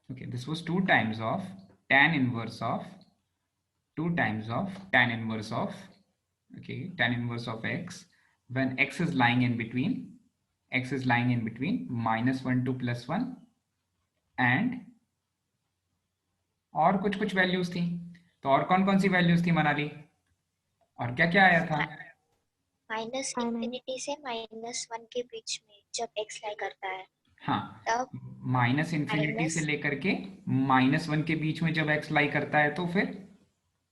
Okay, this was 2 times of tan inverse of 2 times of tan inverse of, okay, tan inverse of x when x is lying in between -1 to +1 and और कुछ कुछ values थी। तो और कौन कौन सी values थी मनाली, और क्या क्या आया था? माइनस इंफिनिटी से -1 के बीच में जब x लाई करता है हाँ, तब माइनस इन्फिनिटी से लेकर के -1 के बीच में जब x लाई करता है तो फिर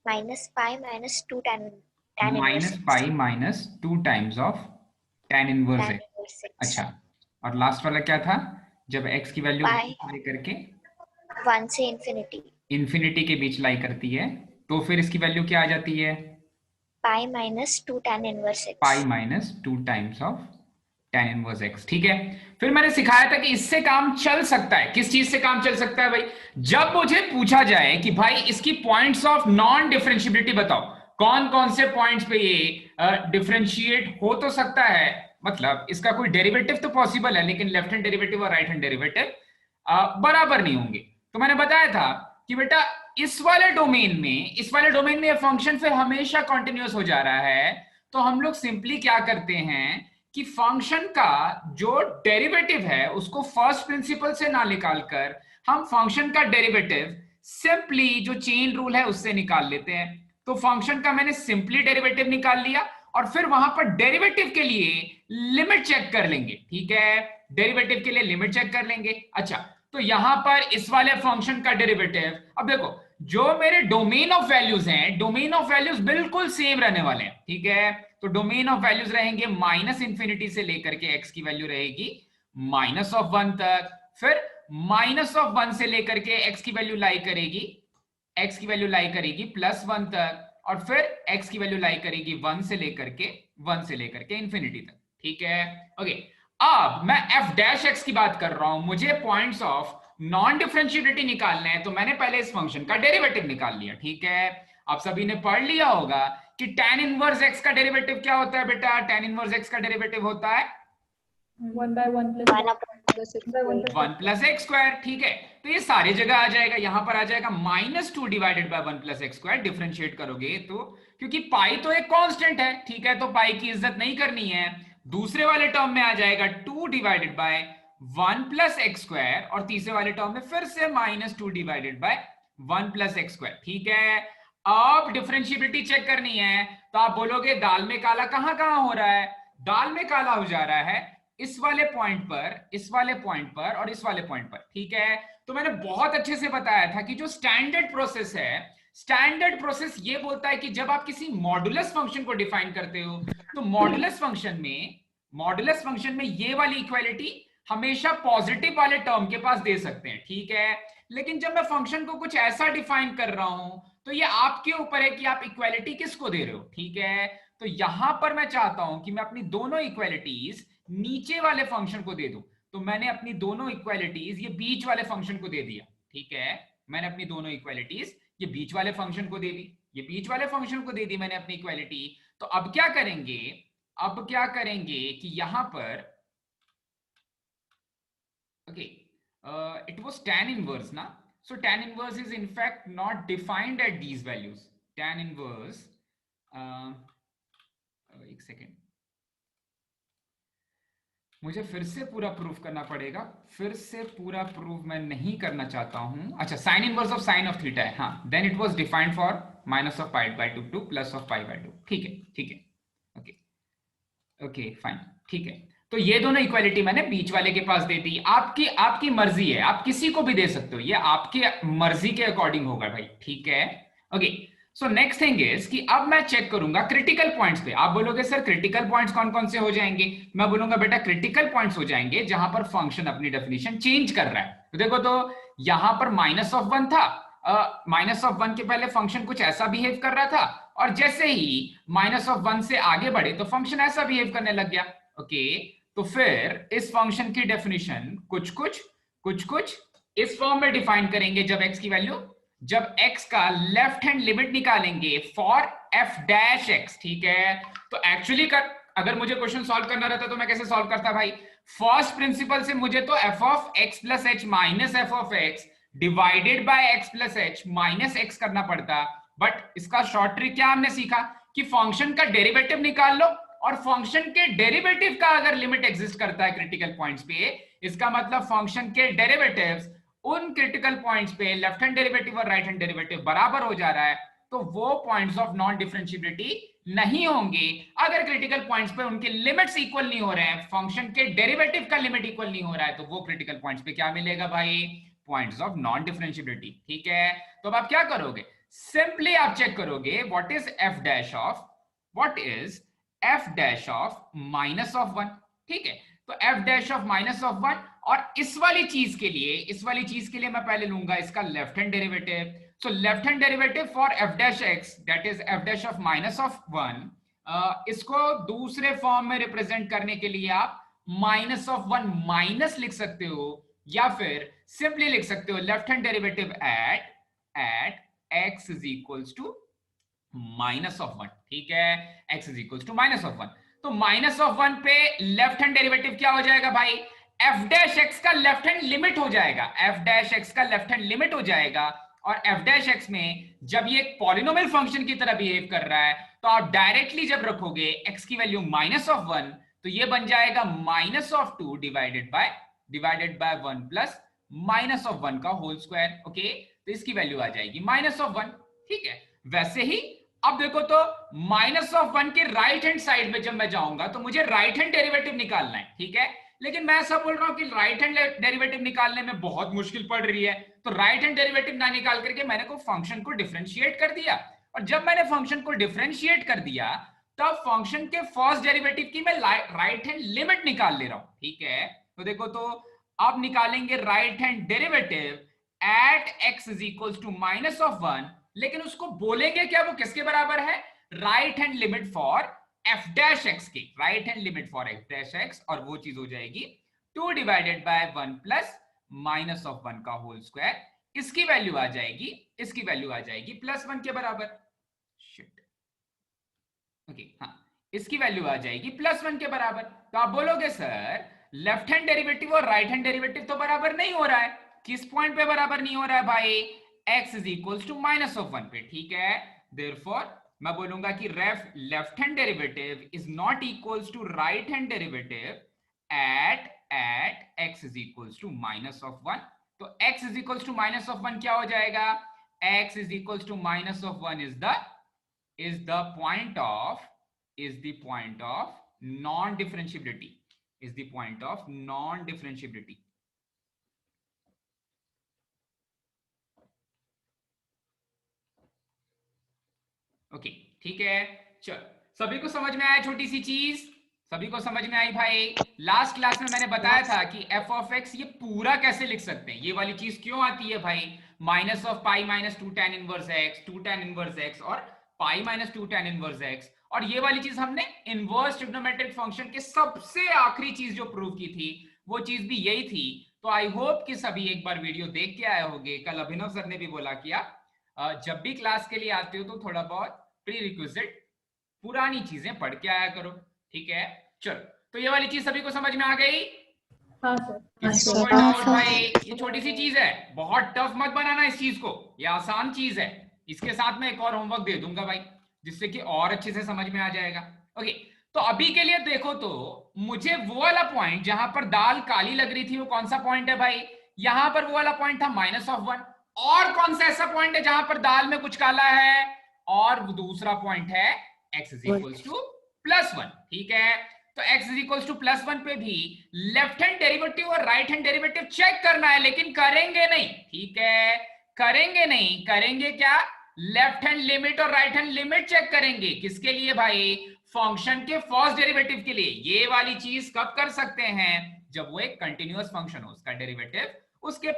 -पाई -2 tan inverse -pi -2 times of tan inverse x। x अच्छा, और लास्ट वाला क्या था? जब x की वैल्यू पाई लेकर के 1 से इन्फिनिटी के बीच लाई करती है तो फिर इसकी वैल्यू क्या आ जाती है? पाई -2 tan inverse pi x। -2 times of tan inverse x। ठीक है, फिर मैंने सिखाया था कि इससे काम चल सकता है। किस चीज से काम चल सकता है भाई? जब मुझे पूछा जाए कि भाई इसकी पॉइंट्स ऑफ नॉन डिफरेंशिएबिलिटी बताओ, कौन कौन से पॉइंट्स पे ये डिफरेंशिएट हो तो सकता है, मतलब इसका कोई डेरिवेटिव तो पॉसिबल है लेकिन लेफ्ट हैंड डेरिवेटिव और राइट हैंड डेरिवेटिव बराबर नहीं होंगे। तो मैंने बताया था कि बेटा इस वाले डोमेन में ये फंक्शन फिर हमेशा कंटिन्यूअस हो जा रहा है। तो हम लोग सिंपली क्या करते हैं कि फंक्शन का जो डेरिवेटिव है उसको फर्स्ट प्रिंसिपल से ना निकालकर हम फंक्शन का डेरिवेटिव सिंपली जो चेन रूल है उससे निकाल लेते हैं। तो फंक्शन का मैंने सिंपली डेरिवेटिव निकाल लिया और फिर वहां पर डेरिवेटिव के लिए लिमिट चेक कर लेंगे। ठीक है, डेरिवेटिव के लिए लिमिट चेक कर लेंगे। अच्छा, तो यहां पर इस वाले फंक्शन का डेरिवेटिव, अब देखो जो मेरे डोमेन ऑफ वैल्यूज हैं, डोमेन ऑफ वैल्यूज बिल्कुल सेम रहने वाले हैं। ठीक है, तो डोमेन ऑफ वैल्यूज रहेंगे माइनस इंफिनिटी से लेकर के एक्स की वैल्यू रहेगी -1 तक, फिर -1 से लेकर के एक्स की वैल्यू लाई करेगी +1 तक, और फिर x की वैल्यू लाई करेगी 1 से लेकर के इंफिनिटी तक। ठीक है, ओके। अब मैं f डैश x की बात कर रहा हूं, मुझे पॉइंट्स ऑफ नॉन डिफरेंशिएबिलिटी निकालना है, तो मैंने पहले इस फंक्शन का डेरिवेटिव निकाल लिया। ठीक है, आप सभी ने पढ़ लिया होगा कि tan इनवर्स x का डेरिवेटिव क्या होता है बेटा? tan इनवर्स x का डेरिवेटिव होता है 1 प्लस एक्स स्क्वायर। ठीक है, तो ये सारी जगह आ जाएगा, यहां पर आ जाएगा -2 divided by 1 plus x square. Differentiate करोगे तो, क्योंकि पाई तो एक कांस्टेंट है, ठीक है, तो पाई की इज्जत नहीं करनी है। दूसरे वाले टर्म में आ जाएगा 2 divided by 1 plus x square, और तीसरे वाले टर्म में फिर से -2 divided by 1 plus x square. ठीक है, अब डिफरेंशिएबिलिटी चेक करनी है तो आप बोलोगे दाल में काला कहां कहां हो रहा है? दाल में काला हो जा रहा है इस वाले पॉइंट पर, इस वाले पॉइंट पर, और इस वाले पॉइंट पर। ठीक है, तो मैंने बहुत अच्छे से बताया था कि जो स्टैंडर्ड प्रोसेस है, स्टैंडर्ड प्रोसेस ये बोलता है कि जब आप किसी मॉडुलस फंक्शन को डिफाइन करते हो तो मॉडुलस फंक्शन में ये वाली इक्वालिटी हमेशा पॉजिटिव वाले टर्म के पास दे सकते हैं। ठीक है, लेकिन जब मैं फंक्शन को कुछ ऐसा डिफाइन कर रहा हूं तो ये आपके ऊपर है कि आप इक्वालिटी किसको दे रहे हो। ठीक है, तो यहां पर मैं चाहता हूं कि मैं अपनी दोनों इक्वालिटीज नीचे वाले फंक्शन को दे दूं, तो मैंने अपनी दोनों इक्वालिटीज ये बीच वाले फंक्शन को दे दिया। ठीक है, मैंने अपनी दोनों इक्वालिटीज ये बीच वाले फंक्शन को दे दी, ये बीच वाले फंक्शन को दे दी मैंने अपनी इक्वालिटी। तो अब क्या करेंगे, कि यहां पर, okay, it was tan inverse ना, सो tan inverse is in fact not defined at these values। tan inverse, एक सेकेंड, मुझे फिर से पूरा प्रूफ करना पड़ेगा, फिर से पूरा प्रूफ मैं नहीं करना चाहता हूं। अच्छा, sine inverse of sine of theta है, हाँ, then it was defined for -π/2 to +π/2। ठीक है, ठीक है, ओके, ओके फाइन, ठीक है। तो ये दोनों इक्वालिटी मैंने बीच वाले के पास दे दी। आपकी आपकी मर्जी है, आप किसी को भी दे सकते हो, ये आपकी मर्जी के अकॉर्डिंग होगा भाई। ठीक है, okay. So next thing is कि अब मैं चेक करूंगा क्रिटिकल पॉइंट्स पे। आप बोलोगे सर क्रिटिकल पॉइंट्स कौन कौन से हो जाएंगे? मैं बोलूंगा बेटा क्रिटिकल पॉइंट्स हो जाएंगे जहां पर फंक्शन अपनी डेफिनेशन चेंज कर रहा है। तो देखो, तो यहां पर -1 था, -1 के पहले फंक्शन कुछ ऐसा बिहेव कर रहा था, और जैसे ही -1 से आगे बढ़े तो फंक्शन ऐसा बिहेव करने लग गया। ओके, तो फिर इस फंक्शन की डेफिनेशन कुछ कुछ इस फॉर्म में डिफाइन करेंगे। जब x का लेफ्ट हैंड लिमिट निकालेंगे फॉर f डैश x। ठीक है, तो एक्चुअली अगर मुझे क्वेश्चन सॉल्व करना रहता तो मैं कैसे सॉल्व करता भाई? फर्स्ट प्रिंसिपल से मुझे तो f of x plus h minus f of x divided bye x plus H minus x करना पड़ता, बट इसका शॉर्ट ट्रिक क्या हमने सीखा कि फंक्शन का डेरिवेटिव निकाल लो, और फंक्शन के डेरिवेटिव का अगर लिमिट एग्जिस्ट करता है क्रिटिकल पॉइंट्स पे, इसका मतलब फंक्शन के डेरिवेटिव्स उन क्रिटिकल पॉइंट्स पे लेफ्ट हैंड डेरिवेटिव और राइट हैंड डेरिवेटिव बराबर हो जा रहा है, तो वो पॉइंट्स ऑफ नॉन डिफरेंशिएबिलिटी नहीं होंगे अगर क्रिटिकल पॉइंट्स पे उनके लिमिट्स इक्वल नहीं हो रहे हैं, फंक्शन के डेरिवेटिव का लिमिट इक्वल नहीं हो रहा है, तो वो क्रिटिकल पॉइंट्स पे क्या मिलेगा भाई, पॉइंट्स ऑफ नॉन डिफरेंशिएबिलिटी। ठीक है, तो अब आप क्या करोगे, सिंपली आप चेक करोगे what is F dash of minus of one. ठीक है, तो F dash of minus of one, और इस वाली चीज के लिए मैं पहले लूंगा इसका left hand derivative. So left hand derivative for F dash x that is F dash of minus of one, इसको दूसरे फॉर्म में रिप्रेजेंट करने के लिए आप माइनस ऑफ वन माइनस लिख सकते हो, या फिर सिंपली लिख सकते हो left hand derivative at x is equals to minus of one. ठीक है, x is equals to minus of one, तो माइनस ऑफ वन पे लेफ्ट हैंड डेरिवेटिव क्या हो जाएगा भाई, एफ डैश एक्स का लेफ्ट हैंड लिमिट हो जाएगा, एफ डैश एक्स का लेफ्ट हैंड लिमिट हो जाएगा, और एफ डैश एक्स में जब ये एक पॉलिनोमियल फंक्शन की तरह बिहेव कर रहा है, तो आप डायरेक्टली जब रखोगे x की वैल्यू माइनस ऑफ वन, तो ये बन जाएगा minus of two divided by one plus minus of one का होल स्क्वायर। ओके, तो इसकी वैल्यू आ जाएगी माइनस ऑफ वन। ठीक है, वैसे ही अब देखो तो माइनस ऑफ वन के राइट हैंड साइड में जब मैं जाऊंगा तो मुझे राइट हैंड डेरिवेटिव निकालना है। ठीक है, लेकिन मैं ऐसा बोल रहा हूं कि राइट हैंड डेरिवेटिव निकालने में बहुत मुश्किल पड़ रही है, तो राइट हैंड डेरिवेटिव ना निकाल करके मैंने को फंक्शन को डिफरेंशिएट कर दिया, और जब मैंने फंक्शन को डिफरेंशिएट कर दिया तब फंक्शन के फर्स्ट डेरिवेटिव की मैं राइट हैंड लिमिट निकाल ले रहा हूं। ठीक है, तो देखो तो अब निकालेंगे right hand derivative at x is equals to minus of one, लेकिन उसको बोलेंगे क्या, वो किसके बराबर है, right hand limit for F dash x के, right hand limit for F dash x, और वो चीज हो जाएगी 2 divided by 1 plus minus of 1 का होल स्क्वायर। इसकी वैल्यू आ जाएगी प्लस 1 के बराबर। शिट, ओके, हाँ, इसकी वैल्यू आ जाएगी प्लस 1 के बराबर। तो आप बोलोगे सर लेफ्ट हैंड डेरिवेटिव और राइट हैंड डेरिवेटिव तो बराबर नहीं हो रहा है, किस पॉइंट पे बराबर नहीं हो रहा है भाई, x is equals to minus of one पे। ठीक है, देयरफॉर मैं बोलूंगा कि left hand derivative is not equals to right hand derivative at x is equals to minus of one. तो x is equals to minus of one क्या हो जाएगा, x is equals to minus of one is the point of non differentiability, is the point of non-differentiability. Okay, ठीक है, चल सभी को समझ में आया, छोटी सी चीज सभी को समझ में आई भाई। लास्ट क्लास में मैंने बताया था कि f ऑफ x ये पूरा कैसे लिख सकते हैं, ये वाली चीज क्यों आती है भाई, minus of pi minus 2 tan inverse x, 2 tan inverse x और pi minus 2 tan inverse x, और ये वाली चीज हमने इनवर्स ट्रिग्नोमेट्रिक फंक्शन के सबसे आखिरी चीज जो प्रूव की थी वो चीज भी यही थी। तो आई होप कि सभी एक बार वीडियो देख के आए होंगे। कल अभिनव सर ने भी बोला कि आप जब भी क्लास के लिए आते हो तो थोड़ा बहुत प्री रिक्विजिट पुरानी चीजें पढ़ के आया करो। ठीक है, चलो, तो ये वाली चीज सभी को समझ में आ गई? हाँ सर। किसी को कोई डाउट भाई? ये छोटी सी चीज है, बहुत टफ मत बनाना इस चीज को, ये आसान चीज है। इसके साथ में एक और होमवर्क दे दूंगा भाई, जिससे कि और अच्छे से समझ में आ जाएगा। ओके, तो अभी के लिए देखो तो मुझे वो वाला पॉइंट जहां पर दाल काली लग रही थी वो कौन सा पॉइंट है भाई, यहां पर वो वाला पॉइंट था माइनस ऑफ वन। और कौन सा ऐसा पॉइंट है जहां पर दाल में कुछ काला है, और वो दूसरा पॉइंट है x is equals to plus one. ठीक है, तो x is equals to plus one पे भी लेफ्ट हैंड डेरिवेटिव और राइट हैंड डेरिवेटिव चेक करना है, लेकिन करेंगे नहीं। ठीक है, करेंगे नहीं, करेंगे क्या, लेफ्ट हैंड लिमिट और राइट हैंड लिमिट चेक करेंगे। किसके लिए भाई, फंक्शन के फर्स्ट डेरिवेटिव के लिए। ये वाली चीज कब कर सकते हैं, जब वो एक कंटिन्यूअस फंक्शन हो, उसका डेरिवेटिव उसके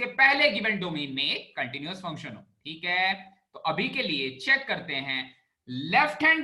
पहले गिवन डोमेन में एक कंटिन्यूअस फंक्शन हो। ठीक है, तो अभी के लिए चेक करते हैं left hand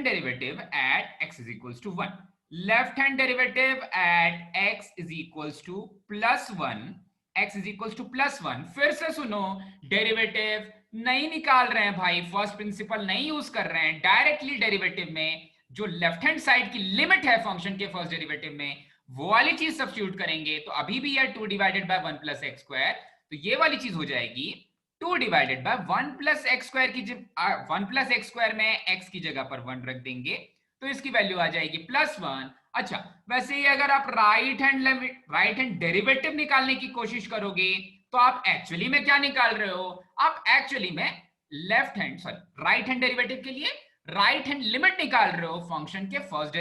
derivative at x is equals to one, left hand derivative at x is equals to plus one, x is equals to plus one. फिर से सुनो, डेरिवेटिव नहीं निकाल रहे हैं भाई, फर्स्ट प्रिंसिपल नहीं यूज कर रहे हैं, डायरेक्टली डेरिवेटिव में जो लेफ्ट हैंड साइड की लिमिट है फंक्शन के फर्स्ट डेरिवेटिव में वो वाली चीज सब्स्टिट्यूट करेंगे तो अभी भी यार 2 divided by 1 plus x square, तो ये वाली चीज हो जाएगी 2 divided by 1 plus x square की 1 प्लस एक्स स्क्वायर में x की जगह पर 1 रख देंगे तो इसकी वैल्यू आ जाएगी +1। अच्छा, वैसे ही अगर आप राइट हैंड डेरिवेटिव निकालने की कोशिश करोगे तो आप एक्चुअली में क्या निकाल रहे हो, आप एक्चुअली में राइट हैंड डेरिवेटिव के लिए राइट हैंड लिमिट निकाल रहे हो फंक्शन के फर्स्ट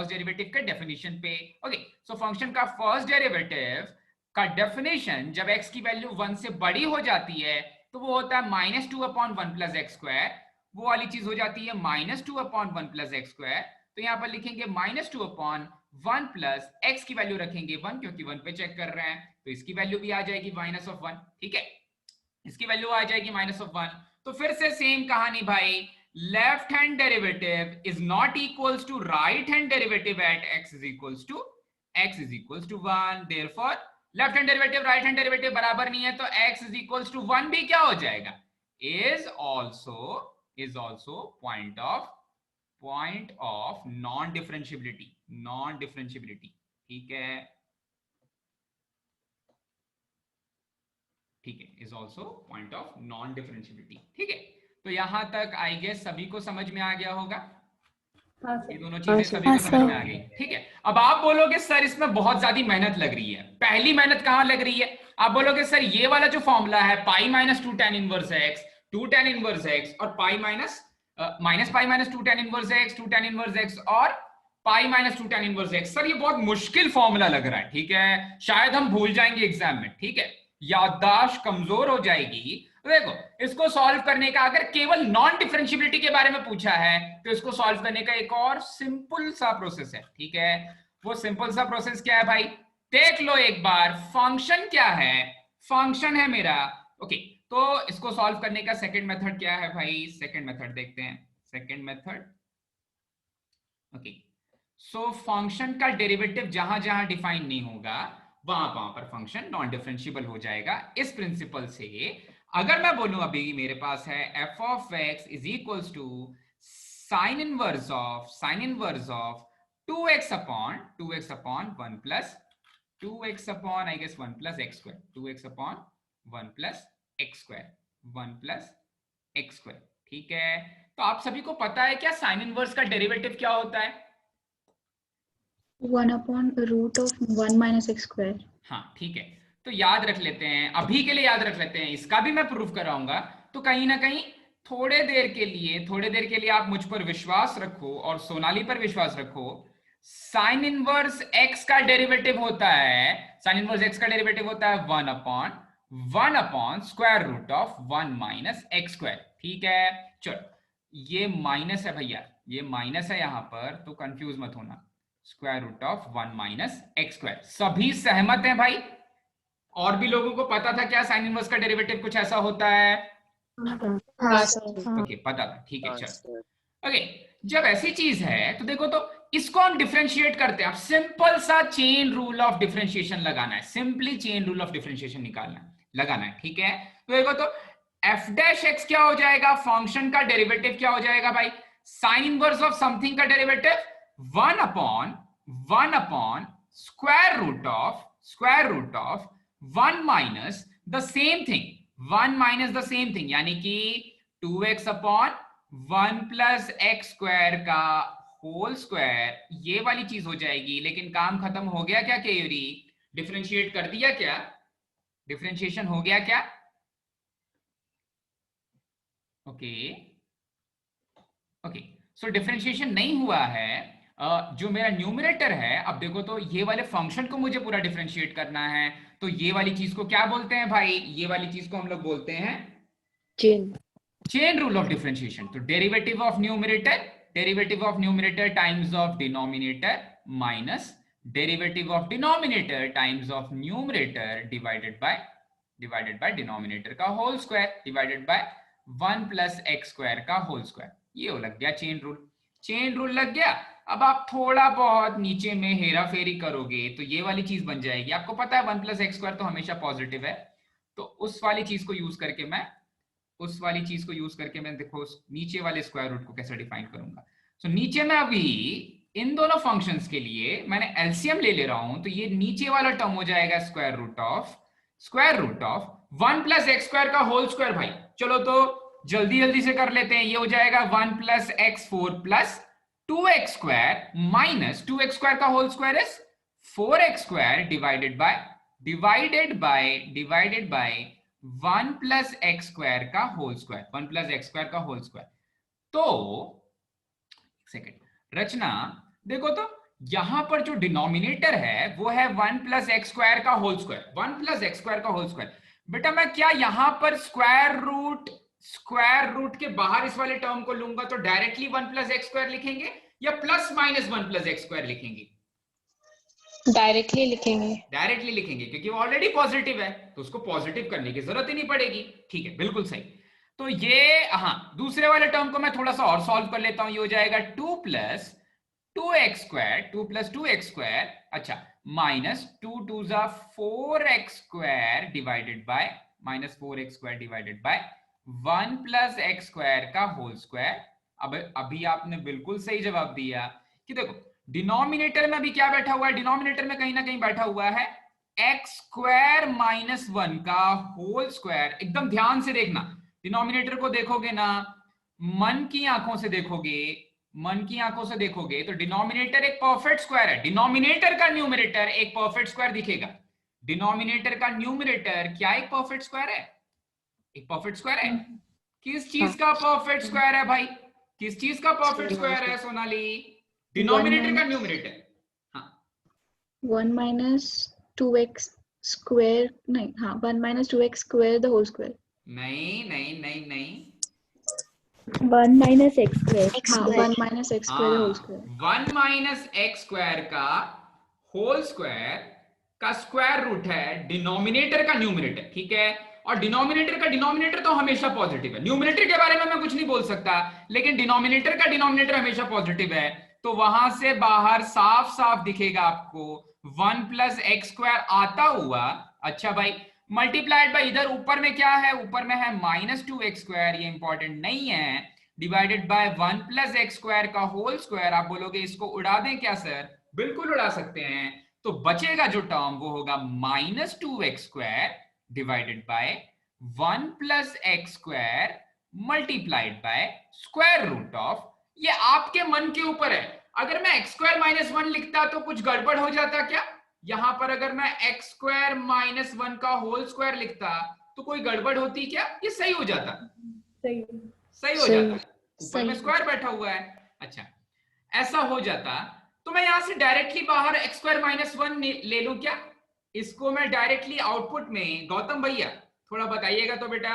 डेरिवेटिव के डेफिनेशन पे। ओके, सो फंक्शन का फर्स्ट डेरिवेटिव का डेफिनेशन जब x की वैल्यू 1 से बड़ी हो जाती है तो वो होता है -2/1 प्लस एक्स स्क्वायर, वो वाली चीज हो जाती है -2/1 प्लस एक्स स्क्वायर। तो यहां पर लिखेंगे -2/1 प्लस एक्स की वैल्यू रखेंगे 1 क्योंकि 1 पे चेक कर रहे हैं, तो इसकी वैल्यू भी आ जाएगी -1। ठीक है, इसकी वैल्यू आ जाएगी -1। तो फिर से सेम कहानी भाई, left hand derivative is not equals to right hand derivative at x is equals to 1, therefore left hand derivative right hand derivative बराबर नहीं है तो x इज इक्वल्स टू 1 भी क्या हो जाएगा, is also point of non differentiability. ठीक है, is also point of non differentiability. ठीक है, तो यहां तक आई गेस सभी को समझ में आ गया होगा। ये दोनों चीजें सभी को समझ में आ गई। ठीक है, अब आप बोलोगे सर इसमें बहुत ज्यादा मेहनत लग रही है। पहली मेहनत कहां लग रही है, आप बोलोगे सर ये वाला जो फॉर्मूला है pi minus 2 tan inverse x, 2 tan inverse x और pi minus 2 tan inverse x, 2 tan inverse x और pi minus 2 tan inverse x, sir ये बहुत मुश्किल फॉर्मूला लग रहा है। ठीक है, शायद हम भूल जाएंगे एग्जाम में। ठीक है, याददाश्त कमजोर हो जाएगी। देखो, इसको सॉल्व करने का अगर केवल नॉन डिफरेंशियबिलिटी के बारे में पूछा है तो इसको सॉल्व करने का एक और सिंपल सा प्रोसेस है। ठीक है, वो सिंपल सा प्रोसेस क्या है भाई, देख लो एक बार। फंक्शन क्या है, फंक्शन है मेरा। ओके, तो इसको सॉल्व करने का सेकंड मेथड क्या है भाई, सेकंड मेथड देखते हैं। Second method, okay, so function का डेरिवेटिव जहां जहां डिफाइन नहीं होगा वहां पर फंक्शन नॉन डिफरेंशिएबल हो जाएगा। इस प्रिंसिपल से अगर मैं बोलूं अभी मेरे पास है f of x is equals to sine inverse of 2x upon 1 plus 2x upon I guess 1 plus x square, 2x upon 1 plus x square, 1 plus x square. ठीक है, तो आप सभी को पता है क्या साइन इनवर्स का डेरिवेटिव क्या होता है, 1/√1 माइनस एक्स स्क्वायर। हाँ ठीक है, तो याद रख लेते हैं, अभी के लिए याद रख लेते हैं। इसका भी मैं प्रूफ कराऊंगा, तो कहीं ना कहीं थोड़े देर के लिए आप मुझ पर विश्वास रखो और सोनाली पर विश्वास रखो। साइन इनवर्स एक्स का डेरिवेटिव होता है 1 upon square root of 1 minus X square. ठीक है, चलो ये माइनस है भैया, ये माइनस है यहां पर, तो कंफ्यूज मत होना। Square root of 1 minus X square, सभी सहमत हैं भाई? और भी लोगों को पता था क्या साइन इनवर्स का डेरिवेटिव कुछ ऐसा होता है? हाँ सर। ओके, पता था। ठीक है, चलो। ओके, जब ऐसी चीज है तो देखो, तो इसको हम डिफरेंशिएट करते हैं। अब सिंपल सा चेन रूल ऑफ डिफरेंशिएशन लगाना है, simply chain rule of differentiation लगाना है। ठीक है, तो देखो, तो f डैश x क्या हो जाएगा, फंक्शन का डेरिवेटिव क्या हो जाएगा भाई, साइन इनवर्स ऑफ समथिंग का derivative 1 upon square root of 1 minus the same thing, यानी कि 2x upon 1 plus x square का होल स्क्वायर, ये वाली चीज हो जाएगी। लेकिन काम खत्म हो गया क्या केयूरी, डिफरेंशिएट कर दिया क्या, डिफरेंशिएशन हो गया क्या? ओके, सो डिफरेंशिएशन नहीं हुआ है। जो मेरा न्यूमरेटर है, अब देखो तो ये वाले फंक्शन को मुझे पूरा डिफरेंशिएट करना है, तो ये वाली चीज को क्या बोलते हैं भाई, ये वाली चीज को हम लोग बोलते हैं चेन रूल ऑफ डिफरेंशिएशन। तो derivative of numerator times of denominator minus derivative of denominator times of numerator divided by denominator का whole square divided by 1 plus x square का होल स्क्वायर। ये लग गया चेन रूल लग गया। अब आप थोड़ा बहुत नीचे में हेरा फेरी करोगे तो ये वाली चीज बन जाएगी। आपको पता है 1 प्लस एक्स स्क्वायर तो हमेशा पॉजिटिव है, तो उस वाली चीज को यूज करके मैं देखो नीचे वाले स्क्वायर रूट को कैसे डिफाइन करूंगा। सो नीचे में अभी इन दोनों फंक्शंस के लिए मैंने एलसीएम ले रहा हूं, तो ये नीचे वाला टर्म हो जाएगा square root of 1 plus x square का होल स्क्वायर। भाई चलो तो जल्दी जल्दी से कर लेते हैं। ये हो जाएगा 1 plus x 4 plus 2x square minus 2x square का whole square is 4x square divided by 1 plus x square का whole square, 1 plus x square का होल स्क्वायर। तो सेकेंड रचना देखो तो यहां पर जो डिनोमिनेटर है वो है 1 प्लस एक्स स्क्वायर का whole square, 1 plus x square का होल स्क्वायर। बेटा मैं क्या यहां पर स्क्वायर रूट के बाहर इस वाले टर्म को लूंगा तो डायरेक्टली 1 प्लस एक्स स्क्वायर लिखेंगे या plus minus 1 plus x square लिखेंगे? डायरेक्टली लिखेंगे। डायरेक्टली लिखेंगे क्योंकि वो ऑलरेडी पॉजिटिव है तो उसको पॉजिटिव करने की जरूरत ही नहीं पड़ेगी। ठीक है, बिल्कुल सही। तो ये दूसरे वाले टर्म को मैं थोड़ा सा और सॉल्व कर लेता हूं। ये हो जाएगा 2 प्लस 2x स्क्वायर, अच्छा माइनस 2 2 जा 4x square divided bye minus 4x square divided by 1 plus x square का होल स्क्वायर। अब अभी आपने बिल्कुल सही जवाब दिया कि देखो डिनोमिनेटर में अभी क्या बैठा हुआ है, डिनोमिनेटर में कहीं ना कहीं बैठा हुआ है एक्स स्क्वायर माइनस 1 का होल स्क्वायर। एकदम ध्यान से देखना, डिनोमिनेटर को देखोगे ना, मन की आंखों से देखोगे तो डिनोमिनेटर एक परफेक्ट स्क्वायर है। डिनोमिनेटर का न्यूमरेटर एक परफेक्ट स्क्वायर दिखेगा। डिनोमिनेटर का न्यूमरेटर क्या एक परफेक्ट स्क्वायर है? एक परफेक्ट स्क्वायर है। किस चीज का परफेक्ट स्क्वायर है भाई? किस चीज का परफेक्ट स्क्वायर है सोनाली? डिनोमिनेटर का न्यूमरेटर। 1 minus 2x square नहीं, 1 minus 2x square the whole square। नहीं 1 minus x square। X हाँ, square। 1 minus x square the whole square। 1 minus X square का होल स्क्वायर का स्क्वायर रूट है denominator का numerator. ठीक है, और डिनोमिनेटर का डिनोमिनेटर तो हमेशा पॉजिटिव है। न्यूमरेटर के बारे में मैं कुछ नहीं बोल सकता, लेकिन डिनोमिनेटर का डिनोमिनेटर हमेशा पॉजिटिव है। तो वहां से बाहर साफ साफ दिखेगा आपको 1 प्लस एक्स स्क्वायर आता हुआ। अच्छा भाई, मल्टीप्लाइड बाय इधर ऊपर में क्या है? ऊपर में है माइनस 2x स्क्वायर, ये इंपॉर्टेंट नहीं है, divided by 1 plus x square का होल स्क्वायर। आप बोलोगे इसको उड़ा दें क्या सर? बिल्कुल उड़ा सकते हैं। तो बचेगा जो टर्म वो होगा minus 2x square divided by 1 plus x square multiplied by square root of. ये आपके मन के ऊपर है। अगर मैं एक्स स्क्वायर माइनस 1 लिखता तो कुछ गड़बड़ हो जाता क्या? यहां पर अगर मैं एक्स स्क्वायर माइनस 1 का होल स्क्वायर लिखता तो कोई गड़बड़ होती क्या? ये सही हो जाता। सही हो जाता। ऊपर में स्क्वायर बैठा हुआ है। अच्छा, ऐसा हो जाता तो मैं यहां से डायरेक्टली बाहर एक्स स्क्वायर माइनस 1 ले लूं क्या? इसको मैं डायरेक्टली आउटपुट में, गौतम भैया थोड़ा बताइएगा तो बेटा,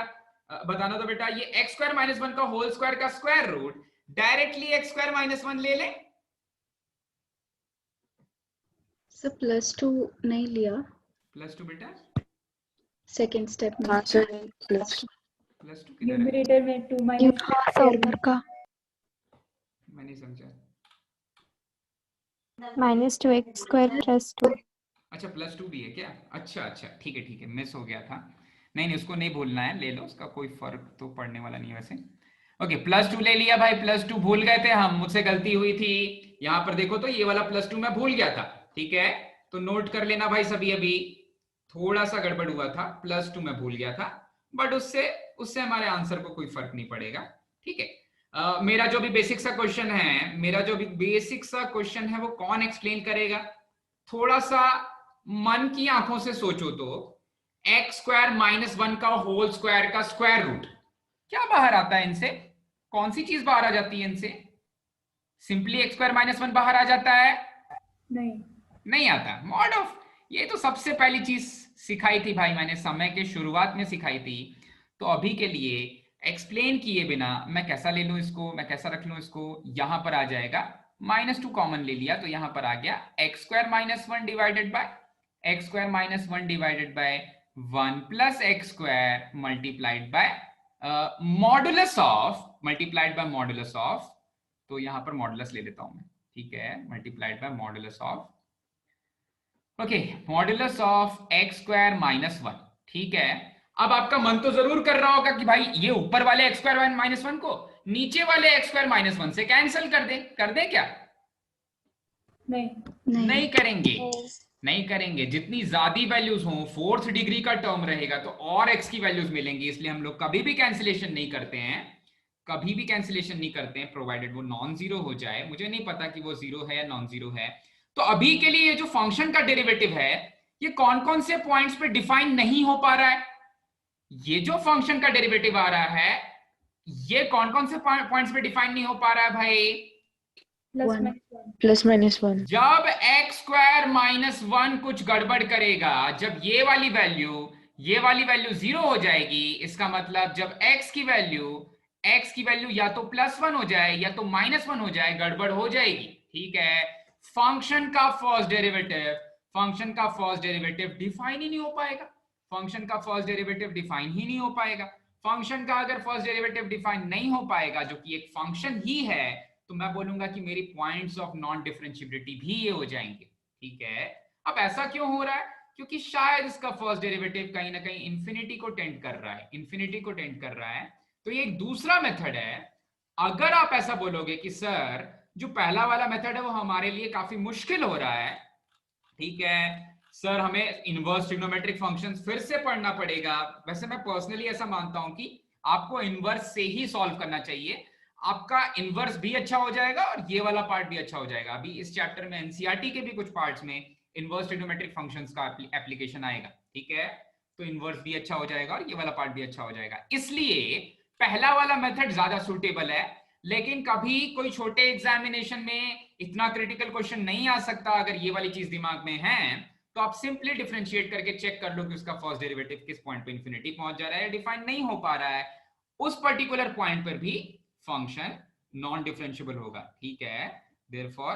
बताना तो बेटा, ये एक्स स्क्वायर माइनस 1 का होल स्क्वायर का square root directly X square minus 1 ले लें। सर +2 नहीं लिया। +2 बेटा, सेकंड स्टेप में। +2 न्यूमरेटर में 2 minus ऊपर का मैं नहीं समझा। -2x square +2। अच्छा, +2 भी है क्या? अच्छा ठीक है, मिस हो गया था। नहीं उसको नहीं भूलना है, ले लो, उसका कोई फर्क तो पड़ने वाला नहीं है वैसे। ओके, +2 ले लिया भाई। +2 भूल गए थे हम, मुझसे गलती हुई थी। यहां पर देखो तो ये वाला +2 मैं भूल गया था। ठीक है, तो नोट कर लेना भाई सभी, अभी थोड़ा सा गड़बड़ हुआ था, +2 मैं भूल गया था, बट उससे हमारे आंसर को कोई फर्क नहीं पड़ेगा। ठीक है, मेरा जो भी बेसिक सा क्वेश्चन है वो कौन एक्सप्लेन करेगा? थोड़ा सा मन की आंखों से सोचो तो एक्स स्क्वायर माइनस 1 का होल स्क्वायर का स्क्वायर रूट क्या बाहर आता है इनसे? कौन सी चीज बाहर आ जाती है इनसे? सिंपली एक्स स्क्वायर माइनस 1 बाहर आ जाता है? नहीं आता। मॉड ऑफ, ये तो सबसे पहली चीज सिखाई थी भाई मैंने, समय के शुरुआत में सिखाई थी। तो अभी के लिए एक्सप्लेन किए बिना मैं कैसा ले लूं इसको, मैं कैसा रख लूं इसको? यहां पर आ जाएगा -2 कॉमन ले लिया तो यहां पर आ गया x square minus 1 divided by 1 plus x square multiplied bye modulus of, तो यहां पर मॉडुलस ले लेता हूं मैं। ठीक है, multiplied by modulus of, okay, modulus of x square minus 1। ठीक है, अब आपका मन तो जरूर कर रहा होगा कि भाई ये ऊपर वाले एक्स स्क्वायर माइनस 1 को नीचे वाले एक्स स्क्वायर माइनस 1 से कैंसिल कर दें क्या? नहीं करेंगे, नहीं करेंगे। जितनी ज्यादा वैल्यूज हों, 4th डिग्री का टर्म रहेगा तो और x की वैल्यूज मिलेंगी, इसलिए हम लोग कभी भी कैंसिलेशन नहीं करते हैं, कभी भी कैंसिलेशन नहीं करते हैं, प्रोवाइडेड वो नॉन जीरो हो जाए। मुझे नहीं पता कि वो जीरो है या नॉन जीरो है। तो अभी के लिए ये जो फंक्शन का डेरिवेटिव है, ये कौन कौन से पॉइंट्स पे डिफाइन नहीं हो पा रहा है? ये जो फंक्शन का डेरिवेटिव आ रहा है, ये कौन कौन से पॉइंट्स पे डिफाइन नहीं हो पा रहा है भाई? Plus minus one. जब एक्स स्क्वायर माइनस वन कुछ गड़बड़ करेगा, जब ये वाली वैल्यू जीरो हो जाएगी, इसका मतलब जब x की वैल्यू या तो +1 हो जाए या तो -1 हो जाए, गड़बड़ हो जाएगी। ठीक है, फंक्शन का फर्स्ट डेरिवेटिव डिफाइन ही नहीं हो पाएगा। फंक्शन का फर्स्ट डेरिवेटिव डिफाइन ही नहीं हो पाएगा। फंक्शन का अगर फर्स्ट डेरिवेटिव डिफाइन नहीं हो पाएगा, जो कि एक फंक्शन ही है, तो मैं बोलूंगा कि मेरी पॉइंट्स ऑफ नॉन डिफरेंशिएबिलिटी भी ये हो जाएंगे। ठीक है, अब ऐसा क्यों हो रहा है? क्योंकि शायद इसका फर्स्ट डेरिवेटिव कहीं ना कहीं इंफिनिटी को टेंड कर रहा है, तो ये एक दूसरा मेथड है। अगर आप ऐसा बोलोगे कि सर जो पहला वाला मेथड है वो हमारे लिए काफी मुश्किल हो रहा है, ठीक है सर, हमें इनवर्स ट्रिग्नोमेट्रिक फंक्शंस फिर से पढ़ना पड़ेगा। वैसे मैं पर्सनली ऐसा मानता हूं कि आपको इनवर्स से ही सॉल्व करना चाहिए, आपका इनवर्स भी अच्छा हो जाएगा और ये वाला पार्ट भी अच्छा हो जाएगा। अभी इस चैप्टर में एनसीईआरटी के भी कुछ पार्ट्स में इनवर्स ट्रिग्नोमेट्रिक फंक्शंस का एप्लीकेशन आएगा। ठीक है, तो इनवर्स भी अच्छा हो जाएगा और ये वाला पार्ट भी अच्छा हो जाएगा। इसलिए पहला वाला मेथड ज्यादा सुटेबल है, लेकिन कभी कोई छोटे एग्जामिनेशन में इतना क्रिटिकल क्वेश्चन नहीं आ सकता। अगर ये वाली चीज दिमाग में है तो आप सिंपली डिफरेंशिएट करके चेक कर लो कि उसका फर्स्ट डेरिवेटिव किस पॉइंट पे इंफिनिटी पहुंच जा रहा है, डिफाइन नहीं हो पा रहा है, उस पर्टिकुलर पॉइंट पर भी फंक्शन नॉन डिफरेंशिएबल होगा। ठीक है, therefore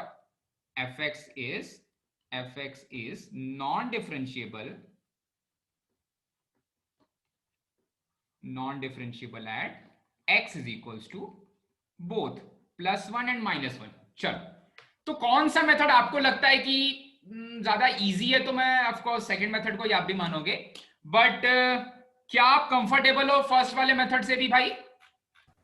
fx is non differentiable at x is equals to both +1 and -1। चलो, तो कौन सा मेथड आपको लगता है कि ज्यादा इजी है? तो मैं ऑफ कोर्स सेकंड मेथड को आप भी मानोगे, बट क्या आप कंफर्टेबल हो फर्स्ट वाले मेथड से भी भाई?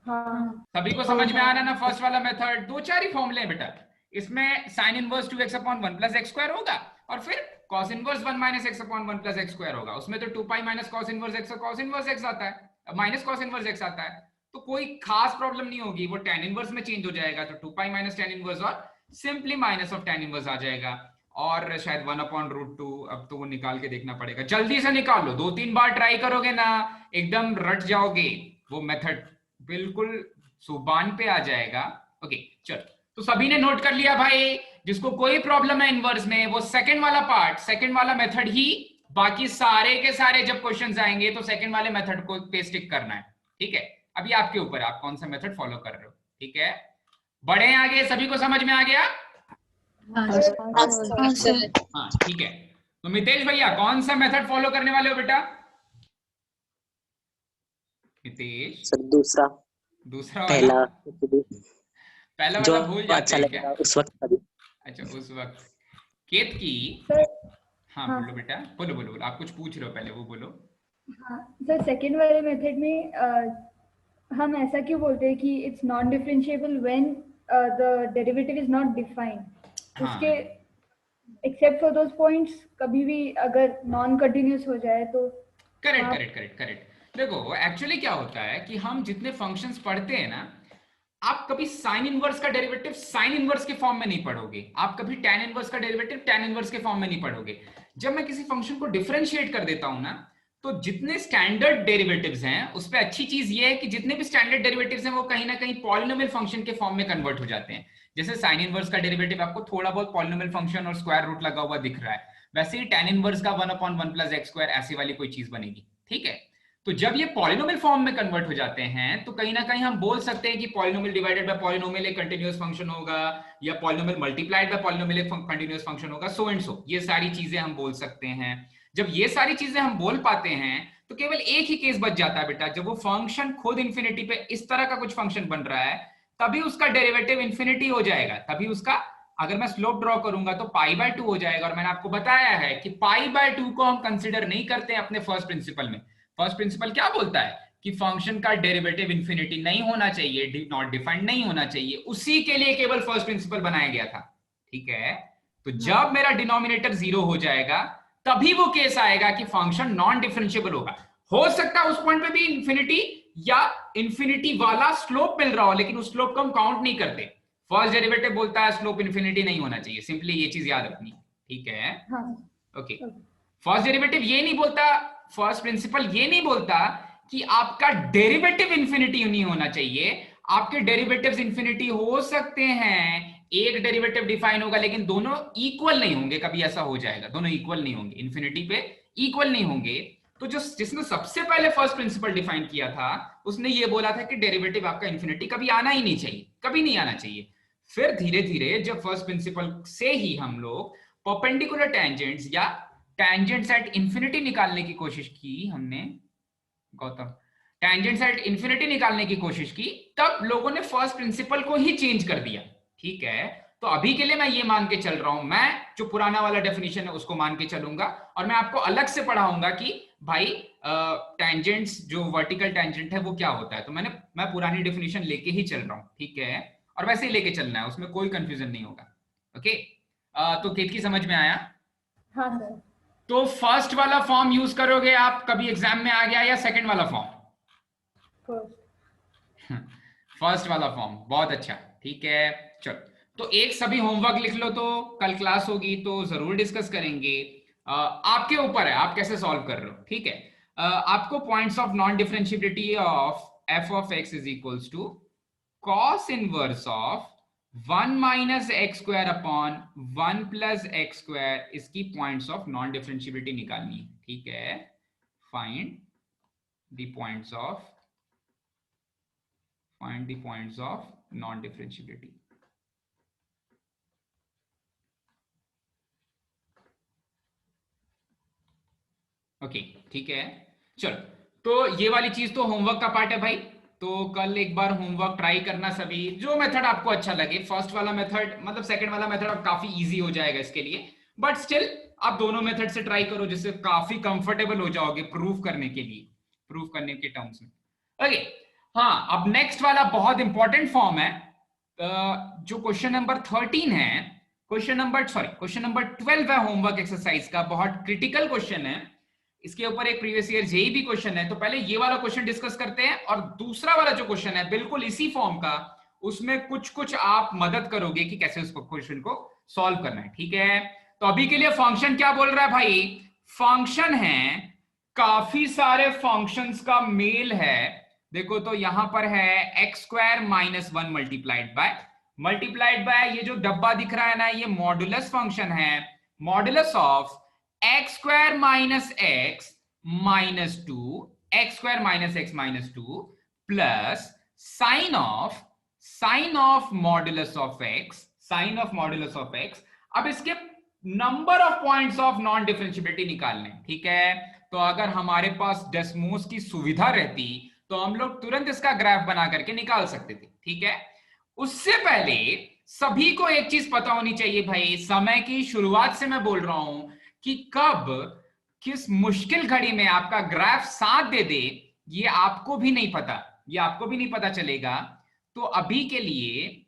हाँ। सभी को समझ में आ रहा ना फर्स्ट वाला मेथड? दो चार ही फॉर्मूले हैं बेटा, इसमें sin इनवर्स 2x/1 + x² होगा और फिर cos इनवर्स 1 - x/1 + x² होगा। उसमें तो 2π - cos इनवर्स x और cos इनवर्स x आता है, माइनस cos इनवर्स x आता है, तो कोई खास प्रॉब्लम नहीं होगी। वो tan इनवर्स में चेंज हो जाएगा, तो 2π - tan इनवर्स और simply minus of tan inverse आ जाएगा, और शायद 1/√2। अब तो वो निकाल के देखना पड़ेगा, जल्दी से निकाल लो, 2-3 बार ट्राई करोगे ना एकदम रट जाओगे, वो मेथड बिल्कुल जुबान पे आ जाएगा। ओके चलो, तो सभी ने नोट कर लिया भाई? जिसको कोई प्रॉब्लम है इनवर्स में, वो सेकंड वाला मेथड ही, बाकी सारे के सारे जब क्वेश्चंस आएंगे तो सेकंड वाले मेथड को पे स्टिक करना है। ठीक है, अभी आपके ऊपर आप कौन सा मेथड फॉलो कर रहे हो। ठीक है, बढ़े आगे, सभी को समझ में आ गया? हाँ ठीक है, तो मितेश भैया कौन सा मेथड फॉलो करने वाले हो बेटा? मितेश सर दूसरा वाला? पहला जो वाला भूल जाते अच्छा हैं लगेगा क्या? उस वक्त। अच्छा उस वक्त केतकी। हाँ बोलो बेटा, बोलो, आप कुछ पूछ रहे हो, पहले वो बोलो। हाँ सर, सेकेंड वाले मेथड में हम ऐसा क्यों बोलते हैं कि it's non differentiable when the derivative is not defined. उसके एक्सेप्ट फॉर दोस पॉइंट्स, कभी भी अगर नॉन कंटिन्यूअस हो जाए तो। करेक्ट। देखो एक्चुअली क्या होता है कि हम जितने फंक्शंस पढ़ते हैं ना, आप कभी साइन इनवर्स का डेरिवेटिव साइन इनवर्स के फॉर्म में नहीं पढ़ोगे, आप कभी tan इनवर्स का डेरिवेटिव tan इनवर्स के फॉर्म में नहीं पढ़ोगे। जब मैं किसी फंक्शन को डिफरेंशिएट कर देता हूं ना, तो जितने स्टैंडर्ड डेरिवेटिव्स हैं उस पे अच्छी चीज ये है कि जितने भी स्टैंडर्ड डेरिवेटिव्स हैं वो कहीं ना कहीं पॉलिनोमियल फंक्शन के फॉर्म में कन्वर्ट हो जाते हैं। जैसे साइन इनवर्स का डेरिवेटिव आपको थोड़ा बहुत पॉलिनोमियल फंक्शन और स्क्वायर रूट लगा हुआ दिख रहा है, वैसे ही tan इनवर्स का 1/1 + x² ऐसी वाली कोई चीज बनेगी। ठीक है, तो जब ये पॉलिनोमियल फॉर्म में कन्वर्ट हो जाते हैं तो कहीं ना कहीं हम बोल सकते हैं कि पॉलिनोमियल डिवाइडेड बाय पॉलिनोमियल एक कंटीन्यूअस फंक्शन होगा, या पॉलिनोमियल मल्टीप्लाइड बाय पॉलिनोमियल एक कंटीन्यूअस फंक्शन होगा, सो एंड सो। ये सारी चीजें हम बोल सकते हैं। जब ये सारी चीजें हम बोल पाते हैं तो केवल एक ही केस बच जाता है बेटा, जब वो फंक्शन खुद इंफिनिटी पे इस तरह का कुछ फंक्शन बन रहा है, तभी उसका डेरिवेटिव इंफिनिटी हो जाएगा, तभी उसका, अगर मैं स्लोप ड्रॉ करूंगा तो π/2 हो जाएगा। और मैंने आपको बताया है कि π/2 को हम कंसिडर नहीं करते हैं अपने फर्स्ट प्रिंसिपल में। फर्स्ट प्रिंसिपल क्या बोलता है कि फंक्शन का डेरिवेटिव इंफिनिटी नहीं होना चाहिए, नॉट डिफाइंड नहीं होना चाहिए, उसी के लिए केवल फर्स्ट प्रिंसिपल बनाया गया था। ठीक है, तो जब मेरा डिनोमिनेटर 0 हो जाएगा तभी वो केस आएगा कि फंक्शन नॉन डिफरेंशिएबल होगा। हो सकता है उस पॉइंट पे भी इंफिनिटी या इंफिनिटी वाला स्लोप मिल रहा हो, लेकिन उस स्लोप को हम काउंट नहीं करते। फर्स्ट डेरिवेटिव बोलता है स्लोप इंफिनिटी नहीं होना चाहिए, सिंपली ये चीज याद रखनी, ठीक है? हाँ ओके, फर्स्ट डेरिवेटिव ये नहीं बोलता, फर्स्ट प्रिंसिपल ये नहीं बोलता कि आपका डेरिवेटिव इंफिनिटी नहीं होना चाहिए। आपके डेरिवेटिव्स इंफिनिटी हो सकते हैं, एक डेरिवेटिव डिफाइन होगा लेकिन दोनों इक्वल नहीं होंगे, कभी ऐसा हो जाएगा दोनों इक्वल नहीं होंगे, इंफिनिटी पे इक्वल नहीं होंगे। तो जो जिसने सबसे पहले फर्स्ट प्रिंसिपल डिफाइन किया था उसने ये बोला था कि डेरिवेटिव आपका इंफिनिटी कभी आना ही नहीं चाहिए, कभी नहीं आना चाहिए। फिर धीरे धीरे जब फर्स्ट प्रिंसिपल से ही हम लोग परपेंडिकुलर टेंजेंट्स या टेंजेंट्स एट इंफिनिटी निकालने की कोशिश की हमने, गौतम टेंजेंट्स एट इंफिनिटी निकालने की कोशिश की, तब लोगों ने फर्स्ट प्रिंसिपल को ही चेंज कर दिया, ठीक है? तो अभी के लिए मैं ये मान के चल रहा हूं, मैं जो पुराना वाला डेफिनेशन है उसको मान के चलूंगा, और मैं आपको अलग से पढ़ाऊंगा कि भाई टेंजेंट्स जो वर्टिकल टेंजेंट है वो क्या होता है। तो मैं पुरानी डेफिनेशन लेके ही चल रहा हूं, ठीक है? और वैसे ही लेके चलना है, उसमें कोई कंफ्यूजन नहीं होगा। ओके, तो केतकी समझ में आया? हाँ सर। तो फर्स्ट वाला फॉर्म यूज करोगे आप कभी एग्जाम में आ गया, या सेकंड वाला फॉर्म? फर्स्ट वाला फॉर्म, बहुत अच्छा, ठीक है। चलो, तो एक सभी होमवर्क लिख लो, तो कल क्लास होगी तो जरूर डिस्कस करेंगे। आपके ऊपर है आप कैसे सॉल्व कर रहे हो, ठीक है? आपको points of non differentiability of f of x is equals to cos inverse of 1 minus X square upon 1 plus x square, इसकी पॉइंट्स ऑफ नॉन डिफरेंशिएबिलिटी निकालनी है, ठीक है? Find the points of non differentiability. Okay, ठीक है। चलो, तो ये वाली चीज तो होमवर्क का पार्ट है भाई, तो कल एक बार होमवर्क ट्राई करना सभी, जो मेथड आपको अच्छा लगे। फर्स्ट वाला मेथड मतलब सेकंड वाला मेथड अब काफी इजी हो जाएगा इसके लिए, बट स्टिल आप दोनों मेथड से ट्राई करो, जिससे काफी कंफर्टेबल हो जाओगे प्रूफ करने के टर्म्स में। ओके, हाँ, अब नेक्स्ट वाला बहुत इंपॉर्टेंट फॉर्म है, जो क्वेश्चन नंबर 13 है, क्वेश्चन नंबर 12 है होमवर्क एक्सरसाइज का, बहुत क्रिटिकल क्वेश्चन है। इसके ऊपर एक प्रीवियस ईयर जेई भी क्वेश्चन है, तो पहले ये वाला क्वेश्चन डिस्कस करते हैं, और दूसरा वाला जो क्वेश्चन है बिल्कुल इसी फॉर्म का, उसमें कुछ आप मदद करोगे कि कैसे उस क्वेश्चन को सॉल्व करना है, ठीक है? तो अभी के लिए फंक्शन क्या बोल रहा है भाई? फंक्शन है, काफी सारे फंक्शंस का मेल है। देखो तो यहां पर है x square minus 1 multiplied by ये जो डब्बा दिख रहा है ना, ये मॉडुलस फंक्शन है, modulus of x square minus x minus 2, x square minus x minus 2 plus sign of modulus of x. अब इसके number of points of non differentiability निकालने, ठीक है? तो अगर हमारे पास डेस्मोस की सुविधा रहती तो हम लोग तुरंत इसका ग्राफ बना करके निकाल सकते थे, ठीक है? उससे पहले सभी को एक चीज पता होनी चाहिए भाई, समय की शुरुआत से मैं बोल रहा हूं कि कब किस मुश्किल घड़ी में आपका ग्राफ साथ दे दे, ये आपको भी नहीं पता चलेगा। तो अभी के लिए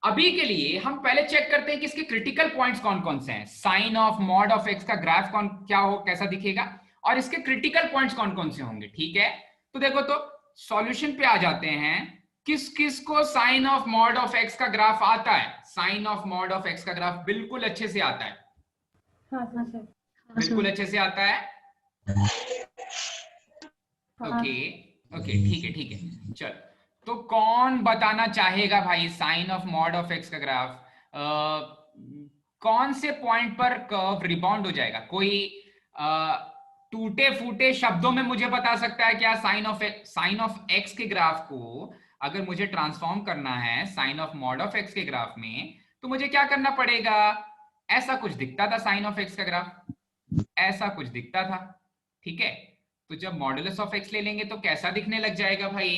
अभी के लिए हम पहले चेक करते हैं कि इसके क्रिटिकल पॉइंट्स कौन कौन से हैं। Sine of mod of X का ग्राफ कैसा दिखेगा, और इसके क्रिटिकल पॉइंट्स कौन कौन से होंगे, ठीक है? तो देखो, तो सॉल्यूशन पे आ जाते हैं। किस किस को sine of mod of X का ग्राफ आता है? Sine of mod of X का ग्राफ बिल्कुल अच्छे से आता है। हाँ सर, बिल्कुल अच्छे से आता है। ओके, ठीक है। चल, तो कौन बताना चाहेगा भाई sine of mod of X का ग्राफ कौन से पॉइंट पर कर्व रिबाउंड हो जाएगा? कोई टूटे फूटे शब्दों में मुझे बता सकता है क्या? साइन ऑफ एक्स के ग्राफ को अगर मुझे ट्रांसफॉर्म करना है sine of mod of X के ग्राफ में, तो मुझे क्या करना पड़ेगा? ऐसा कुछ दिखता था साइन ऑफ एक्स का ग्राफ, ऐसा कुछ दिखता था, ठीक है? तो जब मॉडुलस ऑफ एक्स ले लेंगे तो कैसा दिखने लग जाएगा भाई?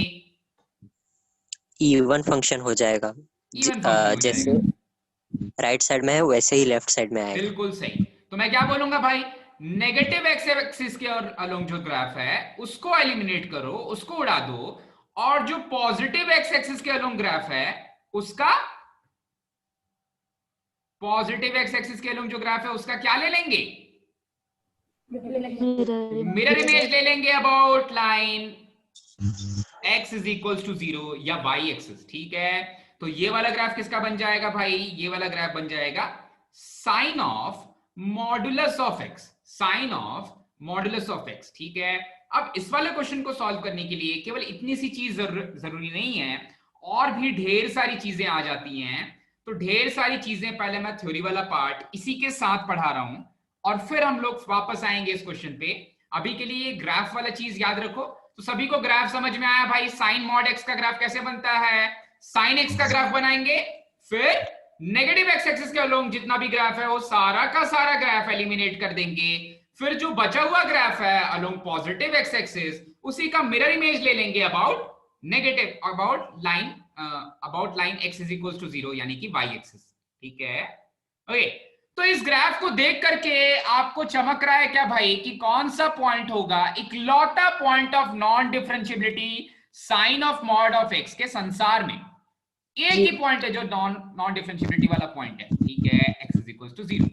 इवन फंक्शन हो जाएगा, जैसे राइट साइड में है वैसे ही लेफ्ट साइड में आएगा। बिल्कुल सही। तो मैं क्या बोलूंगा भाई, नेगेटिव एक्स एक्सिस के और अलोंग जो ग्राफ है उसको एलिमिनेट करो, उसको उड़ा दो, और जो पॉजिटिव एक्स एक्सिस के अलोंग ग्राफ है उसका पॉजिटिव एक्स एक्सिस के अलॉन्ग जो ग्राफ है उसका क्या ले लेंगे? Mirror मिरर इमेज ले लेंगे about line x is equal to 0 या y एक्सिस, ठीक है। तो ये वाला ग्राफ किसका बन जाएगा भाई? ये वाला ग्राफ बन जाएगा sine of modulus of x, sine of modulus of x, ठीक है। अब इस वाले क्वेश्चन को सॉल्व करने के लिए केवल इतनी सी चीज जरूरी नहीं है, और भी ढेर सारी चीजें आ जाती हैं। तो ढेर सारी चीजें पहले मैं थ्योरी वाला पार्ट इसी के साथ पढ़ा रहा हूं, और फिर हम लोग वापस आएंगे इस क्वेश्चन पे। अभी के लिए ग्राफ वाला चीज याद रखो। तो सभी को ग्राफ समझ में आया भाई? साइन मॉड एक्स का ग्राफ कैसे बनता है? साइन एक्स का ग्राफ बनाएंगे, फिर नेगेटिव एक्स एक्सिस के अलोंग जितना भी ग्राफ है वो सारा का सारा ग्राफ एलिमिनेट कर देंगे, फिर जो बचा हुआ ग्राफ है अलोंग पॉजिटिव एक्स एक्सिस उसी का मिरर इमेज ले लेंगे about negative, about line X is equal to 0 यानी कि वाई एक्सिस, ठीक है। ओके, तो इस ग्राफ को देख करके आपको चमक रहा है क्या भाई कि कौन सा पॉइंट होगा इकलौता point of non differentiability sine of mod of X के संसार में? एक ही पॉइंट है जो नॉन डिफरेंशिएबिलिटी वाला पॉइंट है, ठीक है। x is equal to 0,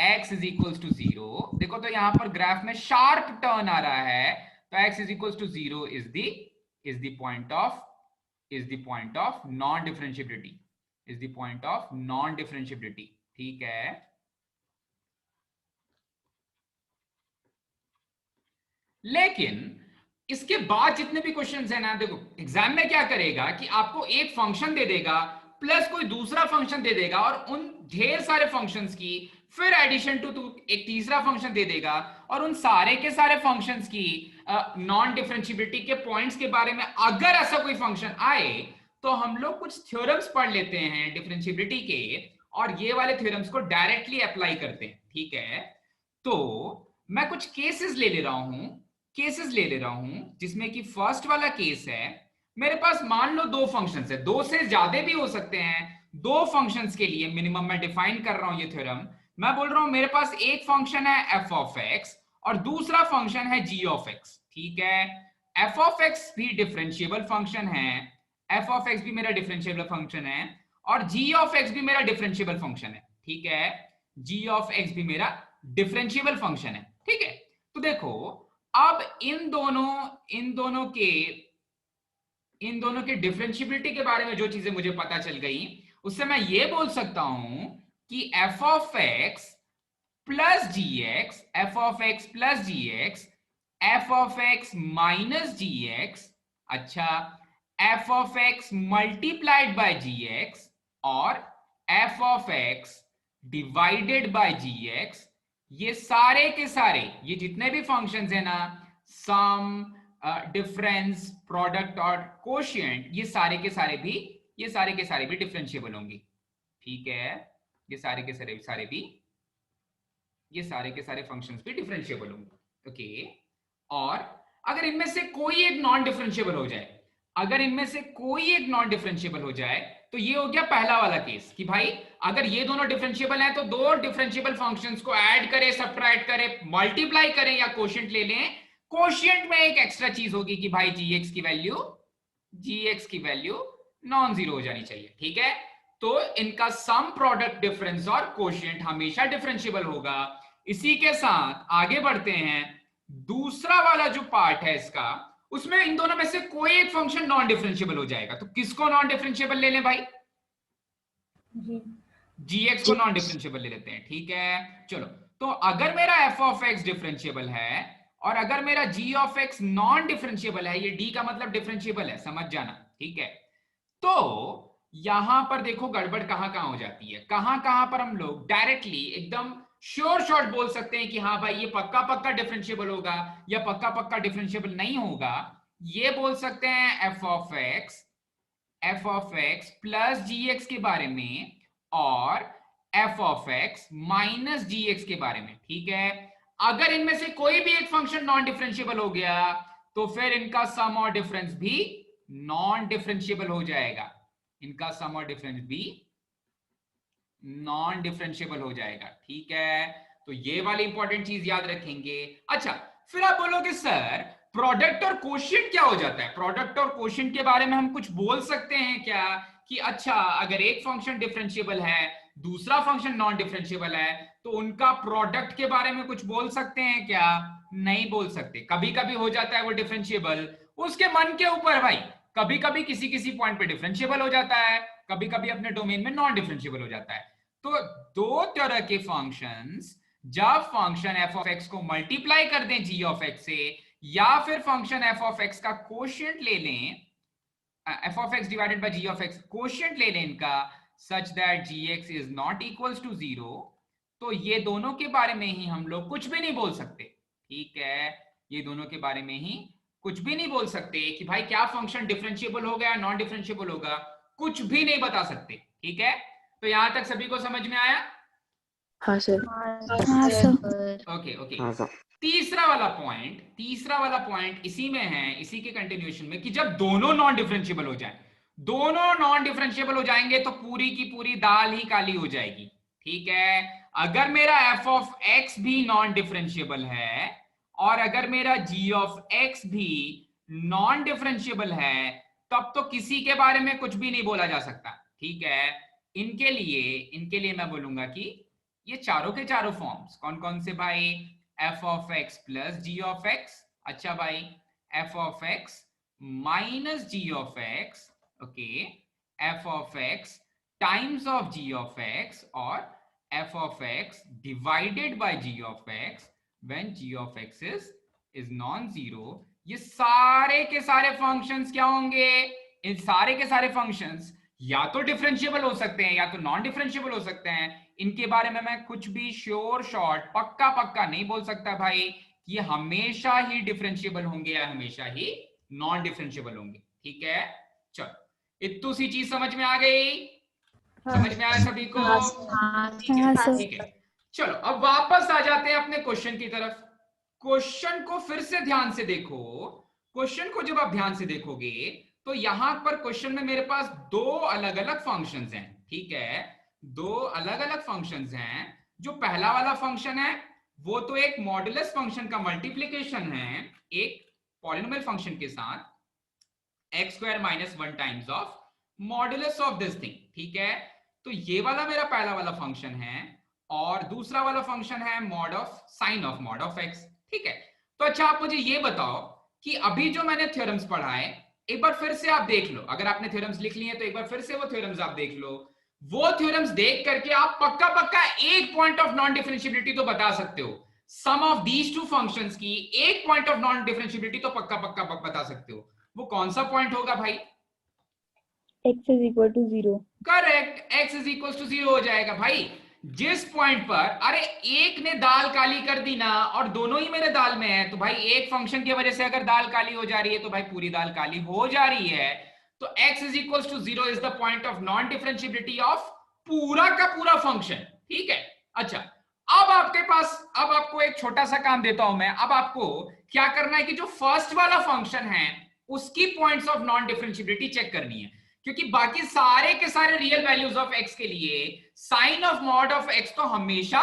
x is equal to 0। देखो तो यहां पर ग्राफ में शार्प टर्न आ रहा है, तो x is equal to 0 is the point of non differentiability, is the point of non differentiability, ठीक है। लेकिन इसके बाद जितने भी क्वेश्चंस हैं ना, देखो एग्जाम में क्या करेगा कि आपको एक फंक्शन दे देगा प्लस कोई दूसरा फंक्शन दे देगा, और उन ढेर सारे फंक्शंस की फिर एडिशन टू एक तीसरा फंक्शन दे देगा, और उन सारे के सारे फंक्शंस की नॉन डिफरेंशिएबिलिटी के पॉइंट्स के बारे में अगर ऐसा कोई फंक्शन आए तो हम लोग कुछ थ्योरम्स पढ़ लेते हैं डिफरेंशिएबिलिटी के, और ये वाले थ्योरम्स को डायरेक्टली अप्लाई करते हैं, ठीक है। तो मैं कुछ केसेस ले ले रहा हूं जिसमें कि फर्स्ट वाला केस है, मेरे पास मान लो दो फंक्शंस है, दो से ज्यादा भी हो सकते हैं, दो फंक्शंस के लिए मिनिमम मैं डिफाइन कर रहा हूं ये थ्योरम। मैं बोल रहा हूं मेरे पास एक फंक्शन है f ऑफ x और दूसरा फंक्शन है g ऑफ x, ठीक है। f ऑफ x भी डिफरेंशिएबल फंक्शन है, f ऑफ x भी मेरा डिफरेंशिएबल फंक्शन है, और g ऑफ x भी मेरा डिफरेंशिएबल फंक्शन है, ठीक है। g ऑफ x भी मेरा डिफरेंशिएबल फंक्शन है, ठीक है। तो देखो अब इन दोनों के डिफरेंशिएबिलिटी के बारे में जो चीजें मुझे पता चल गई, उससे मैं ये बोल सकता हूं कि f of x plus gx, f of x plus gx, f of x minus gx, अच्छा f of x multiplied by gx और f of x divided bye gx, ये सारे के सारे ये जितने भी फंक्शंस है ना, सम, डिफरेंस, प्रोडक्ट और कोशिएंट, ये सारे के सारे भी डिफरेंशिएबल होंगे, ठीक है। ये सारे के सारे फंक्शंस भी डिफरेंशिएबल होंगे, ओके। और अगर इनमें से कोई एक नॉन डिफरेंशिएबल हो जाए, तो ये हो गया पहला वाला केस कि भाई अगर ये दोनों डिफरेंशिएबल हैं तो दो डिफरेंशिएबल फंक्शंस को ऐड करें, सब्ट्रैक्ट करें, मल्टीप्लाई करें या कोशिएंट ले लें। कोशिएंट में एक एक्स्ट्रा चीज होगी कि भाई gx की वैल्यू नॉन जीरो हो जानी चाहिए, ठीक है। तो इनका सम, प्रोडक्ट, डिफरेंस और कोशिएंट हमेशा डिफरेंशिएबल होगा। इसी के साथ आगे बढ़ते हैं, दूसरा वाला जो पार्ट है इसका, उसमें इन दोनों में से कोई एक फंक्शन नॉन डिफरेंशिएबल हो जाएगा। तो किसको नॉन डिफरेंशिएबल ले लें भाई? gx को नॉन डिफरेंशिएबल ले लेते हैं, ठीक है। चलो, तो अगर मेरा f ऑफ x डिफरेंशिएबल है और अगर मेरा g of x non differentiable है, ये d का मतलब डिफरेंशिएबल है, समझ जाना, ठीक है। तो यहां पर देखो गड़बड़ कहां हो जाती है, कहां पर हम लोग डायरेक्टली एकदम श्योर शॉट बोल सकते हैं कि हाँ भाई ये पक्का डिफरेंशिएबल होगा या पक्का डिफरेंशिएबल नहीं होगा। ये बोल सकते हैं f of x plus gx के बारे में और f of x minus gx के बारे में, ठीक है। अगर इनमें से कोई भी एक फंक्शन नॉन डिफरेंशिएबल हो गया तो फिर इनका सम और डिफरेंस भी नॉन डिफरेंशिएबल हो जाएगा, इनका सम और डिफरेंस भी नॉन डिफरेंशिएबल हो जाएगा, ठीक है। तो ये वाली इंपॉर्टेंट चीज याद रखेंगे। अच्छा, फिर आप बोलोगे सर प्रोडक्ट और कोशिएंट क्या हो जाता है? प्रोडक्ट और कोशिएंट के बारे में हम कुछ बोल सकते हैं क्या कि अच्छा अगर एक फंक्शन डिफरेंशिएबल है दूसरा फंक्शन नॉन डिफरेंशिएबल है तो उनका प्रोडक्ट के बारे में कुछ बोल सकते हैं क्या? नहीं बोल सकते। कभी कभी हो जाता है वो डिफरेंशिएबल, उसके मन के ऊपर भाई, कभी कभी किसी किसी पॉइंट पे डिफरेंशिएबल हो जाता है, कभी कभी अपने डोमेन में नॉन डिफरेंशिएबल हो जाता है। तो दो तरह के फंक्शंस, जब फंक्शन एफ ऑफ एक्स को मल्टीप्लाई कर दें जी ऑफ एक्स से, या फिर फंक्शन एफ ऑफ एक्स का कोशिएंट ले लें, F of x divided by G of X quotient ले लें इनका, such that G X is not equals to 0, तो ये दोनों के बारे में ही हम लोग कुछ भी नहीं बोल सकते। ठीक है, ये दोनों के बारे में ही कुछ भी नहीं बोल सकते कि भाई क्या फंक्शन डिफरेंशिएबल होगा या नॉन डिफरेंशिएबल होगा, कुछ भी नहीं बता सकते। ठीक है, तो यहां तक सभी को समझ में आया? हाँ सर। हाँ सर। Okay okay. तीसरा वाला पॉइंट इसी में है, इसी के कंटिन्यूएशन में, कि जब दोनों नॉन डिफरेंशिएबल हो जाए, दोनों नॉन डिफरेंशिएबल हो जाएंगे तो पूरी की पूरी दाल ही काली हो जाएगी। ठीक है, अगर मेरा एफ ऑफ एक्स भी नॉन डिफरेंशिएबल है और अगर मेरा जी ऑफ एक्स भी नॉन डिफरेंशिएबल है, तब तो किसी के बारे में कुछ भी नहीं बोला जा सकता। ठीक है, इनके लिए मैं बोलूंगा कि ये चारों के चारों फॉर्म्स कौन कौन से भाई? F of x plus G of x, अच्छा भाई, F of x minus G of x, okay, F of x times of G of x, और F of x divided by G of x when G of x is non zero. ये सारे के सारे functions क्या होंगे? इन सारे के सारे फंक्शंस या तो डिफरेंशिएबल हो सकते हैं या तो नॉन डिफरेंशिएबल हो सकते हैं। इनके बारे में मैं कुछ भी श्योर शॉर्ट पक्का नहीं बोल सकता भाई कि ये हमेशा ही डिफरेंशिएबल होंगे या हमेशा ही नॉन डिफरेंशिएबल होंगे। ठीक है, चलो इतनी सी चीज समझ में आ गई? समझ में आया सभी को? ठीक है, चलो अब वापस आ जाते हैं अपने क्वेश्चन की तरफ। क्वेश्चन को फिर से ध्यान से देखो। क्वेश्चन को जब आप ध्यान से देखोगे तो यहां पर क्वेश्चन में मेरे पास दो अलग अलग फंक्शंस हैं। ठीक है, दो अलग अलग फंक्शंस हैं। जो पहला वाला फंक्शन है वो तो एक मॉडुलस फंक्शन का मल्टीप्लिकेशन है एक पॉलिनोमियल फंक्शन के साथ, x square minus 1 times of modulus of this thing. ठीक है, तो ये वाला मेरा पहला वाला फंक्शन है और दूसरा वाला फंक्शन है mod of sine of mod of x। ठीक है, तो अच्छा आप मुझे ये बताओ कि अभी जो मैंने थ्योरम्स पढ़ाए एक बार फिर से आप देख लो। अगर आपने थ्योरम्स लिख लिए हैं तो एक बार फिर से वो थ्योरम्स आप देख लो। वो थ्योरम्स देख करके आप पक्का एक पॉइंट ऑफ नॉन डिफरेंशिएबिलिटी तो बता सकते हो। सम ऑफ दीज टू फंक्शंस की एक पॉइंट ऑफ नॉन डिफरेंशिएबिलिटी तो पक्का बता सकते हो। वो कौन सा पॉइंट होगा भाई? x is equal to 0। Correct, x is equals to 0 हो जाएगा भाई। जिस पॉइंट पर अरे एक ने दाल काली कर दी ना और दोनों ही मेरे दाल में है, तो भाई एक फंक्शन की वजह से अगर दाल काली हो जा रही है तो भाई पूरी दाल काली हो जा रही है। तो x is equals to 0 is the point of non differentiability of पूरा का पूरा फंक्शन। ठीक है, अच्छा अब आपके पास, अब आपको एक छोटा सा काम देता हूं मैं। अब आपको क्या करना है कि जो फर्स्ट वाला फंक्शन है उसकी points of non differentiability check करनी है, क्योंकि बाकी सारे के सारे रियल वैल्यूज ऑफ x के लिए sine of mod of x तो हमेशा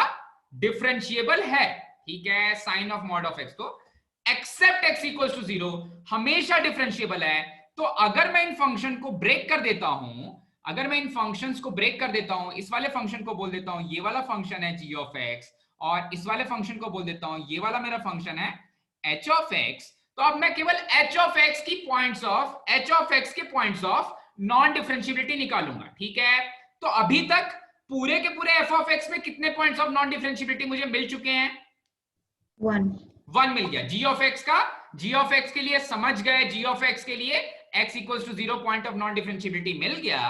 डिफरेंशिएबल है। ठीक है, sine of mod of x तो एक्सेप्ट x इक्वल्स टू 0 हमेशा डिफरेंशिएबल है। तो अगर मैं इन फंक्शन को ब्रेक कर देता हूं, अगर मैं इन फंक्शंस को ब्रेक कर देता हूं, इस वाले फंक्शन को बोल देता हूं ये वाला फंक्शन है g ऑफ x, और इस वाले फंक्शन को बोल देता हूं ये वाला मेरा फंक्शन है h ऑफ x, तो अब मैं केवल h ऑफ x की पॉइंट्स ऑफ नॉन डिफरेंशिएबिलिटी निकालूंगा। ठीक है, तो अभी तक पूरे के पूरे f ऑफ x में कितने पॉइंट्स ऑफ नॉन डिफरेंशिएबिलिटी मुझे मिल चुके हैं? 1 मिल गया। g ऑफ x के लिए समझ गए, g ऑफ x के लिए x equals to 0 point of non differentiability मिल गया।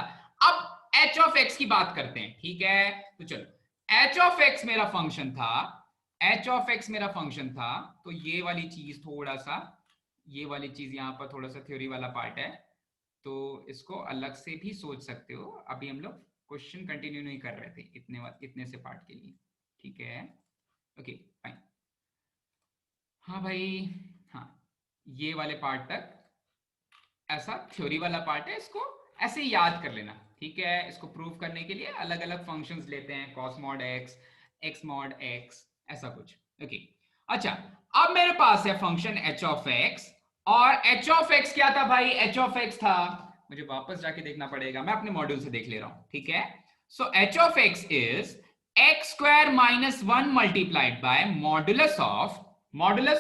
अब h ऑफ x की बात करते हैं। ठीक है, तो चलो h ऑफ x मेरा फंक्शन था, तो ये वाली चीज थोड़ा सा, ये वाली चीज यहाँ पर थोड़ा सा थ्योरी वाला पार्ट है, तो इसको अलग से भी सोच सकते हो। अभी हम लोग क्वेश्चन कंटिन्यू नहीं कर रहे थे इतने से पार्ट के लिए। ठीक है, ओके फाइन। हाँ भाई, हाँ ये वाले पार्ट तक ऐसा थ्योरी वाला पार्ट है, इसको ऐसे ही याद कर लेना। ठीक है, इसको प्रूव करने के लिए अलग अलग फंक्शंस लेते हैं, cos mod x, x mod x, ऐसा कुछ। ओके, अच्छा अब मेरे पास है फंक्शन h ऑफ x, और h ऑफ x क्या था भाई? h ऑफ x था मुझे वापस जाके देखना पड़ेगा, मैं अपने मॉड्यूल से देख ले रहा हूं, ठीक है। So H of x is x square minus 1 multiplied by modulus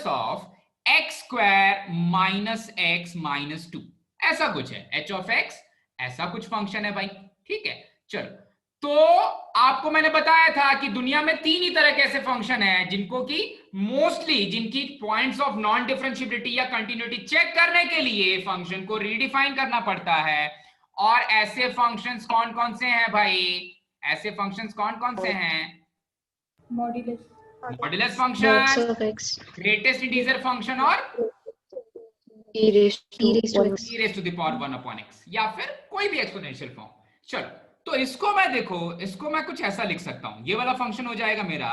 of x square minus x minus 2, ऐसा कुछ है एच ऑफ एक्स, ऐसा कुछ फंक्शन है भाई, ठीक है। चलो, तो आपको मैंने बताया था कि दुनिया में 3 ही तरह के ऐसे फंक्शन हैं जिनको कि मोस्टली जिनकी पॉइंट्स ऑफ नॉन डिफरेंशिएबिलिटी या कंटिन्यूटी चेक करने के लिए फंक्शन को रीडिफाइन करना पड़ता है। और ऐसे फंक्शंस कौन कौन से हैं भाई? ऐसे फंक्शंस कौन कौन से हैं? Modulus function, greatest integer function और e raised to the power 1 upon x, या फिर कोई भी एक्सपोनेंशियल फॉर्म। चलो, तो इसको मैं देखो, इसको मैं कुछ ऐसा लिख सकता हूं, ये वाला फंक्शन हो जाएगा मेरा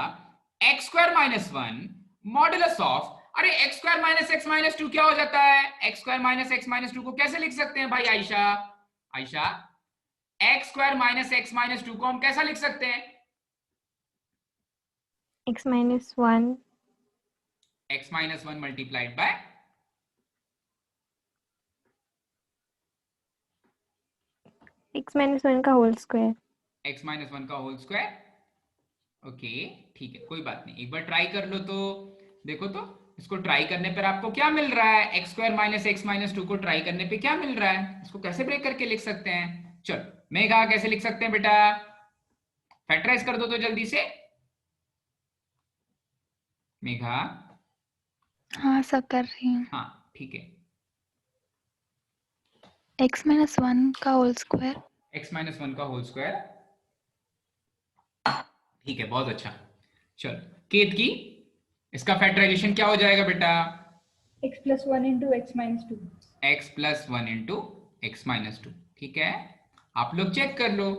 x square minus 1 modulus of, अरे x square minus x minus 2 क्या हो जाता है? X square minus x minus 2 को कैसे लिख सकते हैं भाई? आयशा x square minus x minus 2 को हम कैसा लिख सकते हैं? x minus 1 x minus 1 multiplied by x minus 1 का होल स्क्वायर, एक्स माइनस 1 का होल स्क्वायर। ओके, ठीक है, कोई बात नहीं, एक बार ट्राई कर लो। तो देखो, तो इसको ट्राई करने पर आपको क्या मिल रहा है? X square minus x minus 2 को ट्राई करने पे क्या मिल रहा है? इसको कैसे ब्रेक करके लिख सकते हैं? चलो, मेघा कैसे लिख सकते हैं बेटा? फैक्टराइज कर दो तो जल्दी से, मेघा। हाँ सर, कर रही हूँ। हाँ, ठीक है, x माइनस 1 का होल स्क्वायर, एक्स माइनस 1 का होल स्क्वायर, ठीक है, बहुत अच्छा। चलो, केत की इसका फैक्टराइजेशन क्या हो जाएगा बेटा? x plus 1 into x minus 2, x plus 1 into x minus 2, ठीक है। आप लोग चेक कर लो,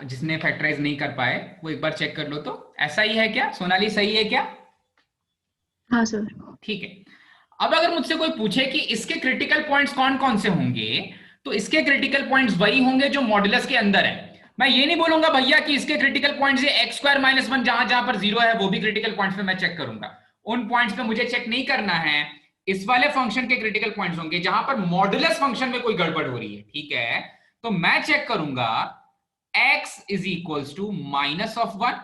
जिसने फैक्टराइज नहीं कर पाए वो एक बार चेक कर लो। तो ऐसा ही है क्या सोनाली? सही है क्या? हाँ सर। ठीक है। अब अगर मुझसे कोई पूछे कि इसके क्रिटिकल पॉइंट्स कौन कौन से होंगे, तो इसके क्रिटिकल पॉइंट्स वही होंगे जो मॉडुलस के अंदर है। मैं ये नहीं बोलूंगा भैया कि इसके क्रिटिकल पॉइंट्स ये एक्स स्क्वायर माइनस 1 जहां जहां पर 0 है वो भी क्रिटिकल पॉइंट्स पे मैं चेक करूंगा। उन पॉइंट्स पे मुझे चेक नहीं करना है, इस वाले फंक्शन के क्रिटिकल पॉइंट्स होंगे जहां पर मॉडुलस फंक्शन में कोई गड़बड़ हो रही है, ठीक है। तो मैं चेक करूंगा x is equals to minus of 1,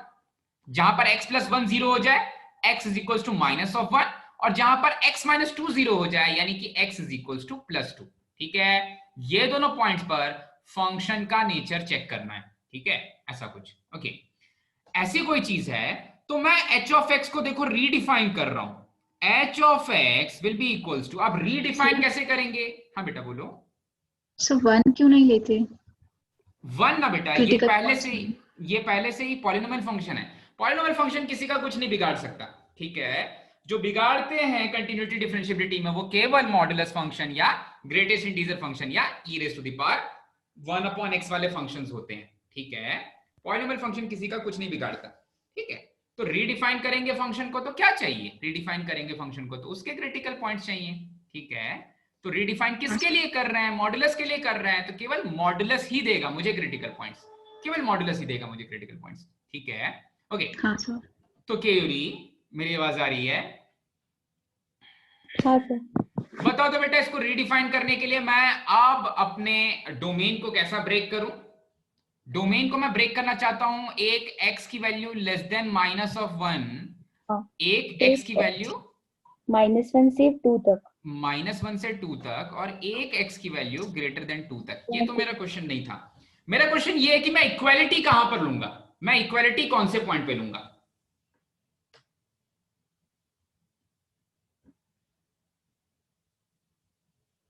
जहां पर x प्लस 1 0 हो जाए, x is equals to minus of 1, और जहां पर x माइनस 2 0 हो जाए, यानी कि x is equals to plus 2, ठीक है। ये दोनों पॉइंट्स पर फंक्शन का नेचर चेक करना है, ठीक है, ऐसा कुछ। ओके, ऐसी कोई चीज है तो मैं h ऑफ x को देखो रीडिफाइन कर रहा हूं। h of x will be equals to, आप रीडिफाइन कैसे करेंगे? हाँ बेटा बोलो। सो 1 क्यों नहीं लेते? 1 ना बेटा, ये Critical पहले से ही पॉलिनोमियल फंक्शन है। पॉलिनोमियल फंक्शन किसी का कुछ नहीं बिगाड़ सकता, ठीक है। जो बिगाड़ते हैं कंटिन्यूटी डिफरेंशिएबिलिटी में वो केवल मॉडुलस फंक्शन या ग्रेटेस्ट इंटीजर फंक्शन या e raise to the power 1 upon x वाले फंक्शंस होते हैं, ठीक है। पॉलिनोमियल फंक्शन किसी का कुछ नहीं बिगाड़ता, ठीक है। तो रीडिफाइन करेंगे फंक्शन को तो क्या चाहिए? रीडिफाइन करेंगे फंक्शन को तो उसके क्रिटिकल पॉइंट्स चाहिए, ठीक है। तो रीडिफाइन किसके लिए कर रहे हैं? मॉडुलस के लिए कर रहे हैं, तो केवल मॉडुलस ही देगा मुझे क्रिटिकल पॉइंट्स, केवल मॉडुलस ही देगा मुझे क्रिटिकल पॉइंट्स, ठीक है। ओके, हाँ सर। तो केयूरी मेरी आवाज आ रही है? हाँ सर। बताओ तो बेटा, इसको रीडिफाइन करने के लिए मैं अब अपने डोमेन को कैसा ब्रेक करूं? डोमेन को मैं ब्रेक करना चाहता हूं एक x की value less than minus of 1, एक x की वैल्यू -1 से 2 तक, -1 से 2 तक, और एक x की वैल्यू ग्रेटर देन 2 तक। ये तो मेरा क्वेश्चन नहीं था। मेरा क्वेश्चन ये है कि मैं इक्वालिटी कहां पर लूंगा? मैं इक्वालिटी कौन से पॉइंट पे लूंगा?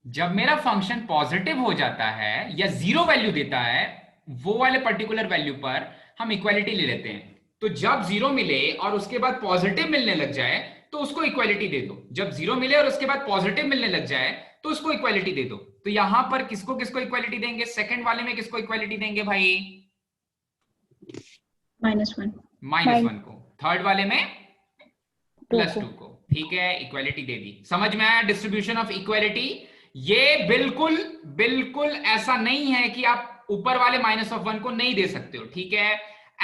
जब मेरा फंक्शन पॉजिटिव हो जाता है या 0 वैल्यू देता है, वो वाले पर्टिकुलर वैल्यू पर हम इक्वालिटी ले लेते हैं। तो जब 0 मिले और उसके बाद पॉजिटिव मिलने लग जाए तो उसको इक्वालिटी दे दो। जब 0 मिले और उसके बाद पॉजिटिव मिलने लग जाए तो उसको इक्वालिटी दे दो। तो यहां पर किसको किसको इक्वालिटी देंगे? सेकंड वाले में किसको इक्वालिटी देंगे भाई? -1 को। थर्ड वाले में +2 को, ठीक है, इक्वालिटी दे दी। समझ में आया डिस्ट्रीब्यूशन ऑफ इक्वालिटी? ये बिल्कुल ऐसा नहीं है कि आप ऊपर वाले -1 को नहीं दे सकते हो, ठीक है।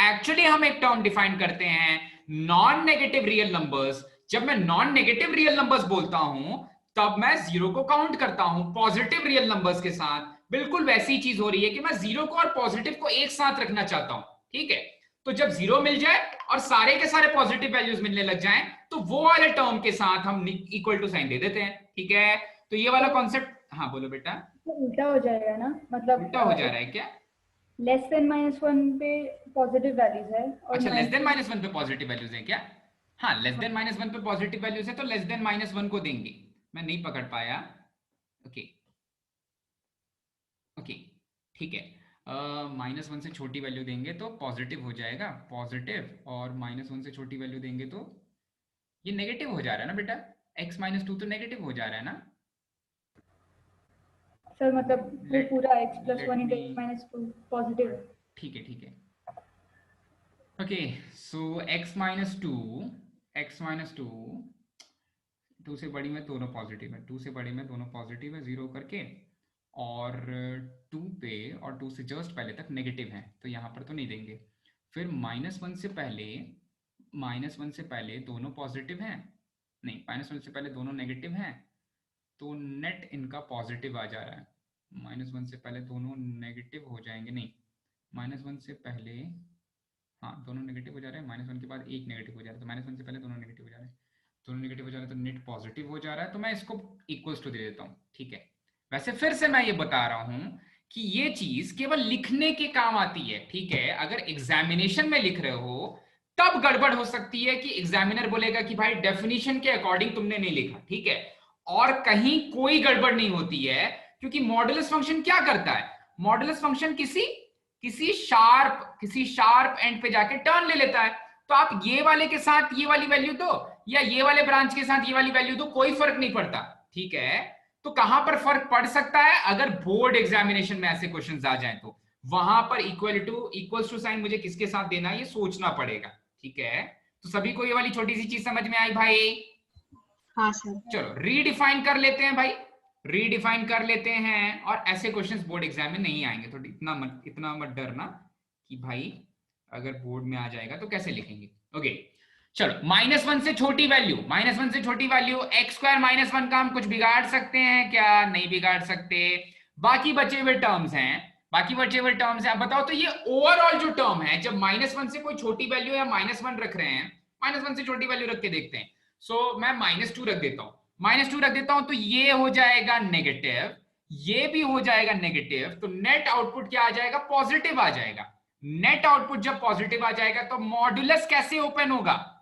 एक्चुअली हम एक टर्म डिफाइन करते हैं नॉन नेगेटिव रियल नंबर्स। जब मैं नॉन नेगेटिव रियल नंबर्स बोलता हूं तब मैं 0 को काउंट करता हूं पॉजिटिव रियल नंबर्स के साथ। बिल्कुल वैसी चीज हो रही है कि मैं जीरो को और पॉजिटिव को एक साथ रखना चाहता हूं, ठीक है। तो जब जीरो मिल जाए और सारे के सारे पॉजिटिव वैल्यूज मिलने लग जाएं, तो वो वाले टर्म के साथ हम इक्वल टू साइन दे देते हैं, ठीक है। तो ये वाला कॉन्सेप्ट, हाँ बोलो बेटा। तो उल्टा हो जाएगा ना, मतलब उल्टा हो जा रहा है क्या? लेस देन -1 पे पॉजिटिव वैल्यूज है और अच्छा, लेस देन -1 पे पॉजिटिव वैल्यूज है क्या? हाँ, लेस देन -1 पे पॉजिटिव वैल्यूज है तो लेस देन -1 को देंगे। मैं नहीं पकड़ पाया। ओके ओके, ठीक है। -1 से छोटी वैल्यू देंगे तो पॉजिटिव हो जाएगा, पॉजिटिव, और -1 से छोटी वैल्यू देंगे तो ये नेगेटिव हो जा रहा है ना बेटा, x-2 तो नेगेटिव हो जा रहा है ना। सर, मतलब वो Let- पूरा x+1 let × me- x-2 positive है। ठीक है ठीक है। ओके, सो x-2 2 से बड़ी में दोनों पॉजिटिव है, 2 से बड़ी में दोनों पॉजिटिव है, 0 करके, और 2 पे और 2 से जस्ट पहले तक नेगेटिव है, तो यहाँ पर तो नहीं देंगे। फिर -1 से पहले दोनों पॉजिटिव हैं, नहीं, -1 से पहले दोनों नेगेटिव हैं, तो नेट इनका पॉजिटिव आ जा रहा है। -1 से पहले दोनों नेगेटिव हो जाएंगे, नहीं, -1 से पहले, हाँ दोनों नेगेटिव हो जा रहे हैं, -1 के बाद एक नेगेटिव हो जा रहा है, तो -1 से पहले दोनों नेगेटिव हो जा रहे हैं, दोनों नेगेटिव हो जा रहे हैं, तो नेट पॉजिटिव हो जा रहा है, तो मैं इसको इक्वल्स टू दे देता हूँ, ठीक है। वैसे फिर से मैं ये बता रहा हूँ कि ये चीज केवल लिखने के काम आती है, ठीक है। अगर एग्जामिनेशन में लिख रहे हो तब गड़बड़ हो सकती है कि एग्जामिनर बोलेगा कि भाई डेफिनेशन के अकॉर्डिंग तुमने नहीं लिखा, ठीक है। और कहीं कोई गड़बड़ नहीं होती है, क्योंकि मॉडुलस फंक्शन क्या करता है, मॉडुलस फंक्शन किसी शार्प एंड पे जाके टर्न ले लेता है। तो आप ये वाले के साथ ये वाली वैल्यू दो या ये वाले ब्रांच के साथ ये वाली वैल्यू दो, कोई फर्क नहीं पड़ता, ठीक है। तो कहां पर फर्क पड़ सकता है, अगर बोर्ड एग्जामिनेशन में ऐसे क्वेश्चंस आ जाएं तो वहां पर इक्वल्स टू साइन मुझे किसके साथ देना है ये सोचना पड़ेगा, ठीक है। तो सभी को ये वाली छोटी सी चीज समझ में आई भाई? हाँ सर। चलो रीडिफाइन कर लेते हैं भाई, रीडिफाइन कर लेते हैं, और ऐसे क्वेश्चंस बोर्ड एग्जाम में नहीं आएंगे, तो इतना मत डरना कि भाई अगर बोर्ड में आ जाएगा तो कैसे लिखेंगे। ओके चलो, -1 से छोटी वैल्यू, x² -1 का हम कुछ बिगाड़ सकते हैं क्या? नहीं बिगाड़ सकते। बाकी बचे हुए टर्म्स हैं, आप बताओ। तो ये ओवरऑल जो टर्म है, जब -1 से कोई छोटी वैल्यू या -1 रख रहे हैं, -1 से छोटी वैल्यू रख के देखते हैं। सो मैं -2 रख देता हूं, तो ये हो जाएगा नेगेटिव, ये भी हो जाएगा नेगेटिव, तो नेट आउटपुट क्या आ जाएगा? पॉजिटिव आ जाएगा। नेट आउटपुट जब पॉजिटिव आ जाएगा तो मॉड्यूलस कैसे ओपन होगा?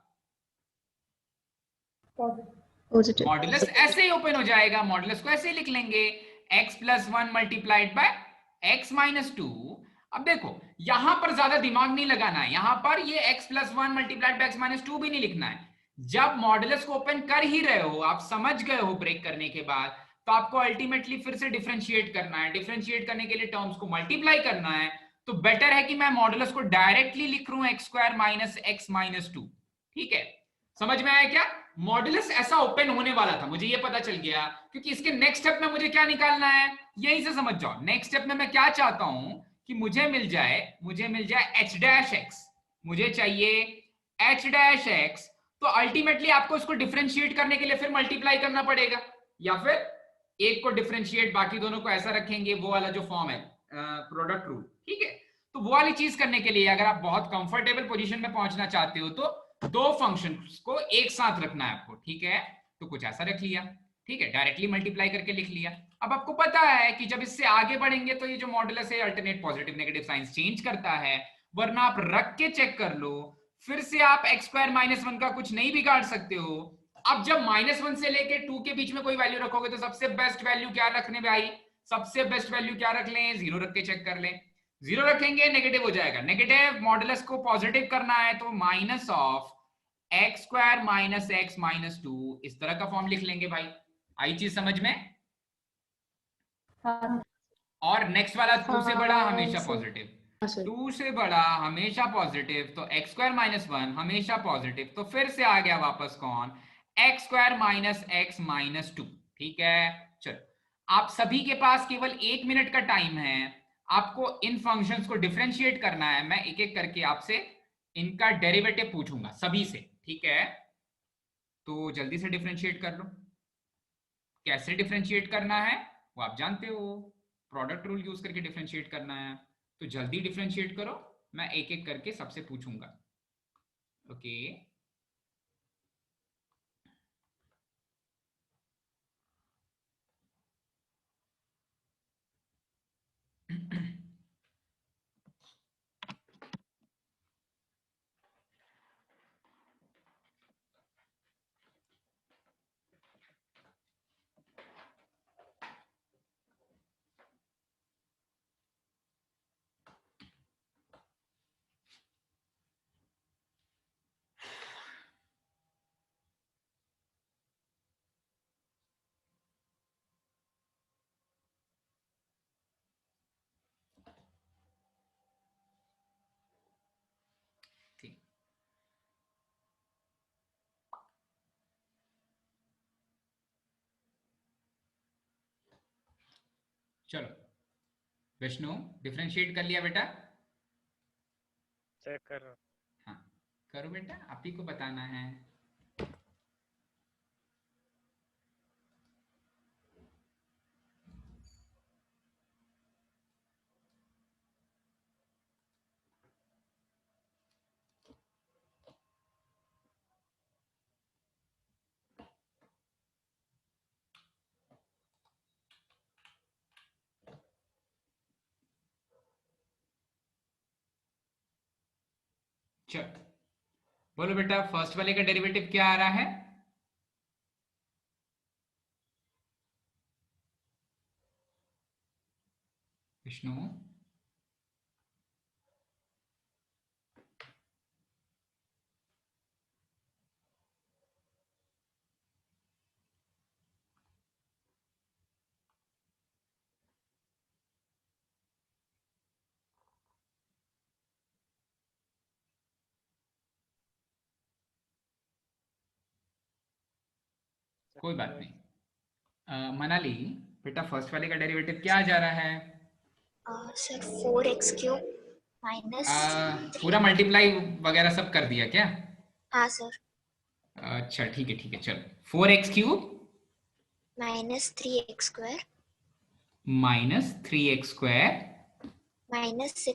पॉजिटिव। मॉड्यूलस ऐसे ही ओपन हो जाएगा, मॉड्यूलस को ऐसे ही लिख लेंगे, x+1 मल्टीप्लाइड बाय x-2। अब देखो यहां पर ज्यादा दिमाग नहीं लगाना है, यहां पर ये x+1 मल्टीप्लाइड बाय x-2 भी नहीं लिखना है। जब मॉड्यूलस को ओपन कर ही रहे हो, आप समझ गए हो ब्रेक करने के बाद, तो आपको अल्टीमेटली फिर से डिफरेंशिएट करना है। डिफरेंशिएट करने के लिए टर्म्स को मल्टीप्लाई करना है, तो बेटर है कि मैं मॉड्यूलस को डायरेक्टली लिख रहा हूं x² - x-2, ठीक है। समझ में आया क्या? मॉड्यूलस ऐसा ओपन होने वाला था, मुझे ये पता चल गया, क्योंकि इसके नेक्स्ट स्टेप में मुझे क्या निकालना है, यहीं से समझ जाओ। नेक्स्ट स्टेप में मैं क्या चाहता हूं कि मुझे मिल जाए h'(x), मुझे चाहिए h'(x), तो अल्टीमेटली आपको इसको डिफरेंशिएट करने के लिए फिर मल्टीप्लाई करना पड़ेगा, या फिर एक को डिफरेंशिएट बाकी दोनों को ऐसा रखेंगे, वो वाला जो फॉर्म है प्रोडक्ट रूल, ठीक है। तो वो वाली चीज करने के लिए अगर आप बहुत कंफर्टेबल पोजीशन में पहुंचना चाहते हो तो दो फंक्शंस को एक साथ रखना है आपको, ठीक है। तो कुछ ऐसा रख लिया, ठीक है, डायरेक्टली मल्टीप्लाई करके लिख लिया। अब आपको पता है कि जब इससे आगे बढ़ेंगे तो ये जो मॉडुलस है alternate positive negative science change करता है, वरना आप रख के चेक कर लो, फिर से आप x² - 1 का कुछ नहीं बिगाड़ सकते हो। अब जब -1 से लेके 2 के बीच में कोई वैल्यू रखोगे तो सबसे बेस्ट वैल्यू क्या रखने भाई? सबसे बेस्ट वैल्यू क्या रख लें? 0 रख के चेक कर लें। 0 रखेंगे नेगेटिव हो जाएगा, नेगेटिव मॉडुलस को पॉजिटिव करना है तो -(x²- x-2) इस तरह का फॉर्म लिख लेंगे भाई। आई चीज समझ में? हाँ। और नेक्स्ट वाला 2 से बड़ा हमेशा हाँ, पॉजिटिव, सर। 2 से बड़ा हमेशा पॉजिटिव, तो x² - 1 हमेशा पॉजिटिव, तो फिर से आ गया वापस कौन? x² - x-2, ठीक है। चलो, आप सभी के पास केवल 1 मिनट का टाइम है, आपको इन फंक्शंस को डिफरेंशिएट करना है। मैं एक एक करके आपसे इनका डेरिवेटिव पूछूंगा सभी से, ठीक है। तो जल्दी से डिफरेंशिएट कर लो। कैसे डिफरेंशिएट करना है वो आप जानते हो, प्रोडक्ट रूल यूज करके डिफरेंशिएट करना है, तो जल्दी डिफरेंशिएट करो, मैं एक एक करके सबसे पूछूंगा। ओके ठीक, चलो विष्णु डिफरेंशिएट कर लिया बेटा? चेक कर रहा हूँ। हाँ करो बेटा, आप ही को बताना है। चलो बोलो बेटा, फर्स्ट वाले का डेरिवेटिव क्या आ रहा है? विष्णु कोई बात नहीं। मनाली बेटा, फर्स्ट वाले का डेरिवेटिव क्या आ जा रहा है? सर 4x क्यूब माइनस पूरा मल्टीप्लाई वगैरह सब कर दिया क्या? हाँ सर। अच्छा ठीक है चलो, 4x cube minus 3x square minus 3x square minus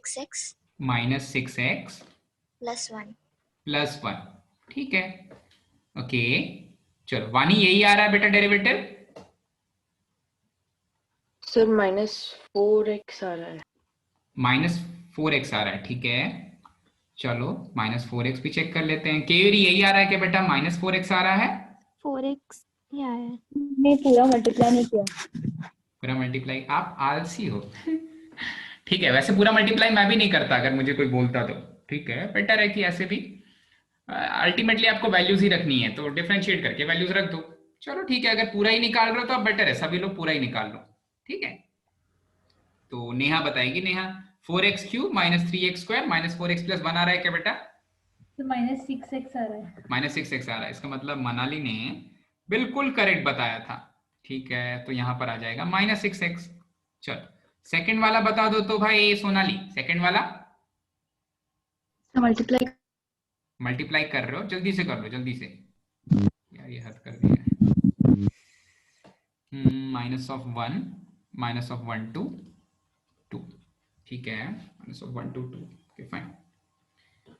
6x plus 1 plus 1। ठीक है। ओके चलो, वानी यही आ रहा है बेटा डेरिवेटिव? सर -4x आ रहा है। -4x आ रहा है, ठीक है। चलो -4x भी चेक कर लेते हैं। केवरी यही आ रहा है कि बेटा -4x आ रहा है? 4x ही आया है। नहीं, पूरा मल्टीप्लाई नहीं किया। पूरा मल्टीप्लाई, आप आलसी हो। ठीक है, वैसे पूरा मल्टीप्लाई मैं भी नहीं करता अगर मुझे कोई बोलता तो। ठीक है, बेटर है कि ऐसे भी अल्टीमेटली आपको वैल्यूज ही रखनी है, तो डिफरेंशिएट करके वैल्यूज रख दो। चलो ठीक है, अगर पूरा ही निकाल रहे हो तो अब बेटर है, सभी लोग पूरा ही निकाल लो। ठीक है, तो नेहा बताएगी। Neha, 4x cube minus 3x square minus 4x plus 1 आ रहा है क्या बेटा? तो -6x आ रहा है। -6x आ रहा है, इसका मतलब मनाली ने बिल्कुल करेक्ट बताया था। ठीक है, तो यहां पर आ जाएगा -6x। चलो सेकंड वाला बता दो तो भाई सोनाली, सेकंड वाला मल्टीप्लाई कर रहे हो, जल्दी से कर लो, जल्दी से यार, ये हद कर दिया है। -1 -1 to 2, ठीक है, -1 to 2, ओके फाइन।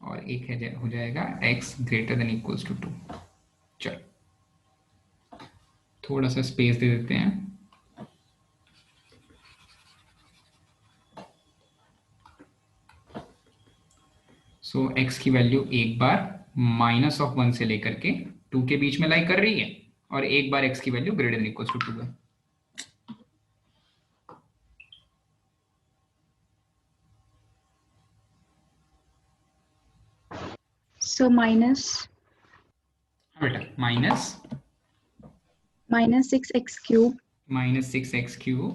और एक है हो जाएगा x greater than equals to 2। चलो थोड़ा सा स्पेस दे देते हैं। सो x की वैल्यू एक बार -1 से लेकर के 2 के बीच में लाई कर रही है, और एक बार x की value greater than equals to 2 है। So minus बेटा minus -6x cube -6x cube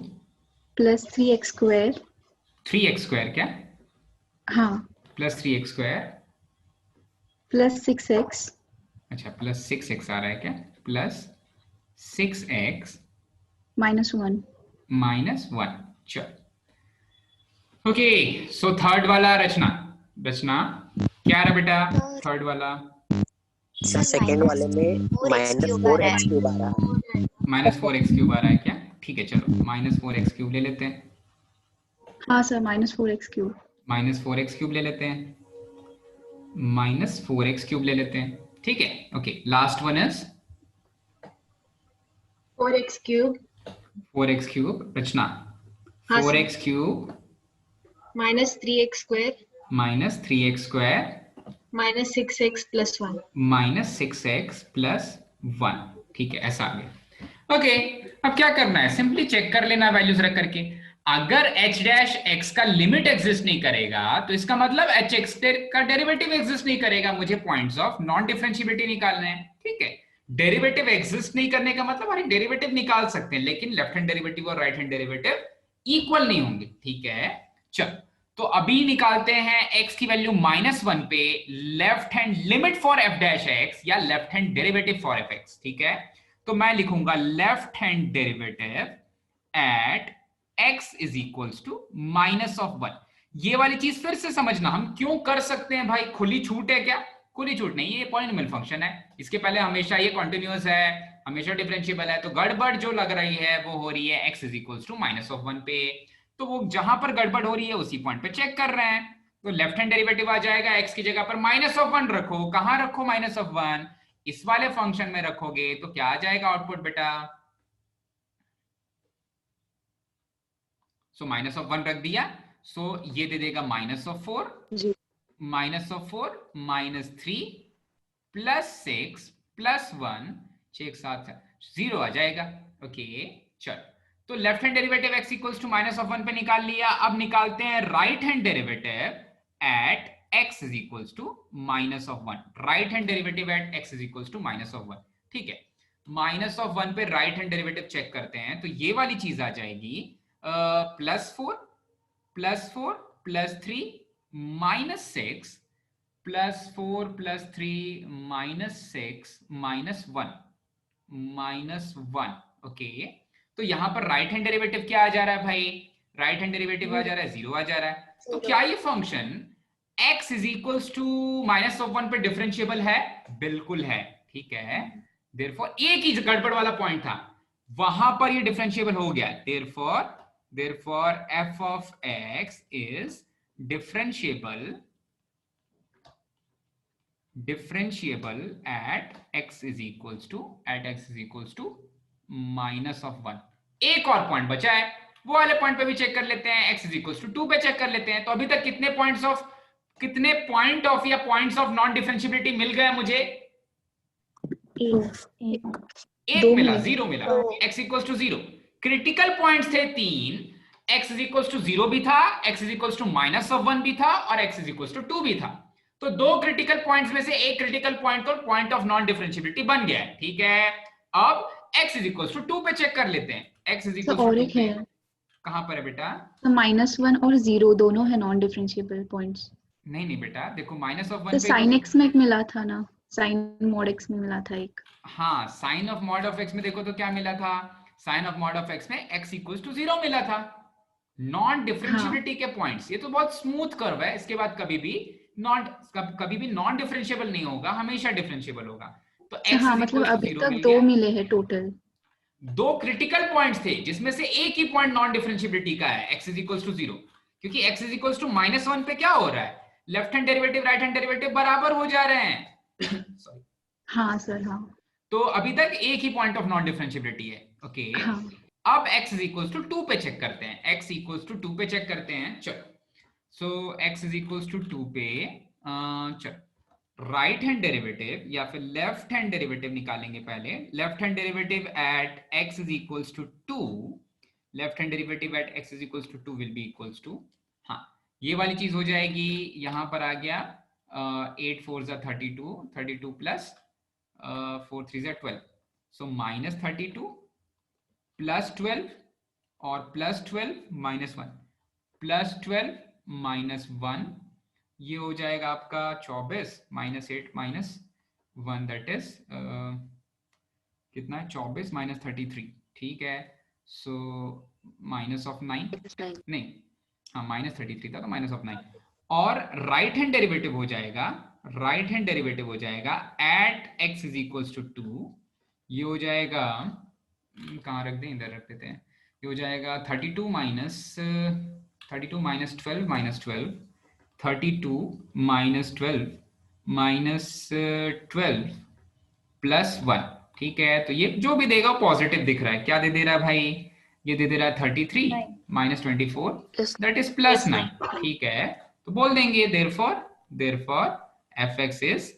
plus 3x square। 3x square क्या? हाँ, plus 3x square plus 6x अच्छा, प्लस 6x आ रहा है क्या? Plus 6x -1। -1। चलो ओके, सो थर्ड वाला रचना क्या रहा बेटा? थर्ड वाला सेकेंड वाले में -4x क्यूब आ रहा है। -4x क्यूब आ रहा है क्या? ठीक है, चलो -4x क्यूब ले लेते हैं। हाँ सर, -4x³ -4x³ ले लेते हैं, -4x³ ले लेते हैं, ठीक है। Okay, last one is 4x³ 4x³ रचना। हाँ, 4x³ -3x² -3x² -6x + 1 -6x + 1, ठीक है, ऐसा आ गया। ओके, अब क्या करना है, सिंपली चेक कर लेना वैल्यूज रख करके। अगर h' का लिमिट एग्जिस्ट नहीं करेगा तो इसका मतलब hx का डेरिवेटिव एग्जिस्ट नहीं करेगा। मुझे पॉइंट्स ऑफ नॉन डिफरेंशिएबिलिटी निकालने हैं, ठीक है। डेरिवेटिव एग्जिस्ट नहीं करने का मतलब अरे डेरिवेटिव निकाल सकते हैं, लेकिन लेफ्ट हैंड डेरिवेटिव और राइट हैंड डेरिवेटिव इक्वल नहीं होंगे, ठीक है। चल, तो अभी निकालते हैं x की वैल्यू -1 पे left hand limit for f' या left hand derivative for fx, ठीक है। तो मैं लिखूंगा left hand derivative at x is equals to -1। ये वाली चीज फिर से समझना, हम क्यों कर सकते हैं भाई, खुली छूट है क्या? खुली छूट नहीं, ये पॉलिनोमियल फंक्शन है, इसके पहले हमेशा ये कॉन्टिन्यूअस है, हमेशा डिफरेंशिएबल है। तो गड़बड़ जो लग रही है वो हो रही है x इज इक्वल्स टू -1 पे, तो वो जहां पर गड़बड़ हो रही है उसी पॉइंट पे चेक कर रहे हैं। तो लेफ्ट हैंड डेरिवेटिव आ जाएगा, x की जगह पर -1 रखो। कहां रखो -1? इस वाले फंक्शन में रखोगे तो क्या आ जाएगा आउटपुट बेटा? सो -1 रख दिया, सो ये दे देगा -4 जी -3 +6 +1, 6 7 0 आ जाएगा। ओके, चल, तो left hand derivative x equals to -1 पे निकाल लिया। अब निकालते हैं right hand derivative at x is equals to -1। Right hand derivative at x is equals to -1, ठीक है। -1 पे राइट हैंड डेरिवेटिव चेक करते हैं, तो ये वाली चीज आ जाएगी +4 +4 +3 -6 +4 +3 -6 -1 ओके। तो यहां पर राइट हैंड डेरिवेटिव क्या आ जा रहा है भाई? राइट हैंड डेरिवेटिव आ जा रहा है 0 आ जा रहा है। तो क्या ये function x is equals to -1 पे डिफरेंशिएबल है? बिल्कुल है, ठीक है। देयरफॉर एक ही गड़बड़ वाला पॉइंट था, वहां पर ये डिफरेंशिएबल हो गया। Therefore f of x is differentiable at x is equals to -1। एक और पॉइंट बचा है, वो वाले पॉइंट पे भी चेक कर लेते हैं। x is equals to 2 पे चेक कर लेते हैं। तो अभी तक कितने पॉइंट ऑफ या पॉइंट्स ऑफ नॉन डिफरेंशिएबिलिटी मिल गया मुझे? एक मिला, 0 मिला, x equals to 0। Critical points थे 3, x इज इक्वल्स टू 0 भी था, x इज इक्वल्स टू -1 भी था, और x इज इक्वल्स टू 2 भी था। तो दो क्रिटिकल पॉइंट्स में से एक क्रिटिकल पॉइंट को पॉइंट ऑफ नॉन डिफरेंशिएबिलिटी बन गया है, ठीक है। अब x इज इक्वल्स टू 2 पे चेक कर लेते हैं। x इज इक्वल्स टू 2 पे कहां पर है बेटा? तो -1 और 0 दोनों है नॉन डिफरेंशिएबल पॉइंट्स। नहीं बेटा, देखो -1 तो sin x में एक मिला था ना, sin mod x में मिला था एक। हाँ, sin of mod of x में देखो तो क्या मिला था? sin of mod of x में x इक्वल्स टू 0 मिला था। नॉन डिफरेंशिएबिलिटी के पॉइंट्स, ये तो बहुत स्मूथ कर्व है, इसके बाद कभी भी नॉन डिफरेंशिएबल नहीं होगा, हमेशा डिफरेंशिएबल होगा। तो x हाँ, मतलब अभी तक 2 मिले हैं टोटल। 2 क्रिटिकल पॉइंट्स थे जिसमें से एक ही पॉइंट नॉन डिफरेंशिएबिलिटी का है, x इज इक्वल्स टू 0। क्योंकि x इज इक्वल्स टू -1 पे क्या हो रहा है? Left hand derivative right hand derivative बराबर हो जा रहे हैं। सॉरी, हाँ सर, हाँ। तो अभी तक एक ही पॉइंट ऑफ नॉन डिफरेंशिएबिलिटी है, ओके। हाँ। अब x इज इक्वल्स टू 2 पे चेक करते हैं, x इक्वल्स टू 2 पे चेक करते हैं। चलो, सो x इज इक्वल्स टू 2 पे चलो राइट हैंड डेरिवेटिव या फिर लेफ्ट हैंड डेरिवेटिव निकालेंगे पहले। Left hand derivative at x is equals to 2, left hand derivative at x is equals to 2 will be equals to, हाँ, ये वाली चीज हो जाएगी। यहां पर आ गया 8 4 32, 32 प्लस 4 3 12, सो -32 +12 और +12 -1 +12 -1, ये हो जाएगा आपका 24 -8 -1 दैट इज कितना है? 24 -33, ठीक है। सो -9 नहीं, हाँ -33 था तो -9। और राइट हैंड डेरिवेटिव हो जाएगा, at x is equals to 2, ये हो जाएगा, कहाँ रख दें, इधर रख देते हैं, ये हो जाएगा 32 - 32 minus 12 minus 12, 32 minus 12 minus 12 plus 1, ठीक है। तो ये जो भी देगा पॉजिटिव दिख रहा है। क्या दे रहा है भाई? ये दे रहा है 33 minus 24, that is plus 9, ठीक है। तो बोल देंगे therefore fx is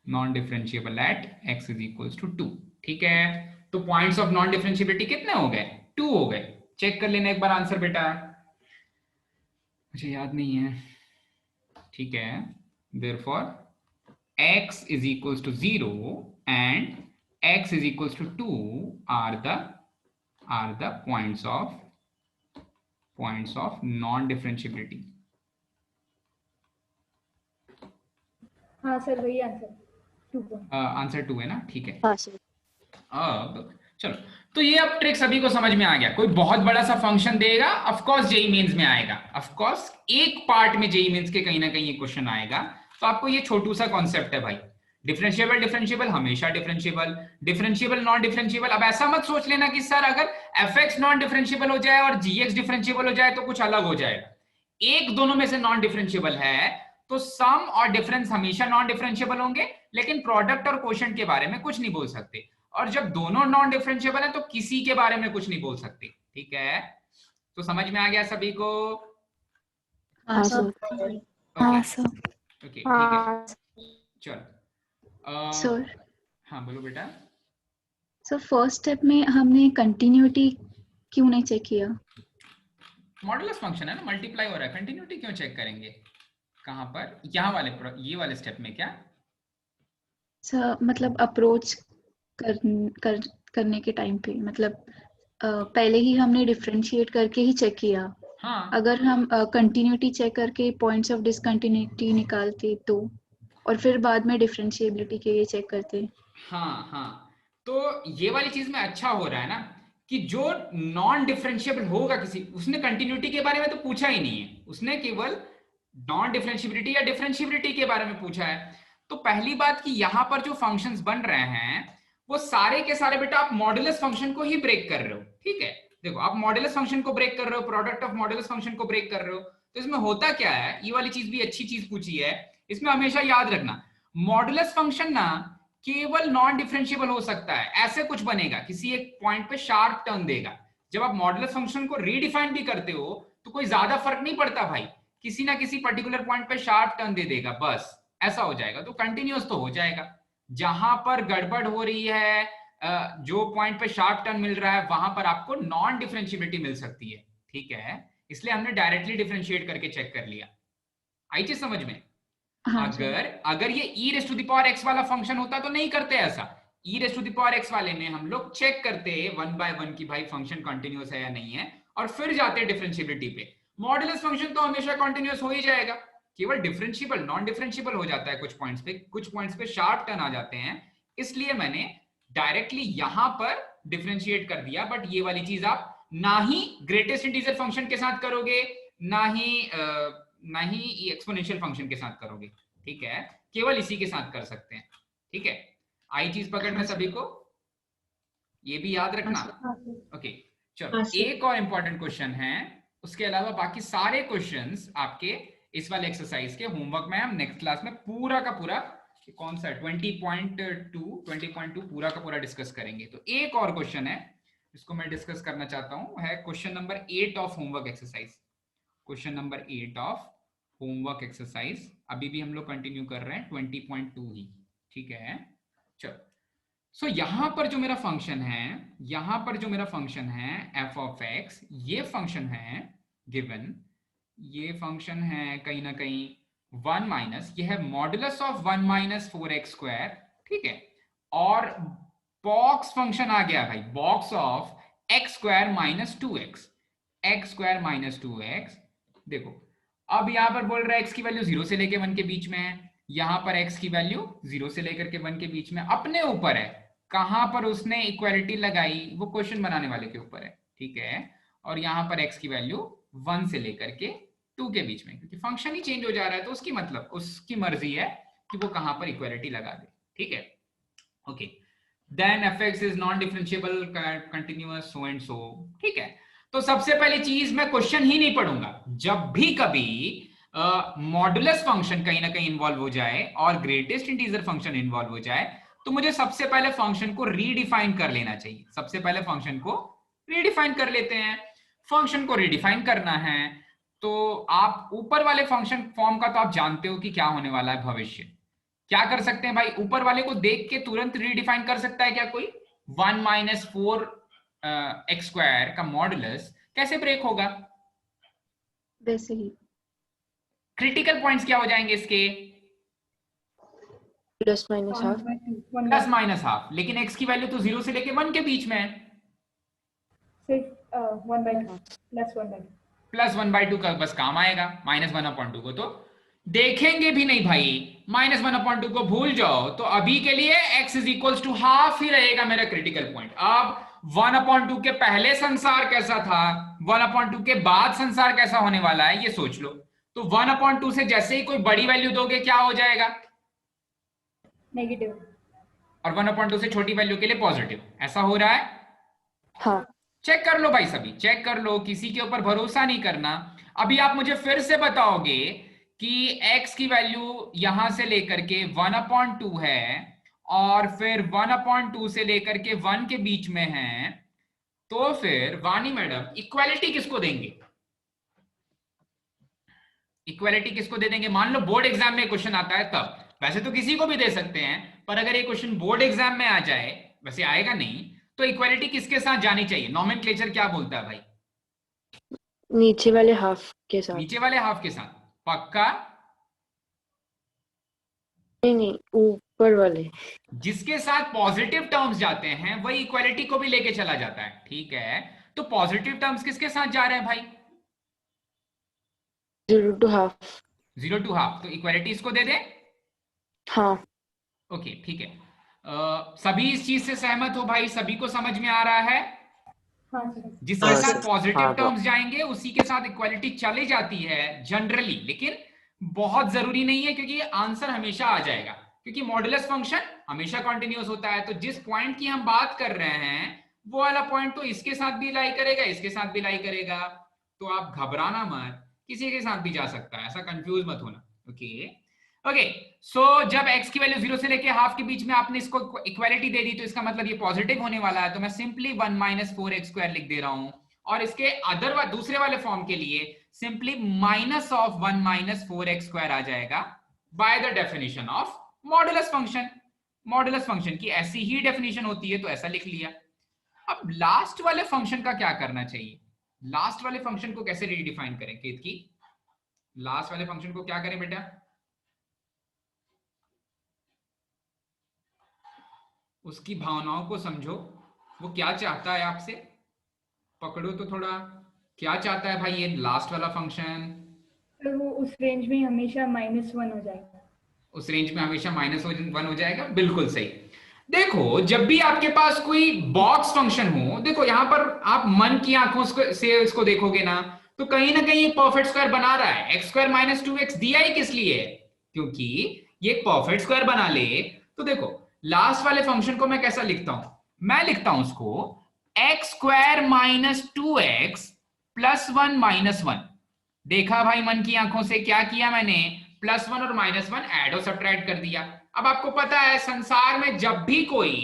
non-differentiable at x is equals to 2, ठीक है। तो पॉइंट्स ऑफ नॉन डिफरेंशिएबिलिटी कितने हो गए? 2 हो गए। चेक कर लेना एक बार आंसर बेटा, मुझे याद नहीं है, ठीक है। therefore x is equals to 0 and x is equals to 2 are the points of non-differentiability. हाँ सर वही आंसर 2 आंसर 2 है ना, ठीक है। हाँ सर। अब चलो, तो ये अब ट्रिक सभी को समझ में आ गया। कोई बहुत बड़ा सा फंक्शन देगा, ऑफ कोर्स जेईई मेंस में आएगा, ऑफ कोर्स एक पार्ट में जेईई मेंस के कहीं ना कहीं ये क्वेश्चन आएगा। तो आपको ये छोटू सा कॉन्सेप्ट है भाई, डिफरेंशिएबल हमेशा डिफरेंशिएबल नॉन डिफरेंशिएबल। अब ऐसा मत सोच लेना कि सर अगर fx नॉन डिफरेंशिएबल हो जाए और gx डिफरेंशिएबल हो जाए तो कुछ अलग हो जाएगा। एक दोनों में से नॉन डिफरेंशिएबल है तो सम और डिफरेंस हमेशा नॉन डिफरेंशिएबल होंगे, लेकिन प्रोडक्ट और कोशेंट के बारे में कुछ नहीं बोल सकते। और जब दोनों नॉन डिफरेंशिएबल है तो किसी के बारे में कुछ नहीं बोल सकते, ठीक है। तो समझ में आ गया सभी को? हाँ सर। हाँ सर। ओके, ठीक है, चलो। सर हाँ बोलो बेटा। सर फर्स्ट स्टेप में हमने कंटिन्यूटी क्यों नहीं चेक किया? मॉडुलस फंक्शन है ना, मल्टीप्लाई हो रहा है, कंटिन्यूटी क्यों चेक करेंगे? कहाँ पर? यहाँ ये वाले स्टेप में क्या सर मतलब अप्रोच करने के टाइम पे, मतलब पहले ही हमने डिफरेंशिएट करके ही चेक किया। हाँ, अगर हम कंटिन्यूटी चेक करके पॉइंट्स ऑफ डिसकंटिन्यूटी निकालते तो, और फिर बाद में डिफरेंशिएबिलिटी के लिए चेक करते। हाँ, तो ये वाली चीज में अच्छा हो रहा है ना कि जो नॉन डिफरेंशिएबल होगा किसी, उसने कंटिन्यूटी के बारे में तो पूछा ही नहीं है, उसने केवल नॉन डिफरेंशिएबिलिटी या डिफरेंशिएबिलिटी के बारे में पूछा है। तो पहली बात कि यहाँ पर जो फंक्शंस बन रहे हैं वो सारे के सारे बेटा आप मॉडुलस फंक्शन को ही ब्रेक कर रहे हो, ठीक है। देखो आप मॉडुलस फंक्शन को ब्रेक कर रहे हो, प्रोडक्ट ऑफ मॉडुलस फंक्शन को ब्रेक कर रहे हो। तो इसमें होता क्या है, ये वाली चीज भी अच्छी चीज पूछी है, इसमें हमेशा याद रखना मॉडुलस फंक्शन ना केवल नॉन डिफरेंशिएबल हो सकता है। ऐसे कुछ बनेगा, किसी एक पॉइंट पे शार्प टर्न देगा। जब आप मॉडुलस फंक्शन को रीडिफाइन भी करते हो तो कोई ज्यादा फर्क नहीं पड़ता भाई, किसी ना किसी पर्टिकुलर पॉइंट पे शार्प टर्न दे देगा, बस ऐसा हो जाएगा। तो कंटिन्यूअस तो हो जाएगा। जहां पर गड़बड़ हो रही है, जो पॉइंट पे शार्प टर्न मिल रहा है, वहां पर आपको नॉन डिफरेंशिएबिलिटी मिल सकती है, ठीक है। इसलिए हमने डायरेक्टली डिफरेंशिएट करके चेक कर लिया। आई चीज समझ में? हाँ, अगर ये e⁻x वाला फंक्शन होता तो नहीं करते ऐसा। e⁻x वाले में हम लोग चेक करते 1 by 1 की भाई फंक्शन कंटिन्यूअस है या नहीं है, और फिर जाते डिफरेंशिएबिलिटी पे। मॉडुलस फंक्शन तो हमेशा कंटिन्यूअस हो ही जाएगा, केवल डिफरेंशिएबल नॉन डिफरेंशिएबल हो जाता है कुछ पॉइंट्स पे शार्प टर्न आ जाते हैं। इसलिए मैंने डायरेक्टली यहां पर डिफरेंशिएट कर दिया। बट ये वाली चीज आप ना ही ग्रेटेस्ट इंटीजर फंक्शन के साथ करोगे, ना ही एक्सपोनेंशियल फंक्शन के साथ करोगे, ठीक है। केवल इसी के साथ कर सकते हैं, ठीक है। आई चीज पकड़ में सभी को, ये भी याद रखना। ओके, चलो एक और इंपॉर्टेंट क्वेश्चन है, उसके अलावा बाकी सारे क्वेश्चंस आपके इस वाले एक्सरसाइज के होमवर्क में हम नेक्स्ट क्लास में पूरा का पूरा, कौन सा 20.2 पूरा का पूरा डिस्कस करेंगे। तो एक और क्वेश्चन है जिसको मैं डिस्कस करना चाहता हूं, है question number 8 of homework exercise. Question number 8 of homework exercise अभी भी हम लोग कंटिन्यू कर रहे हैं 20.2 ही, ठीक है। चलो, सो यहां पर जो मेरा फंक्शन है f of x, ये फंक्शन है गिवन, ये फंक्शन है कहीं ना कहीं 1 माइनस, ये है modulus of 1 minus 4x square, ठीक है। और बॉक्स फंक्शन आ गया भाई, box of x square minus 2x, x square minus 2x। देखो अब यहां पर बोल रहा है x की वैल्यू 0 से लेकर 1 के बीच में है, यहां पर x की वैल्यू 0 से लेकर के 1 के बीच में। अपने ऊपर है कहां पर उसने इक्वालिटी लगाई, वो क्वेश्चन बनाने वाले के ऊपर है, ठीक है। और यहां पर x की वैल्यू 1 से लेकर के 2 के बीच में, क्योंकि फंक्शन ही चेंज हो जा रहा है तो उसकी मर्जी है कि वो कहां पर इक्वालिटी लगा दे, ठीक है। Okay, then fx is non differentiable continuous so and so. ठीक है, तो सबसे पहली चीज मैं क्वेश्चन ही नहीं पढ़ूंगा। जब भी कभी मॉडुलस फंक्शन कहीं ना कहीं इन्वॉल्व हो जाए और ग्रेटेस्ट इंटीजर फंक्शन इन्वॉल्व हो जाए, तो मुझे सबसे पहले फंक्शन को रीडिफाइन कर लेना चाहिए। सबसे पहले फंक्शन को रीडिफाइन कर लेते हैं। फंक्शन को रीडिफाइन करना है तो आप ऊपर वाले फंक्शन फॉर्म का तो आप जानते हो कि क्या होने वाला है भविष्य। क्या कर सकते हैं भाई, ऊपर वाले को देख के तुरंत रीडिफाइन कर सकता है क्या कोई? 1 माइनस 4x स्क्वायर का मॉडुलस कैसे ब्रेक होगा? वैसे ही क्रिटिकल पॉइंट्स क्या हो जाएंगे इसके? Plus minus half. Plus minus half, लेकिन x की वैल्यू तो 0 से लेके 1 के बीच में है। सिर्फ 1/2 प्लस 1/2 का बस काम आएगा, -1/2 को तो देखेंगे भी नहीं भाई। -1/2 को भूल जाओ, तो अभी के लिए x is equals to half ही रहेगा मेरा क्रिटिकल पॉइंट। अब 1/2 के पहले संसार कैसा था, 1/2 के बाद संसार कैसा होने वाला है, ये सोच लो। तो 1/2 से जैसे ही कोई बड़ी वैल्यू दोगे क्या हो जाएगा? नेगेटिव। और 1/2 से छोटी वैल्यू के लिए पॉजिटिव। ऐसा हो रहा है? हाँ। चेक कर लो भाई, सभी चेक कर लो, किसी के ऊपर भरोसा नहीं करना। अभी आप मुझे फिर से बताओगे कि x की वैल्यू यहां से लेकर के 1/2 है और फिर 1/2 से लेकर के 1 के बीच में है, तो फिर वानी मैडम इक्वालिटी किसको देंगे? इक्वालिटी किसको दे देंगे? मान लो बोर्ड एग्जाम में क्वेश्चन आता है तब, वैसे तो किसी को भी दे सकते हैं, पर अगर ये क्वेश्चन बोर्ड एग्जाम में आ जाए, वैसे आएगा नहीं, तो इक्वालिटी किसके साथ जानी चाहिए? नॉमेनक्लेचर क्या बोलता है भाई? नीचे वाले हाफ के साथ। नीचे वाले हाफ के साथ पक्का? नहीं, ऊपर वाले। जिसके साथ पॉजिटिव टर्म्स जाते हैं वही इक्वालिटी को भी लेके चला जाता है। ठीक है, तो पॉजिटिव टर्म्स किसके साथ जा रहे हैं भाई? 0 to half। 0 to half, तो इक्वालिटी इसको दे दे। हाँ। ओके ठीक है, सभी इस चीज से सहमत हो भाई? सभी को समझ में आ रहा है? हाँ सर। जिसके हाँ, साथ सर। पॉजिटिव हाँ, टर्म्स जाएंगे उसी के साथ इक्वालिटी चली जाती है जनरली, लेकिन बहुत जरूरी नहीं है, क्योंकि आंसर हमेशा आ जाएगा, क्योंकि मॉडुलस फंक्शन हमेशा कॉन्टिन्यूअस होता है। तो जिस पॉइंट की हम बात कर रहे हैं वो वाला पॉइंट तो इसके साथ भी लाई करेगा, इसके साथ भी लाई करेगा। तो आप घबराना मत, किसी के साथ भी जा सकता है, ऐसा कंफ्यूज मत होना। ओके ओके, सो जब x की वैल्यू 0 से लेके हाफ के बीच में आपने इसको इक्वालिटी दे दी, तो इसका मतलब ये पॉजिटिव होने वाला है। तो मैं सिंपली 1 माइनस 4x स्क्वायर लिख दे रहा हूं, और इसके दूसरे वाले फॉर्म के लिए simply minus of 1 minus 4x square आ जाएगा by the definition of modulus function. Modulus function की ऐसी ही डेफिनेशन होती है, तो ऐसा लिख लिया। अब लास्ट वाले फंक्शन का क्या करना चाहिए? लास्ट वाले फंक्शन को कैसे रीडिफाइन करें? केतकी, लास्ट वाले फंक्शन को क्या करें बेटा? उसकी भावनाओं को समझो, वो क्या चाहता है आपसे, पकड़ो तो थोड़ा। क्या चाहता है भाई ये लास्ट वाला फंक्शन? तो वो उस रेंज में हमेशा -1 हो जाएगा। उस रेंज में हमेशा -1 हो जाएगा, बिल्कुल सही। देखो जब भी आपके पास कोई बॉक्स फंक्शन हो, देखो यहां पर आप मन की आंखों से इसको देखोगे ना, तो कहीं ना कहीं परफेक्ट स्क्वायर बना रहा है। x स्क्वायर माइनस 2x दिया ही किस लिए? क्योंकि ये परफेक्ट स्क्वायर बना ले। तो देखो लास्ट वाले फंक्शन को मैं कैसा लिखता हूं? मैं लिखता हूं उसको x square minus 2x plus 1 minus 1। देखा भाई मन की आंखों से क्या किया मैंने? +1 और -1 ऐड और सब्ट्रैक्ट कर दिया। अब आपको पता है संसार में जब भी कोई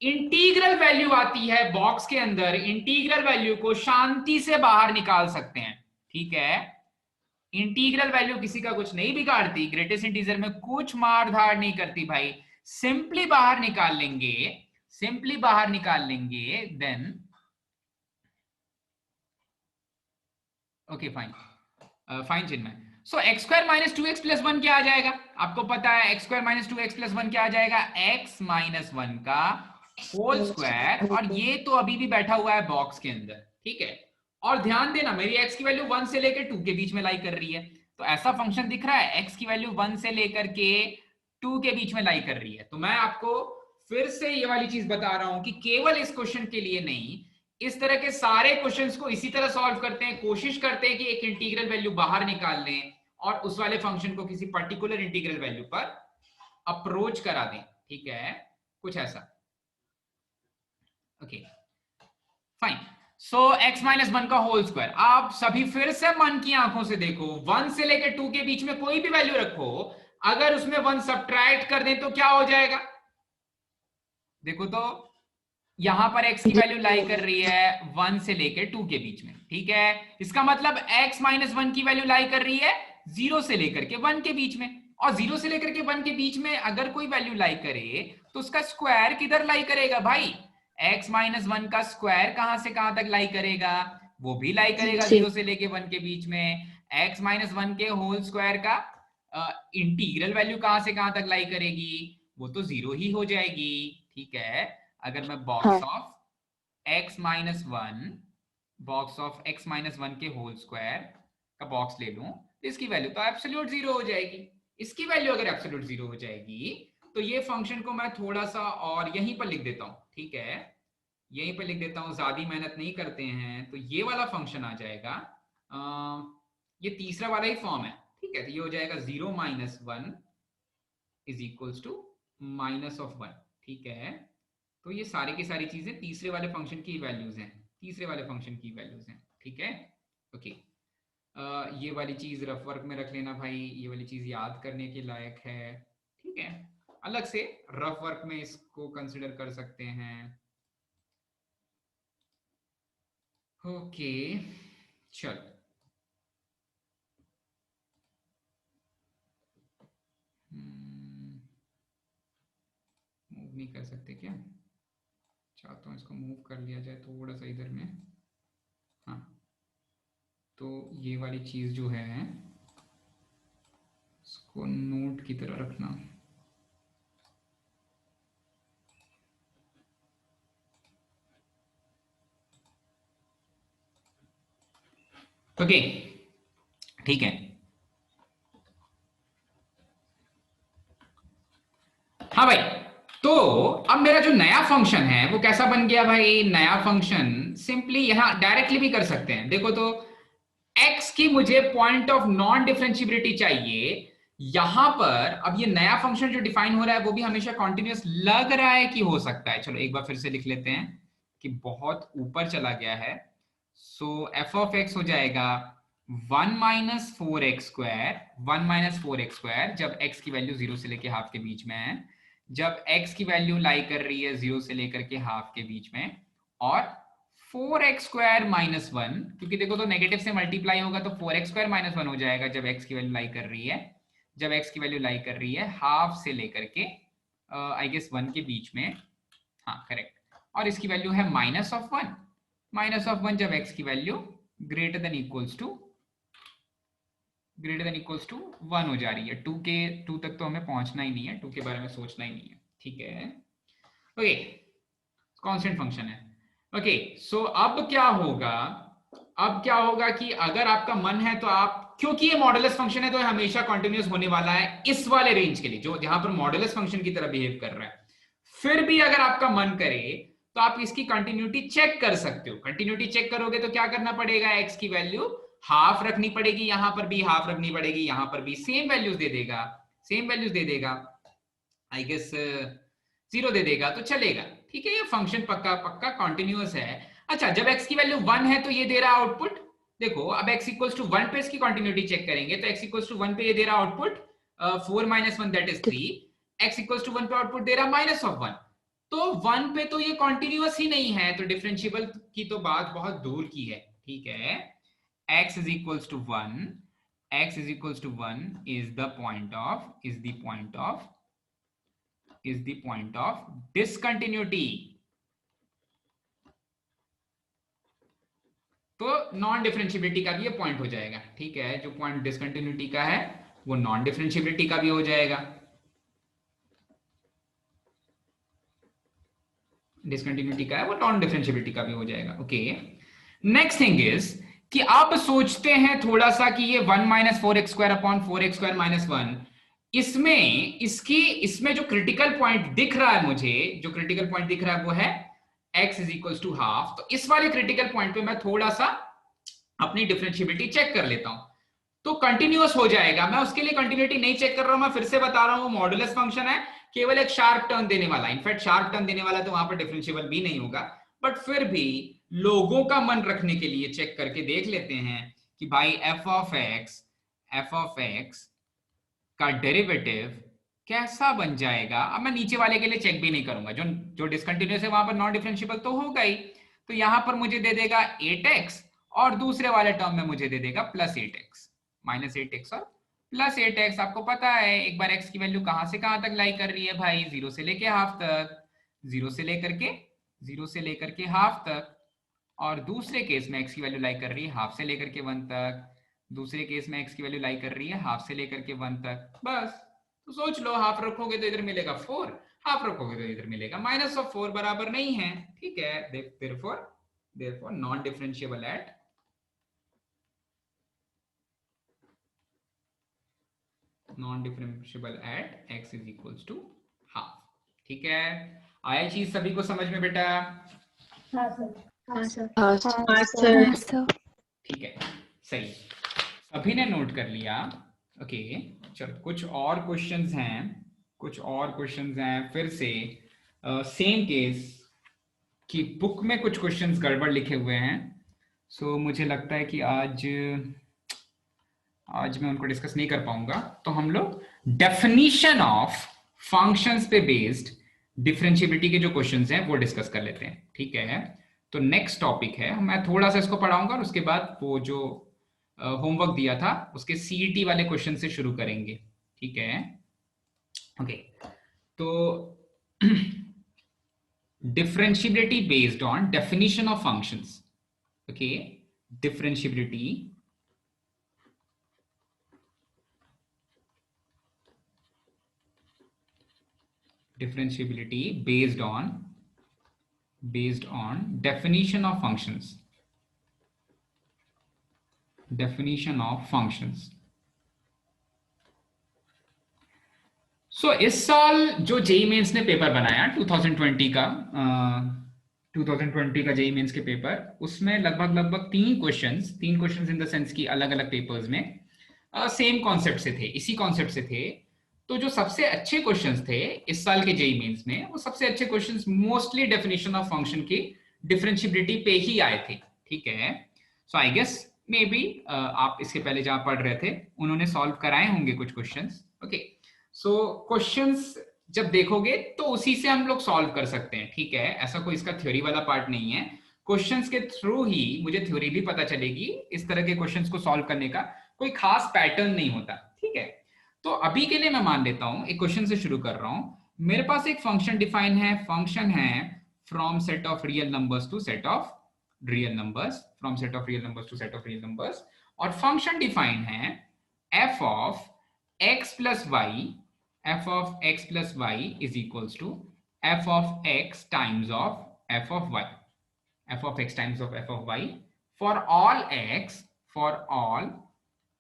इंटीग्रल वैल्यू आती है बॉक्स के अंदर, इंटीग्रल वैल्यू को शांति से बाहर निकाल सकते हैं। ठीक है, इंटीग्रल वैल्यू किसी का कुछ नहीं बिगाड़ती, ग्रेटेस्ट इंटीजर में कुछ मार धाड़ नहीं करती भाई, सिंपली बाहर निकाल लेंगे, सिंपली बाहर निकाल लेंगे। देन ओके फाइन, फाइन चिन्मय। सो x square minus 2x plus 1 क्या आ जाएगा? आपको पता है x square minus 2x plus 1 क्या आ जाएगा? x माइनस 1 का होल स्क्वायर, और ये तो अभी भी बैठा हुआ है बॉक्स के अंदर। ठीक है, और ध्यान देना मेरी x की वैल्यू 1 से लेकर 2 के बीच में लाई कर रही है, तो ऐसा फंक्शन दिख रहा है x की वैल्यू 1 से लेकर के 2 के बीच में लाई कर रही है। तो मैं आपको फिर से ये वाली चीज बता रहा हूं कि केवल इस क्वेश्चन के लिए नहीं, इस तरह के सारे क्वेश्चंस को इसी तरह सॉल्व करते हैं, कोशिश करते हैं कि एक इंटीग्रल वैल्यू बाहर निकाल लें और उस वाले फंक्शन को किसी पर्टिकुलर इंटीग्रल वैल्यू पर अप्रोच करा दें। ठीक है, कुछ ऐसा। Okay fine. So x minus 1 का होल स्क्वायर, आप सभी फिर से मन की आंखों से देखो, 1 से लेकर 2 के बीच में कोई भी वैल्यू रखो, अगर उसमें 1 सब्ट्रैक्ट कर दें तो क्या हो जाएगा? देखो तो यहां पर x की वैल्यू लाई कर रही है 1 से लेकर 2 के बीच में, ठीक है। इसका मतलब x माइनस 1 की वैल्यू लाई कर रही है 0 से लेकर के 1 के बीच में, और 0 से लेकर के 1 के बीच में अगर कोई वैल्यू लाई करे तो उसका स्क्वायर किधर लाई करेगा भाई? x माइनस 1 का स्क्वायर कहां से कहां तक लाई करेगा? वो भी लाई करेगा 0 से लेके 1 के बीच में। x माइनस 1 के होल स्क्वायर का इंटीग्रल वैल्यू कहां से कहां तक लाई करेगी? वो तो 0 ही हो जाएगी, ठीक है। अगर मैं बॉक्स ऑफ x माइनस 1 के होल स्क्वायर का बॉक्स ले लूं तो इसकी वैल्यू तो एब्सोल्यूट 0 हो जाएगी। इसकी वैल्यू अगर एब्सोल्यूट 0 हो जाएगी तो ये फंक्शन को मैं थोड़ा सा और यहीं पर लिख देता हूं, ठीक है, यहीं पर लिख देता हूं, ज्यादा मेहनत नहीं करते हैं। तो ये वाला फंक्शन आ जाएगा, ये तीसरा वाला ही फॉर्म है, ठीक है। तो ये हो जाएगा 0 minus 1 is equals to minus of 1, ठीक है। तो ये सारी की सारी चीजें तीसरे वाले फंक्शन की वैल्यूज हैं, तीसरे वाले फंक्शन की वैल्यूज हैं, ठीक है। ओके, ये वाली चीज रफ वर्क में रख लेना भाई, ये वाली चीज याद करने के लायक है, ठीक है। अलग से रफ वर्क में इसको कंसिडर कर सकते हैं। ओके चल, मूव नहीं कर सकते क्या? चाहता हूं इसको मूव कर लिया जाए थोड़ा सा इधर में, हाँ। तो ये वाली चीज जो है इसको नोट की तरह रखना। ओके ठीक है, हाँ भाई। तो अब मेरा जो नया फंक्शन है वो कैसा बन गया भाई? नया फंक्शन सिंपली यहां डायरेक्टली भी कर सकते हैं। देखो तो x की मुझे पॉइंट ऑफ नॉन डिफरेंशिएबिलिटी चाहिए यहां पर। अब ये नया फंक्शन जो डिफाइन हो रहा है वो भी हमेशा कॉन्टिन्यूअस लग रहा है कि हो सकता है। चलो एक बार फिर से लिख लेते हैं कि बहुत ऊपर चला गया है। सो f ऑफ x हो जाएगा 1 minus 4x square, 1 minus 4x square जब x की वैल्यू 0 से लेके हाफ के बीच में है, जब x की वैल्यू लाई कर रही है 0 से लेकर के हाफ के बीच में, और 4x स्क्वायर माइनस 1, क्योंकि देखो तो नेगेटिव से मल्टीप्लाई होगा तो 4x स्क्वायर माइनस 1 हो जाएगा जब x की वैल्यू लाई कर रही है, जब x की वैल्यू लाई कर रही है हाफ से लेकर के आई गेस 1 के बीच में, हाँ करेक्ट। और इसकी वैल्यू है माइनस ऑफ 1, माइनस ऑफ 1 जब x की value greater than equals to 1 हो जा रही है। 2 तक तो हमें पहुंचना ही नहीं है, 2 के बारे में सोचना ही नहीं है, ठीक है। ओके, कांस्टेंट फंक्शन है। ओके सो अब क्या होगा कि अगर आपका मन है तो आप, क्योंकि ये मॉडुलस फंक्शन है तो हमेशा कंटिन्यूअस होने वाला है इस वाले रेंज के लिए जो जहां पर मॉडुलस फंक्शन की तरह बिहेव कर रहा है। फिर भी अगर आपका मन करे तो आप इसकी कंटिन्यूटी चेक कर सकते हो। कंटिन्यूटी चेक करोगे तो क्या करना पड़ेगा? x की वैल्यू हाफ रखनी पड़ेगी, यहां पर भी हाफ रखनी पड़ेगी, यहां पर भी सेम वैल्यूज दे देगा, आई गेस 0 दे देगा तो चलेगा, ठीक है। ये फंक्शन पक्का कंटिन्यूअस है। अच्छा, जब x की वैल्यू 1 है तो ये दे रहा आउटपुट, देखो अब x इक्वल्स टू 1 पे इसकी कंटिन्यूटी चेक करेंगे तो x इक्वल्स टू 1 पे ये दे रहा output 4 minus 1 that is 3, x equals to 1 पे आउटपुट दे रहा माइनस ऑफ 1, तो 1 पे तो ये कंटिन्यूअस ही नहीं है, तो डिफरेंशिएबल की तो बात बहुत दूर की है, ठीक है। x is equals to 1 is the point of discontinuity। तो नॉन डिफरेंशिएबिलिटी का भी ये पॉइंट हो जाएगा, ठीक है। जो पॉइंट डिसकंटिन्यूटी का है वो नॉन डिफरेंशिएबिलिटी का भी हो जाएगा, डिसकंटिन्यूटी का है वो नॉन डिफरेंशिएबिलिटी का भी हो जाएगा। ओके, नेक्स्ट थिंग इज कि अब सोचते हैं थोड़ा सा कि ये 1 minus 4x square upon 4x square minus 1, इसमें जो क्रिटिकल पॉइंट दिख रहा है मुझे, जो क्रिटिकल पॉइंट दिख रहा है वो है x is equals to half. तो इस वाले क्रिटिकल पॉइंट पे मैं थोड़ा सा अपनी डिफरेंशिएबिलिटी चेक कर लेता हूं तो कंटिन्यूअस हो जाएगा। मैं उसके लिए कंटिन्यूटी नहीं चेक कर रहा हूं, मैं फिर से बता रहा हूं, वो मॉडुलस फंक्शन है, केवल एक शार्प टर्न देने वाला, इनफैक्ट शार्प टर्न देने वाला तो वहां पर डिफरेंशिएबल भी नहीं होगा, बट फिर भी लोगों का मन रखने के लिए चेक करके देख लेते हैं कि भाई एफ ऑफ एक्स का डेरिवेटिव कैसा बन जाएगा। अब मैं नीचे वाले के लिए चेक भी नहीं करूंगा, जो डिसकंटिन्यूअस है वहां पर नॉन डिफरेंशिएबल तो होगा ही। तो यहां पर मुझे दे देगा 8x और दूसरे वाले टर्म में मुझे दे देगा +8x, -8x और +8x। आपको पता है एक बार x की वैल्यू कहां से कहां तक लाई कर रही है भाई, 0 से लेके हाफ तक, 0 से लेकर के हाफ तक। और दूसरे केस में x की वैल्यू लाई कर रही है हाफ से लेकर के 1 तक, दूसरे केस में x की वैल्यू लाई कर रही है हाफ से लेकर के 1 तक। बस तो सोच लो, हाफ रखोगे तो इधर मिलेगा 4, हाफ रखोगे तो इधर मिलेगा -4, बराबर नहीं है। ठीक है, therefore non differentiable at x is equals to half. ठीक है, आया चीज सभी को समझ में बेटा? हाँ सर। हाँ सर। हाँ सर। ठीक है, सही, सभी ने नोट कर लिया। ओके, चलो कुछ और क्वेश्चंस हैं फिर से सेम केस कि बुक में कुछ क्वेश्चंस गड़बड़ लिखे हुए हैं। सो मुझे लगता है कि आज मैं उनको डिस्कस नहीं कर पाऊंगा। तो हम लोग डेफिनेशन ऑफ फंक्शंस पे बेस्ड डिफरेंशिएबिलिटी के जो क्वेश्चंस हैं वो डिस्कस कर लेते हैं। ठीक है, तो नेक्स्ट टॉपिक है, मैं थोड़ा सा इसको पढ़ाऊंगा और उसके बाद वो जो होमवर्क दिया था उसके सीईटी वाले क्वेश्चन से शुरू करेंगे। ठीक है, ओके, तो differentiability based on definition of functions. Okay, differentiability based on definition of functions। सो इस साल जो जेईई मेंस ने पेपर बनाया 2020 का जेईई मेंस के पेपर, उसमें लगभग 3 क्वेश्चंस इन द सेंस की अलग अलग पेपर्स में सेम कॉन्सेप्ट से थे, इसी कॉन्सेप्ट से थे। तो जो सबसे अच्छे क्वेश्चंस थे इस साल के जेईई मेंस में, वो सबसे अच्छे questions mostly definition of function की डिफरेंशिएबिलिटी पे ही आए थे। ठीक है, so I guess may be आप इसके पहले जहां पढ़ रहे थे उन्होंने सॉल्व कराए होंगे कुछ क्वेश्चंस। ओके, सो क्वेश्चंस जब देखोगे तो उसी से हम लोग सॉल्व कर सकते हैं। ठीक है, ऐसा कोई इसका थ्योरी वाला पार्ट नहीं है, क्वेश्चंस के थ्रू ही मुझे थ्योरी भी पता चलेगी। इस तरह के क्वेश्चंस को सॉल्व करने का कोई खास पैटर्न नहीं होता। ठीक है, तो अभी के लिए मैं मान लेता हूं, एक क्वेश्चन से शुरू कर रहा हूं। मेरे पास एक फंक्शन डिफाइन है, फंक्शन है from set of real numbers to set of real numbers, और फंक्शन डिफाइन है f of x plus y is equals to f of x times of f of y, for all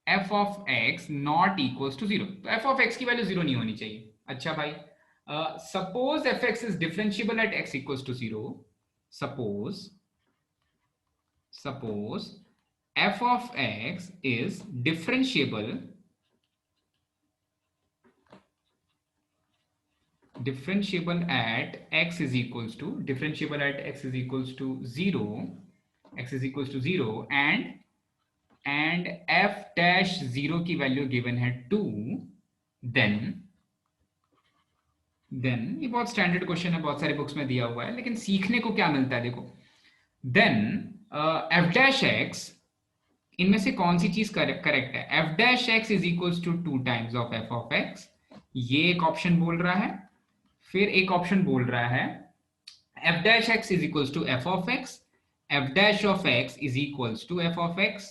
f of x not equals to 0। तो f of x की value 0 नहीं होनी चाहिए। अच्छा भाई, suppose fx is differentiable at x equals to 0। suppose f of x is differentiable at x is equals to 0 and f dash 0 की value given है 2, then ये बहुत स्टैंडर्ड क्वेश्चन है, बहुत सारे बुक्स में दिया हुआ है, लेकिन सीखने को क्या मिलता है देखो। देन f dash x, इनमें से कौन सी चीज करेक्ट है? f dash x is equals to 2 times of f of x, ये एक ऑप्शन बोल रहा है। फिर एक ऑप्शन बोल रहा है f dash x is equals to f of x, f dash of x is equals to f of x।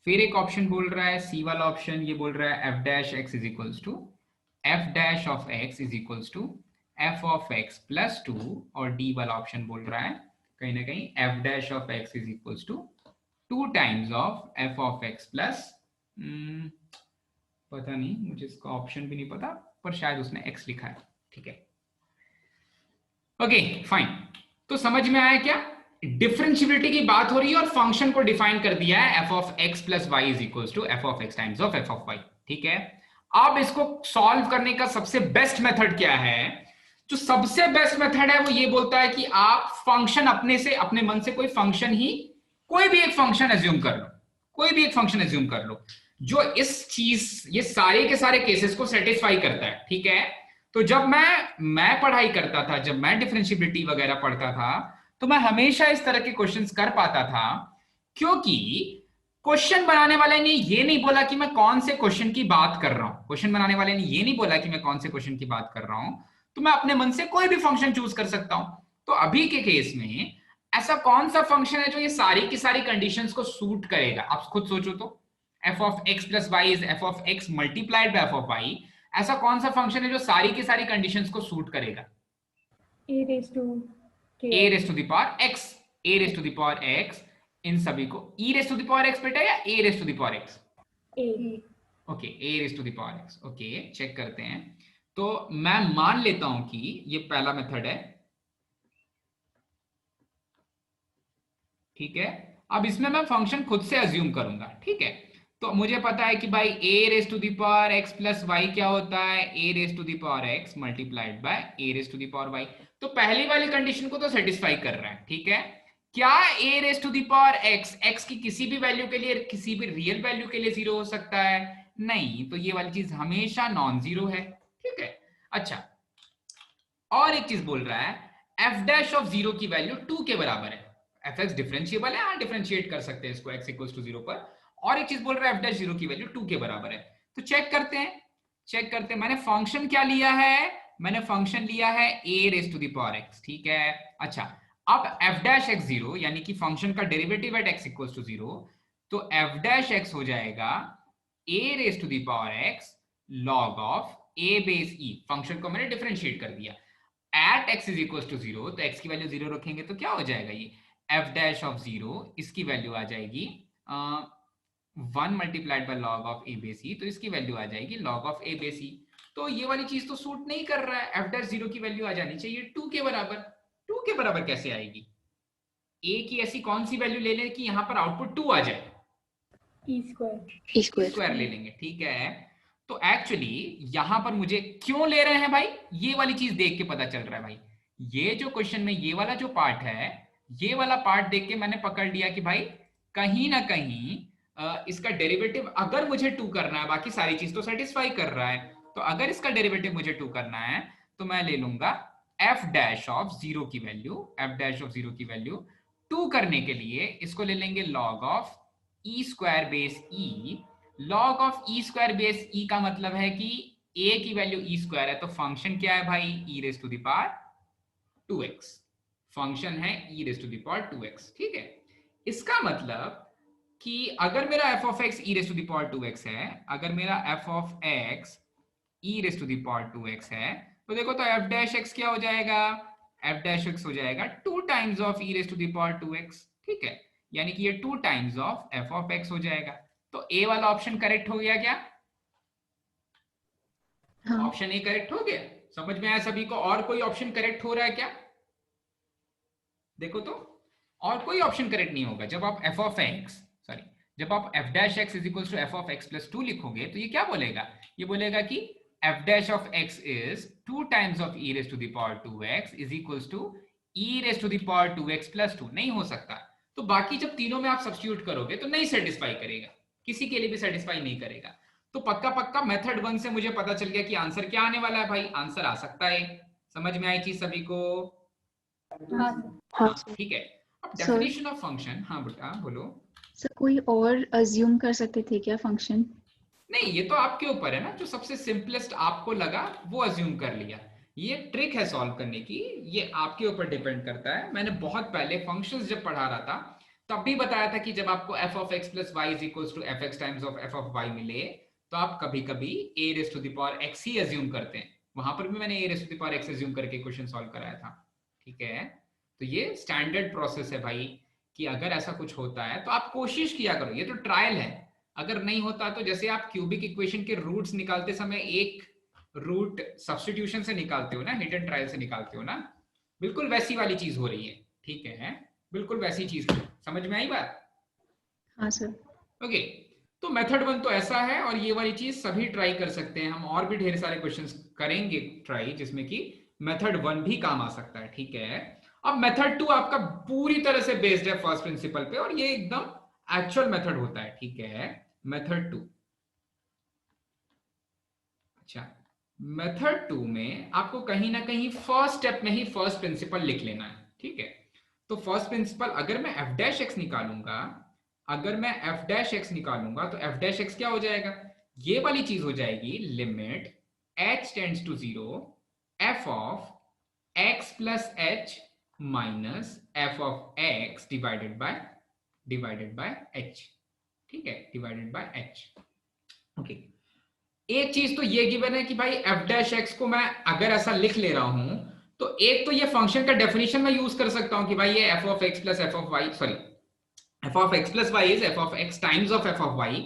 फिर एक ऑप्शन बोल रहा है, सी वाला ऑप्शन, ये बोल रहा है f dash x is equals to f dash of x is equals to f of x plus 2, और डी वाला ऑप्शन बोल रहा है कहीं ना कहीं f dash of x is equals to 2 times of f of x plus, पता नहीं, मुझे इसका ऑप्शन भी नहीं पता, पर शायद उसने x लिखा है। ठीक है, ओके फाइन। तो समझ में आया क्या? डिफरेंशिएबिलिटी की बात हो रही है और फंक्शन को डिफाइन कर दिया है f of x plus y is equals to f of x times of f of y। ठीक है, अब इसको सॉल्व करने का सबसे बेस्ट मेथड क्या है? जो सबसे बेस्ट मेथड है वो ये बोलता है कि आप फंक्शन अपने से, अपने मन से कोई फंक्शन ही, कोई भी एक फंक्शन एज्यूम कर लो, कोई भी एक फंक्शन एज्यूम कर लो जो इस चीज, ये सारे के सारे केसेस को सेटिस्फाई करता है, ठीक है। तो जब मैं पढ़ाई करता था, जब मैं डिफरेंशिएबिलिटी वगैरह पढ़ता था, तो मैं हमेशा इस तरह के क्वेश्चंस कर पाता था, क्योंकि क्वेश्चन बनाने वाले ने ये नहीं बोला कि मैं कौन से क्वेश्चन की बात कर रहा हूं, क्वेश्चन बनाने वाले ने ये नहीं बोला कि मैं कौन से क्वेश्चन की बात कर रहा हूं, तो मैं अपने मन से कोई भी फंक्शन चूज कर सकता हूं। तो अभी के केस में ऐसा कौन सा फंक्शन है जो ये सारी की सारी कंडीशंस को सूट करेगा? आप खुद सोचो तो, f of x plus y is f of x multiplied by f of y, ऐसा कौन सा फंक्शन है जो सारी की सारी कंडीशंस को सूट करेगा? a raised to k, a raised to the power x, a raised to the power x, इन सभी को e raised to the power x बेटा या a raised to the power x? a, okay, a raised to the power x। Okay, check करते हैं। तो मैं मान लेता हूं कि ये पहला मेथड है, ठीक है। अब इसमें मैं फंक्शन खुद से अज्यूम करूंगा, ठीक है। तो मुझे पता है कि भाई a raised to the power x plus y क्या होता है? a raised to the power x multiplied by a raised to the power y। तो पहली वाली कंडीशन को तो सेटिस्फाई कर रहा है, ठीक है। क्या a raised to the power x, x की किसी भी वैल्यू के लिए, किसी भी रियल वैल्यू के लिए 0 हो सकता है? नहीं, तो ये वाली चीज हमेशा नॉन जीरो है, ठीक है। अच्छा, और एक चीज बोल रहा है f डैश ऑफ 0 की वैल्यू 2 के बराबर है। fx डिफरेंशिएबल है, हाँ डिफरेंशिएट कर सकते हैं इसको x इक्वल्स टू 0 पर। और एक चीज बोल रहा है f डैश 0 की वैल्यू 2 के बराबर है। तो चेक करते हैं, मैंने फंक्शन क्या लिया है? मैंने फंक्शन लिया है a raise to the power x, ठीक है। अच्छा, अब f डैश x 0 यानी कि फंक्शन का derivative at x equals to 0, तो f डैश x हो जाएगा a raise to the power x log of a base e। Function को मैंने डिफरेंशिएट कर दिया at x is equals to 0, तो x की वैल्यू 0 रखेंगे तो क्या हो जाएगा? ये f डैश ऑफ 0, इसकी वैल्यू आ जाएगी 1 multiplied by log of a base e, तो इसकी वैल्यू आ जाएगी log of a base e। तो ये वाली चीज तो सूट नहीं कर रहा है, f डैश 0 की वैल्यू आ जानी चाहिए 2 के बराबर। 2 के बराबर कैसे आएगी? a की ऐसी कौन सी वैल्यू ले लें कि यहां पर आउटपुट 2 आ जाए? e square, स्क्वायर ले लेंगे, ठीक है। तो एक्चुअली यहां पर मुझे क्यों ले रहे हैं भाई, ये वाली चीज देख के पता चल रहा है भाई। ये जो क्वेश्चन में ये वाला जो पार्ट है, ये वाला पार्ट देख के मैंने पकड़ लिया कि भाई कहीं ना कहीं इसका डेरिवेटिव अगर मुझे 2 करना है, बाकी सारी चीज तो सेटिस्फाई कर रहा है, तो अगर इसका डेरिवेटिव मुझे 2 करना है तो मैं ले लूंगा f डैश ऑफ 0 की वैल्यू, f डैश ऑफ 0 की वैल्यू 2 करने के लिए इसको ले लेंगे log of e square base e। log of e square base e का मतलब है कि a की वैल्यू e स्क्वायर है, तो फंक्शन क्या है भाई? e raise to the power 2x, function है e raise to the power 2x, ठीक है। इसका मतलब कि अगर मेरा f of x e raise to the power 2x है, अगर मेरा f of x e raise to the power 2x है, तो देखो तो f डैश x क्या हो जाएगा? f डैश x हो जाएगा 2 times of e raise to the power 2x, ठीक है। यानी कि ये 2 times of f of x हो जाएगा। तो a वाला ऑप्शन करेक्ट हो गया क्या? हाँ। ऑप्शन ए करेक्ट हो गया, समझ में आया सभी को? और कोई ऑप्शन करेक्ट हो रहा है क्या? देखो तो, और कोई ऑप्शन करेक्ट नहीं होगा। जब आप f ऑफ x, सॉरी, जब आप f dash x is equal to f of x plus 2 लिखोगे तो ये क्या बोलेगा? ये बोलेगा कि f dash of x is 2 times of e raise to the power 2x is equal to e raise to the power 2x plus 2। नहीं हो सकता। तो बाकी जब तीनों में आप सब्स्टिट्यूट करोगे तो नहीं सेटिस्फाई करेगा, किसी के लिए भी सेटिस्फाई नहीं करेगा। तो पक्का मेथड 1 से मुझे पता चल गया कि आंसर क्या आने वाला है भाई। आंसर आ सकता है, समझ में आई चीज सभी को? हाँ ठीक है। अब डेफिनेशन ऑफ फंक्शन, हाँ बेटा बोलो। सर कोई और अज्यूम कर सकते थे क्या फंक्शन? नहीं, ये तो आपके ऊपर है ना, जो सबसे सिंपलेस्ट आपको लगा वो अज्यूम कर लिया। ये ट्रिक है सॉल्व करने की, ये आपके ऊपर डिपेंड करता है। मैंने बहुत पहले फंक्शंस जब पढ़ा रहा था तब भी बताया था कि जब आपको f of x plus Y is equals to F X times of f of y मिले तो आप कभी कभी a raise to the power x ही अज्यूम करते हैं। वहां पर भी मैंने a raise to the power x assume करके क्वेश्चन सॉल्व कराया था, ठीक है। तो ये स्टैंडर्ड प्रोसेस है भाई, कि अगर ऐसा कुछ होता है तो आप कोशिश किया करो, ये तो ट्रायल है। अगर नहीं होता तो जैसे आप क्यूबिक इक्वेशन के रूट्स निकालते समय एक रूट सब्स्टिट्यूशन से निकालते हो ना, हिट एंड ट्रायल से निकालते हो ना, बिल्कुल वैसी वाली चीज हो रही है, ठीक है, बिल्कुल वैसी चीज। समझ में आई बात? हाँ सर। ओके, तो मेथड 1 तो ऐसा है, और ये वाली चीज सभी ट्राई कर सकते हैं। हम और भी ढेर सारे क्वेश्चंस करेंगे ट्राई, जिसमें कि मेथड 1 भी काम आ सकता है, ठीक है। अब मेथड 2 आपका पूरी तरह से बेस्ड है फर्स्ट प्रिंसिपल पे, और ये एकदम एक्चुअल मेथड होता है, ठीक है। मेथड 2, अच्छा, मेथड 2 में आपको कहीं ना कहीं फर्स्ट स्टेप में ही फर्स्ट प्रिंसिपल लिख लेना है, ठीक है। तो फर्स्ट प्रिंसिपल अगर मैं f डैश एक्स निकालूंगा, अगर मैं f डैश एक्स निकालूंगा तो f डैश एक्स क्या हो जाएगा, ये वाली चीज हो जाएगी limit h tends to 0 f of x plus h minus f of x divided by h, ठीक है, डिवाइडेड बाय h, ओके। एक चीज तो ये गिवन है कि भाई f डैश एक्स को मैं अगर ऐसा लिख ले रहा हूं तो एक तो ये फंक्शन का डेफिनेशन मैं यूज कर सकता हूं कि भाई ये f of x plus f of y, sorry f of x plus y is f of x times of f of y।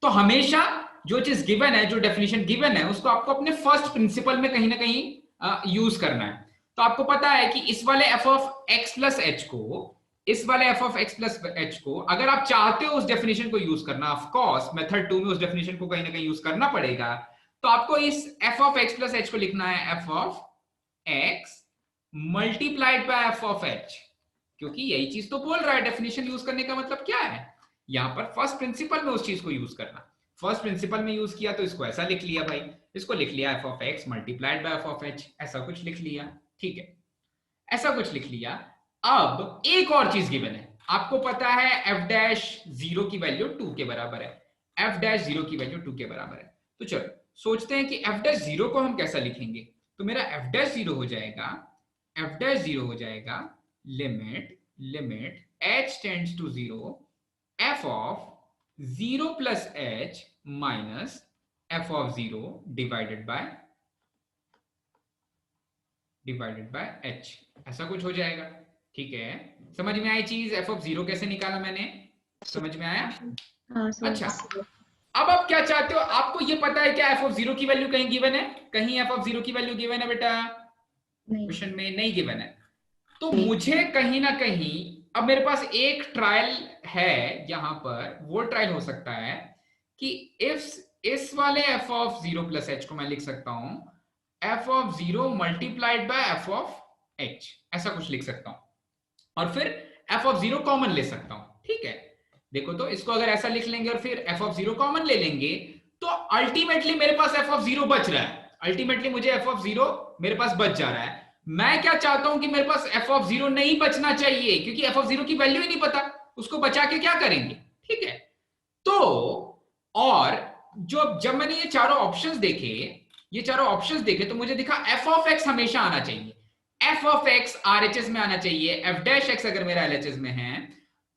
तो हमेशा जो चीज गिवन है, जो डेफिनेशन गिवन है, उसको आपको अपने फर्स्ट प्रिंसिपल में कहीं ना कहीं यूज करना है। तो आपको पता है कि इस वाले f of x plus h को, इस वाले f of x plus h को अगर आप चाहते हो उस डेफिनेशन को यूज करना, ऑफ कोर्स मेथड 2 में उस डेफिनेशन को कहीं ना कहीं यूज करना पड़ेगा। तो आपको इस f of x plus h को लिखना है f of x multiplied by f of h, क्योंकि यही चीज तो बोल रहा है। डेफिनेशन यूज करने का मतलब क्या है, यहां पर फर्स्ट प्रिंसिपल में उस चीज को यूज करना। फर्स्ट प्रिंसिपल में यूज किया तो इसको ऐसा लिख लिया भाई, इसको लिख लिया f of x multiplied by f of h, ऐसा कुछ लिख लिया, ठीक है, ऐसा कुछ लिख लिया। अब एक और चीज गिवन है, आपको पता है f डैश 0 की वैल्यू 2 के बराबर है, f डैश 0 की वैल्यू 2 के बराबर है। तो चलो सोचते हैं कि f डैश 0 को हम कैसा लिखेंगे। तो मेरा f डैश 0 हो जाएगा, f डैश 0 हो जाएगा limit h tends to 0 f of 0 plus h minus f of 0 divided by h, ऐसा कुछ हो जाएगा, ठीक है। समझ में आई चीज, f ऑफ 0 कैसे निकाला मैंने, समझ में आया? हाँ सर। अच्छा, अब आप क्या चाहते हो, आपको ये पता है क्या f ऑफ 0 की वैल्यू कहीं गिवन है, कहीं f ऑफ 0 की वैल्यू गिवन है बेटा, क्वेश्चन में नहीं गिवन है। तो मुझे कहीं ना कहीं, अब मेरे पास एक ट्रायल है यहां पर, वो ट्रायल हो सकता है कि इस वाले f ऑफ 0 प्लस h को मैं लिख सकता हूं f of 0 multiplied by f of h, ऐसा कुछ लिख सकता हूं, और फिर f ऑफ 0 कॉमन ले सकता हूं, ठीक है। देखो तो इसको अगर ऐसा लिख लेंगे और फिर f ऑफ 0 कॉमन ले लेंगे तो अल्टीमेटली मेरे पास f ऑफ 0 बच रहा है, अल्टीमेटली मुझे f ऑफ 0 मेरे पास बच जा रहा है। मैं क्या चाहता हूं कि मेरे पास f ऑफ 0 नहीं बचना चाहिए, क्योंकि f ऑफ 0 की वैल्यू ही नहीं पता, उसको बचा के क्या करेंगे, ठीक है। तो और जब मैंने ये चारों ऑप्शंस देखे तो मुझे दिखा f ऑफ x हमेशा आना चाहिए, f ऑफ x RHS में आना चाहिए, f डैश x अगर मेरा LHS में है,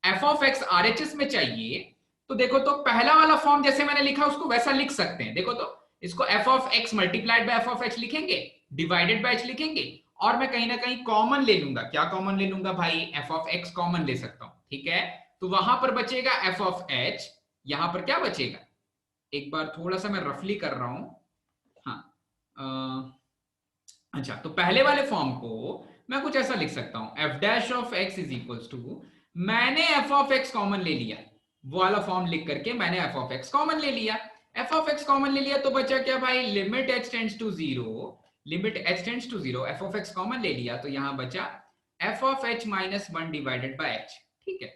f ऑफ x RHS में चाहिए। तो देखो तो पहला वाला फॉर्म जैसे मैंने लिखा उसको वैसा लिख सकते हैं। देखो तो इसको f of x multiplied by f of h लिखेंगे, डिवाइडेड बाय h लिखेंगे, और मैं कहीं ना कहीं कॉमन ले लूंगा। क्या कॉमन ले लूंगा भाई, f ऑफ x कॉमन ले सकता हूं, ठीक है। तो वहां पर बचेगा f ऑफ h, यहां पर क्या बचेगा, एक बार थोड़ा सा मैं रफली कर रहा हूं, हाँ अच्छा, तो पहले वाले फॉर्म को मैं कुछ ऐसा लिख सकता हूं, f dash of x is equals to, मैंने f ऑफ x कॉमन ले लिया, वो वाला फॉर्म लिख करके मैंने f ऑफ x कॉमन ले लिया, f ऑफ x कॉमन ले लिया तो बचा क्या भाई, limit h tends to 0 f of x common ले लिया तो यहां बचा f of h minus 1 divided by h, ठीक है।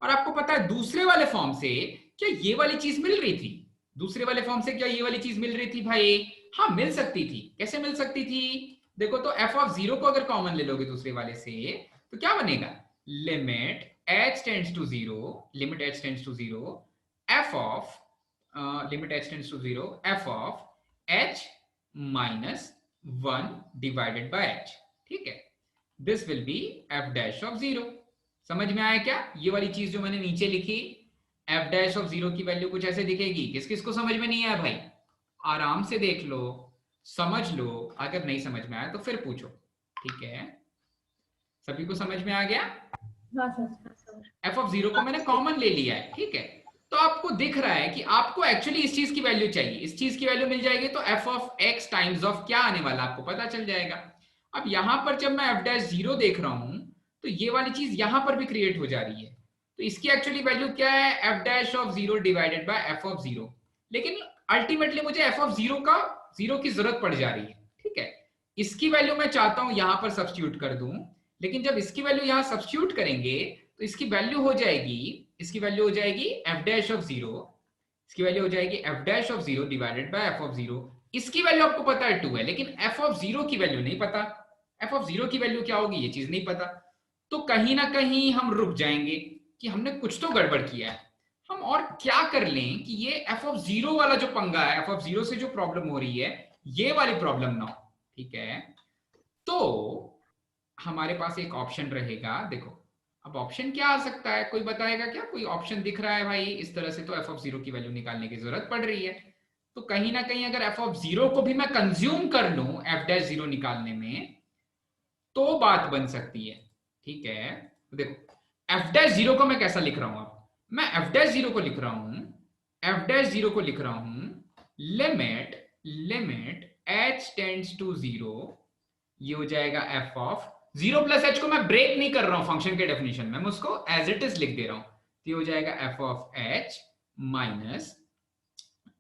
और आपको पता है दूसरे वाले फॉर्म से क्या ये वाली चीज मिल रही थी, दूसरे वाले फॉर्म से क्या ये वाली चीज मिल रही थी भाई, हाँ मिल सकती थी। कैसे मिल सकती थी, देखो तो f ऑफ 0 को अगर कॉमन ले लोगे दूसरे वाले से तो क्या बनेगा, limit h tends to 0 f of limit h tends to 0 f of h minus 1 divided by h, ठीक है। This will be f dash of 0। समझ में आया क्या, ये वाली चीज जो मैंने नीचे लिखी, f डैश ऑफ 0 की वैल्यू कुछ ऐसे दिखेगी। किस किस को समझ में नहीं आया भाई, आराम से देख लो, समझ लो, अगर नहीं समझ में आया तो फिर पूछो, ठीक है। सभी को समझ में आ गया? हाँ सर। f ऑफ 0 को मैंने कॉमन ले लिया है, ठीक है। तो आपको दिख रहा है कि आपको एक्चुअली इस चीज की वैल्यू चाहिए, इस चीज की वैल्यू मिल जाएगी तो f of x times of क्या आने वाला आपको पता चल जाएगा। अब यहां पर जब मैं f डैश 0 देख रहा हूं तो ये वाली चीज यहां पर भी क्रिएट हो जा रही है, तो इसकी एक्चुअली वैल्यू क्या है, f dash of 0 divided bye f of 0, लेकिन अल्टीमेटली मुझे f ऑफ 0 की जरूरत पड़ जा रही है, ठीक है। इसकी वैल्यू मैं चाहता हूं यहां पर सब्स्टिट्यूट कर दूं, लेकिन जब इसकी वैल्यू यहां सब्स्टिट्यूट करेंगे तो इसकी वैल्यू हो जाएगी, इसकी वैल्यू हो जाएगी f डैश ऑफ 0, इसकी वैल्यू हो जाएगी f dash of 0 divided bye f of 0। इसकी वैल्यू आपको पता है 2 है, लेकिन f ऑफ 0 की वैल्यू नहीं पता, f ऑफ 0 की वैल्यू क्या होगी ये चीज नहीं पता। तो कहीं ना कहीं हम रुक जाएंगे कि हमने कुछ तो गड़बड़ किया है। हम और क्या कर लें कि ये f ऑफ 0 वाला जो पंगा है, f ऑफ 0 से जो प्रॉब्लम हो रही है ये वाली प्रॉब्लम ना हो, ठीक है। तो हमारे पास एक ऑप्शन रहेगा, देखो अब ऑप्शन क्या आ सकता है, कोई बताएगा क्या? कोई ऑप्शन दिख रहा है भाई इस तरह से? तो f ऑफ 0 की वैल्यू निकालने की जरूरत पड़ रही है। तो कहीं ना कहीं अगर f ऑफ 0 को भी मैं कंज्यूम कर लूं f डैश 0 निकालने में तो बात बन सकती है, ठीक है। तो देखो f डैश 0 को मैं कैसा लिख रहा हूं, अब मैं f डैश 0 को लिख रहा हूं, f डैश 0 को लिख रहा हूं लिमिट h टेंड्स टू 0, ये हो जाएगा f ऑफ 0 प्लस h को मैं ब्रेक नहीं कर रहा हूं फंक्शन के डेफिनेशन में, मैं उसको एज इट इज लिख दे रहा हूं। तो ये हो जाएगा f of h minus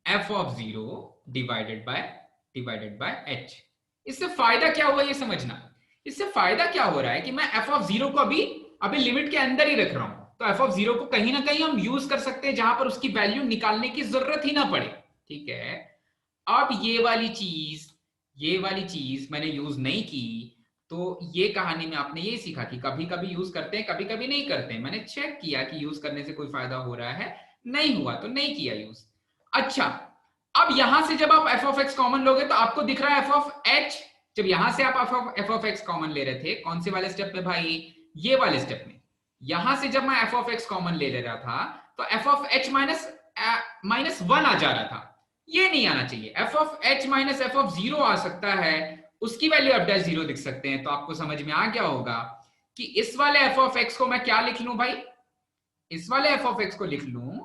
f of 0 divided by h। इससे फायदा क्या हुआ ये समझना। इससे फायदा क्या हो रहा है कि मैं f ऑफ 0 को अभी लिमिट के अंदर ही रख रहा हूं, तो f ऑफ 0 को कहीं ना कहीं हम यूज कर सकते हैं जहां पर उसकी वैल्यू निकालने की जरूरत ही ना पड़े, ठीक है। अब ये वाली चीज मैंने यूज नहीं की, तो ये कहानी में आपने ये सीखा कि कभी कभी यूज करते हैं, कभी कभी नहीं करते हैं। मैंने चेक किया कि यूज करने से कोई फायदा हो रहा है, नहीं हुआ तो नहीं किया यूज। अच्छा, अब यहां से जब आप f ऑफ x कॉमन लोगे तो आपको दिख रहा है f ऑफ h। जब यहां से आप f ऑफ x कॉमन ले रहे थे, कौन से वाले स्टेप में भाई? ये वाले स्टेप में। यहां से जब मैं f ऑफ x कॉमन ले रहा था तो f ऑफ h माइनस 1 आ जा रहा था, ये नहीं आना चाहिए। f of h minus f of 0 आ सकता है, उसकी वैल्यू f डैश 0 दिख सकते हैं। तो आपको समझ में आ गया होगा कि इस वाले f ऑफ x को मैं क्या लिख लूं भाई? इस वाले f ऑफ x को लिख लूं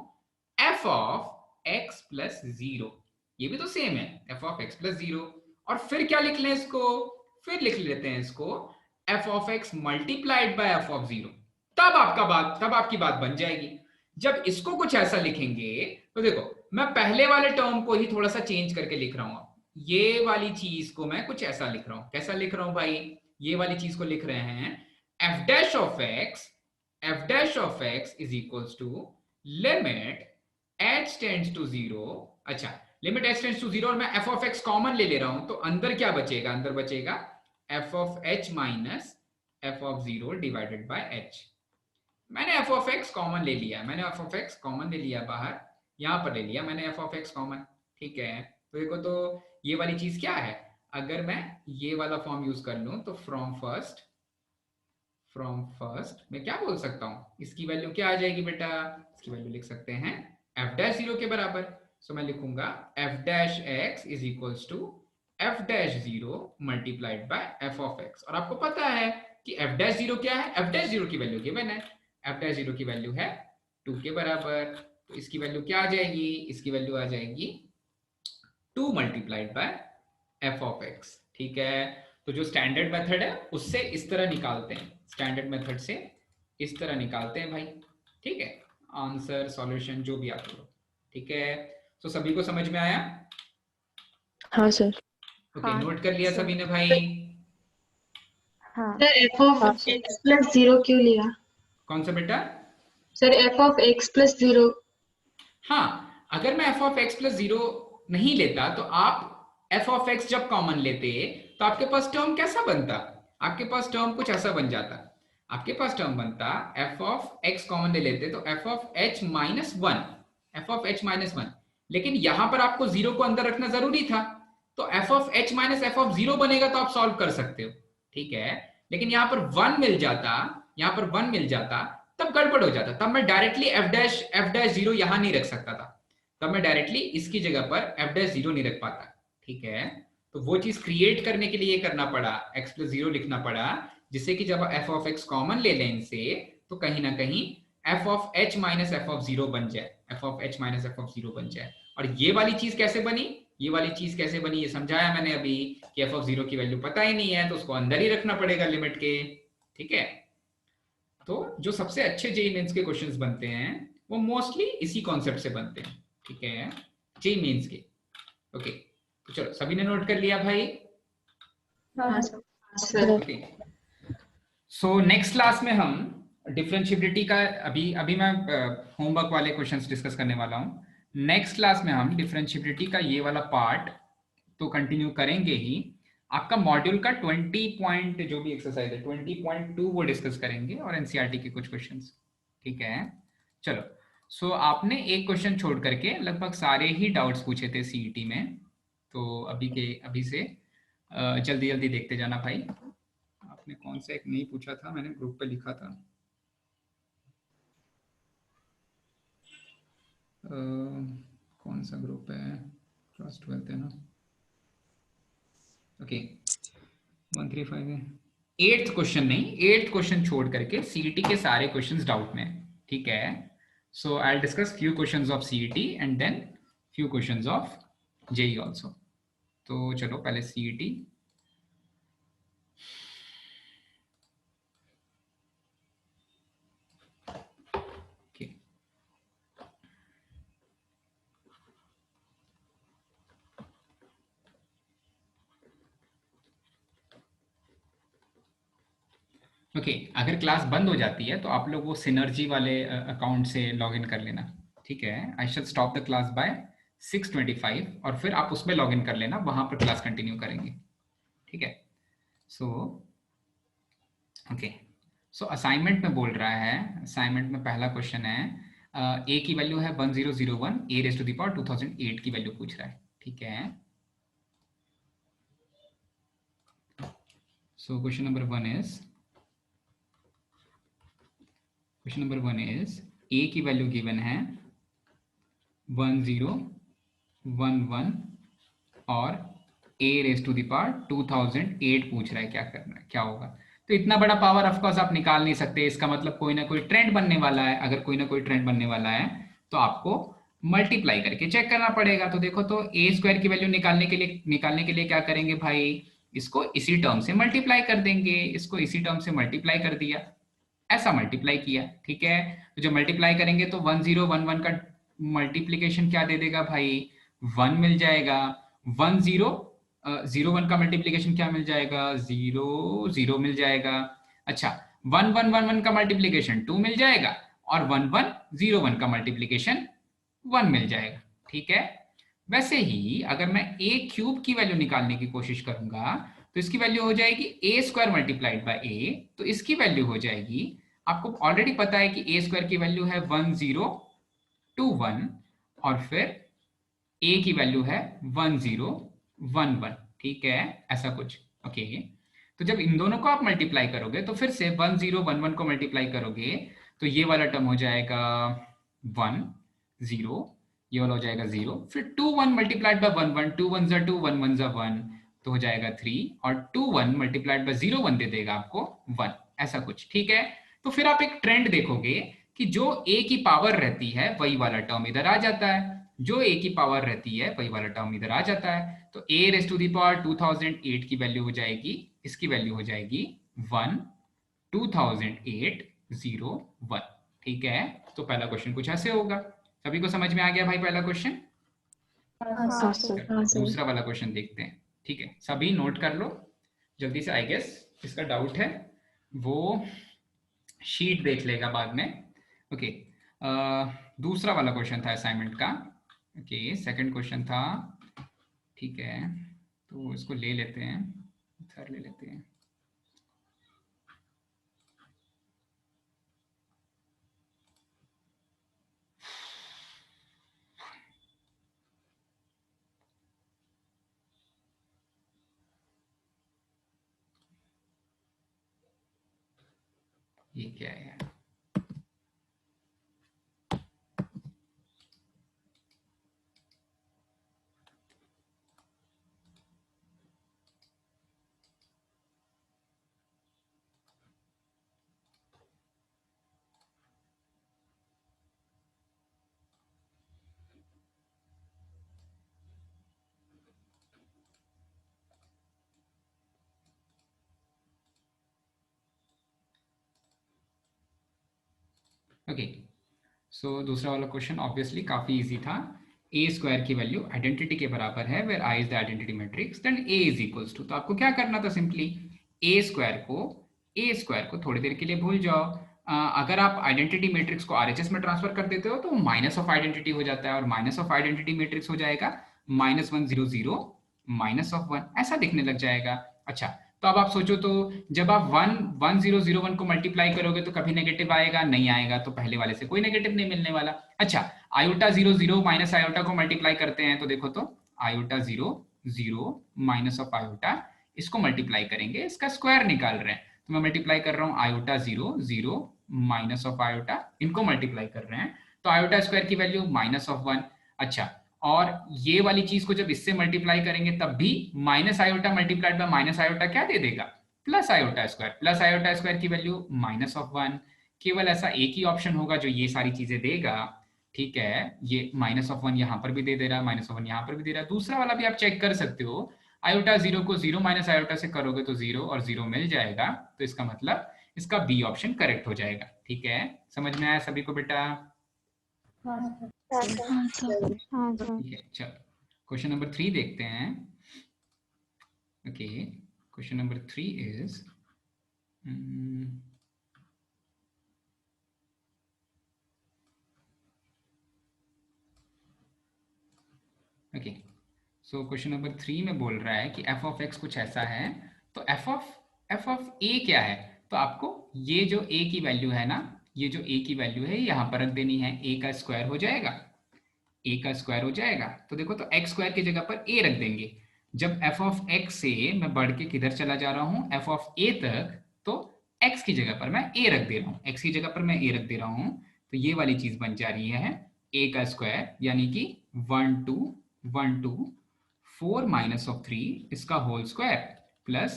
f ऑफ x प्लस 0, ये भी तो सेम है f ऑफ x प्लस 0। और फिर क्या लिख लें इसको? फिर लिख लेते हैं इसको f of x multiplied by f of 0। तब आपकी बात बन जाएगी। जब इसको कुछ ऐसा लिखेंगे तो देखो मैं पहले वाले टर्म को ही थोड़ा सा चेंज करके लिख रहा हूं। ये वाली चीज को मैं कुछ ऐसा लिख रहा हूं। कैसा लिख रहा हूं भाई? ये वाली चीज को लिख रहे हैं f dash of x is equals to limit h tends to 0। अच्छा, लिमिट h टेंड्स टू 0 और मैं f ऑफ x कॉमन ले रहा हूं, तो अंदर क्या बचेगा? अंदर बचेगा f of h minus f of 0 divided by h। मैंने f ऑफ x कॉमन ले लिया, बाहर यहां पर ले लिया मैंने f ऑफ x कॉमन, ठीक है। तो देखो, तो ये वाली चीज क्या है? अगर मैं ये वाला फॉर्म यूज कर लूं तो फ्रॉम फर्स्ट मैं क्या बोल सकता हूं? इसकी वैल्यू क्या आ जाएगी बेटा? इसकी वैल्यू लिख सकते हैं f डैश 0 के बराबर। सो मैं लिखूंगा f dash x is equals to f dash 0 multiplied by f of x। और आपको पता है कि f डैश 0 क्या है? f डैश 0 की वैल्यू गिवन है, f डैश 0 की वैल्यू है 2 के बराबर। तो इसकी वैल्यू क्या आ जाएगी? इसकी वैल्यू आ जाएगी 2 multiplied by f of x, ठीक है। तो जो स्टैंडर्ड मेथड है उससे इस तरह निकालते हैं, स्टैंडर्ड मेथड से इस तरह निकालते हैं भाई, ठीक है। आंसर, सॉल्यूशन जो भी आप लोग, ठीक है। तो सभी को समझ में आया? हाँ सर। ओके, हाँ, नोट कर लिया सर। सभी ने भाई? हाँ sir f of x plus 0 क्यों लिया? कौन सा बेटा? Sir f of x plus 0। हाँ, अगर मैं f ऑफ x प्लस 0 नहीं लेता तो आप f ऑफ x जब कॉमन लेते तो आपके पास टर्म कैसा बनता? आपके पास टर्म कुछ ऐसा बन जाता। आपके पास टर्म बनता f ऑफ x कॉमन ले लेते तो f ऑफ h माइनस 1, लेकिन यहां पर आपको 0 को अंदर रखना जरूरी था, तो f of h minus f of 0 बनेगा, तो आप सॉल्व कर सकते हो, ठीक है। लेकिन यहां पर 1 मिल जाता, तब गड़बड़ हो जाता। तब मैं डायरेक्टली f डैश 0 यहां नहीं रख सकता था, तब मैं डायरेक्टली इसकी जगह पर f डैश 0 नहीं रख पाता, ठीक है। तो वो चीज क्रिएट करने के लिए करना पड़ा, x प्लस 0 लिखना पड़ा, जिससे कि जब f ऑफ x कॉमन ले लें इनसे तो कहीं ना कहीं f of h minus f of 0 बन जाए, f of h minus f of 0 बन जाए। और ये वाली चीज कैसे बनी? ये समझाया मैंने अभी कि f ऑफ 0 की वैल्यू पता ही नहीं है, तो उसको अंदर ही रखना पड़ेगा लिमिट के, ठीक है। तो जो सबसे अच्छे जेईई मेंस के क्वेश्चंस बनते हैं वो मोस्टली इसी कॉन्सेप्ट से बनते हैं, ठीक है, जेईई मेंस के। ओके, तो चलो सभी ने नोट कर लिया भाई? हाँ sir okay, so next class में हम डिफरेंशिएबिलिटी का अभी मैं होमवर्क वाले क्वेश्चंस डिस्कस करने वाला हूँ। नेक्स्ट क्लास में हम डिफरेंशिएबिलिटी का ये वाला पार्ट तो कंटिन्यू करेंगे ही। आपका मॉड्यूल का 20 पॉइंट जो भी एक्सरसाइज है 20.2 वो डिस्कस करेंगे और एनसीईआरटी के कुछ क्वेश्चंस, ठीक है। चलो, सो आपने एक क्वेश्चन छोड़ करके लगभग सारे ही डाउट्स पूछे थे सीईटी में, तो अभी से जल्दी जल्दी देखते जाना भाई। आपने कौन सा एक नहीं पूछा था, मैंने ग्रुप पे लिखा था। कौन सा ग्रुप है, क्लास 12 है ना। ओके 135 है। 8th क्वेश्चन नहीं, 8th क्वेश्चन छोड़ करके सीईटी के सारे क्वेश्चंस डाउट में, ठीक है। So I will discuss few questions of CET and then few questions of JEE also. तो चलो पहले सीईटी। ओके, ओके, अगर क्लास बंद हो जाती है तो आप लोग वो सिनर्जी वाले अकाउंट से लॉग इन कर लेना, ठीक है। आई शैल स्टॉप द क्लास बाय 6:25 और फिर आप उसमें लॉग इन कर लेना, वहां पर क्लास कंटिन्यू करेंगे, ठीक है। सो ओके, सो असाइनमेंट में बोल रहा है, असाइनमेंट में पहला क्वेश्चन है ए की वैल्यू है 1001, ए रेज़ टू द पावर 2008 की वैल्यू पूछ रहा है, ठीक है। So question number 1 is a की वैल्यू गिवन है 1011 और ए रेज़ टू द पावर 2008 पूछ रहा है, क्या करना है, क्या होगा। तो इतना बड़ा पावर ऑफ कोर्स आप निकाल नहीं सकते, इसका मतलब कोई ना कोई ट्रेंड बनने वाला है। अगर कोई ना कोई ट्रेंड बनने वाला है तो आपको मल्टीप्लाई करके चेक करना पड़ेगा। तो देखो, तो ए स्क्वायर की वैल्यू निकालने के लिए क्या करेंगे भाई, इसको इसी टर्म से मल्टीप्लाई कर देंगे। इसको इसी टर्म से मल्टीप्लाई कर दिया, ऐसा मल्टीप्लाई किया, ठीक है। तो जब मल्टीप्लाई करेंगे तो 1011 का मल्टीप्लीकेशन क्या दे देगा भाई, 1 मिल जाएगा। 1001 का मल्टीप्लीकेशन क्या मिल जाएगा, 0 मिल जाएगा। अच्छा, 1111 का मल्टीप्लीकेशन 2 मिल जाएगा और 1101 का मल्टीप्लीकेशन 1 मिल जाएगा, ठीक है। वैसे ही अगर मैं ए क्यूब की वैल्यू निकालने की कोशिश करूंगा तो इसकी वैल्यू हो जाएगी ए स्क्वायर मल्टीप्लाइड बाय ए, तो इसकी वैल्यू हो जाएगी, आपको ऑलरेडी पता है कि ए स्क्वायर की वैल्यू है 1021 और फिर ए की वैल्यू है 1011, ठीक है, ऐसा कुछ, ओके। तो जब इन दोनों को आप मल्टीप्लाई करोगे तो फिर से 1011 को मल्टीप्लाई करोगे तो ये वाला टर्म हो जाएगा 1 0, ये वाला हो जाएगा 0, फिर 2 1 मल्टीप्लाइड बाय 1 1, 2 1 2 1 1 1, तो हो जाएगा 3 और 2 1 मल्टीप्लाइड बाय 0 1 दे देगा आपको 1, ऐसा कुछ, ठीक है। तो फिर आप एक ट्रेंड देखोगे कि जो a की पावर रहती है वही वाला टर्म इधर आ जाता है, जो a की पावर रहती है वही वाला टर्म इधर आ जाता है। तो a raise to the power 2008 की वैल्यू हो जाएगी, इसकी वैल्यू हो जाएगी 1 2008 0 1, ठीक है। तो पहला क्वेश्चन कुछ ऐसे होगा। सभी को समझ में आ गया भाई पहला क्वेश्चन? हाँ सर दूसरा वाला क्वेश्चन देखते हैं, ठीक है। सभी नोट कर लो जल्दी से, आई गेस इसका डाउट है वो शीट देख लेगा बाद में, ओके। दूसरा वाला क्वेश्चन था असाइनमेंट का, ओके। सेकंड क्वेश्चन था, ठीक है, तो इसको ले लेते हैं, इधर ले लेते हैं। ये क्या है यार, ओके। सो दूसरा वाला क्वेश्चन ऑब्वियसली काफी इजी था। ए स्क्वायर की वैल्यू आइडेंटिटी के बराबर है, where I is the identity matrix, then A is equals to, तो आपको क्या करना था, सिंपली ए स्क्वायर को थोड़ी देर के लिए भूल जाओ। अगर आप आइडेंटिटी मैट्रिक्स को आरएचएस में ट्रांसफर कर देते हो तो माइनस ऑफ आइडेंटिटी हो जाता है, और माइनस ऑफ आइडेंटिटी मैट्रिक्स हो जाएगा -1 0 0 -1 ऐसा दिखने लग जाएगा। अच्छा, तो अब आप सोचो, तो जब आप 1 0 0 1 को मल्टीप्लाई करोगे तो कभी नेगेटिव आएगा नहीं आएगा, तो पहले वाले से कोई नेगेटिव नहीं मिलने वाला। अच्छा, आयोटा 0 0 माइनस आयोटा को मल्टीप्लाई करते हैं, तो देखो तो आयोटा 0 0 माइनस ऑफ आयोटा, इसको मल्टीप्लाई करेंगे, इसका स्क्वायर निकाल रहे हैं, तो मैं मल्टीप्लाई कर रहा हूँ आयोटा 0 0 माइनस ऑफ आयोटा, इनको मल्टीप्लाई कर रहे हैं, तो आयोटा स्क्वायर की वैल्यू -1। अच्छा, और ये वाली चीज को जब इससे मल्टीप्लाई करेंगे तब भी minus iota multiplied by minus iota क्या दे देगा, प्लस आयोटा स्क्वायर की वैल्यू -1। केवल ऐसा एक ही ऑप्शन होगा जो ये सारी चीजें देगा, ठीक है, ये -1 यहाँ पर भी दे रहा है, -1 यहाँ पर भी दे रहा है। दूसरा वाला भी आप चेक कर सकते हो, आयोटा 0 को 0 माइनस आयोटा से करोगे तो 0 और 0 मिल जाएगा, तो इसका मतलब इसका बी ऑप्शन करेक्ट हो जाएगा। ठीक है, समझ में आया सभी को बेटा? हाँ हाँ सर। ठीक है, चलो क्वेश्चन नंबर 3 देखते हैं। Okay, question number 3 is okay, so question number 3 में बोल रहा है कि f ऑफ x कुछ ऐसा है, तो f ऑफ a क्या है, तो आपको ये जो a की वैल्यू है ना, ये जो a की वैल्यू है यहाँ पर रख देनी है, a का स्क्वायर हो जाएगा, a का स्क्वायर हो जाएगा, तो देखो तो x स्क्वायर की जगह पर a रख देंगे। जब f ऑफ x से मैं बढ़ के किधर चला जा रहा हूँ, f ऑफ a तक, तो x की जगग पर मैं a रख दे रहा हूँ, x की जगह पर मैं a रख दे रहा हूँ, तो ये वाली चीज बन जा रही है a का स्क्वायर, यानी कि 1 2 4 माइनस ऑफ 3 इसका whole square plus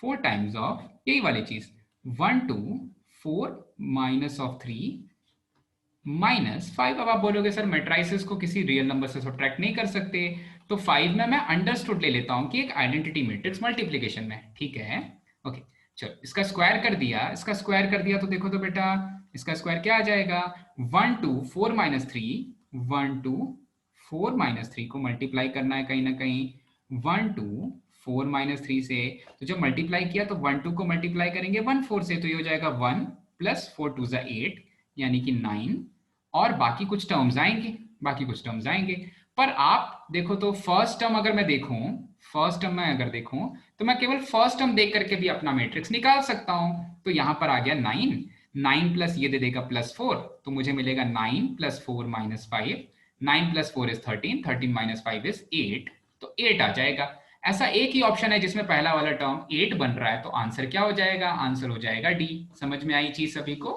4 times of यही वाली चीज 1 2 4 माइनस ऑफ 3 -5। अब आप बोलोगे सर मैट्राइसेस को किसी रियल नंबर से सब्ट्रैक्ट नहीं कर सकते, तो 5 में मैं अंडरस्टूड ले लेता हूं कि एक आइडेंटिटी मैट्रिक्स मल्टीप्लिकेशन में। ठीक है, ओके, चलो इसका स्क्वायर कर दिया, तो देखो तो बेटा इसका स्क्वायर क्या आ जाएगा, 1 2 4 3 1 2 4 3 को मल्टीप्लाई करना है कहीं ना कहीं 1 2 4 3 से, तो जब मल्टीप्लाई किया तो 1 2 को मल्टीप्लाई करेंगे 1 4 से, तो ये हो जाएगा 1 प्लस 4 2 8 यानी कि 9, और बाकी कुछ टर्म्स आएंगे। पर आप देखो तो फर्स्ट टर्म अगर मैं देखूं तो मैं केवल फर्स्ट टर्म देख करके भी अपना मैट्रिक्स निकाल सकता हूं। तो यहां पर आ गया 9 प्लस ये दे देगा +4, तो मुझे मिलेगा 9 + 4 - 5, 9 + 4 is 13, 13 - 5 is 8, तो 8 आ जाएगा। ऐसा एक ही ऑप्शन है जिसमें पहला वाला टर्म 8 बन रहा है, तो आंसर क्या हो जाएगा, आंसर हो जाएगा डी। समझ में आई चीज सभी को?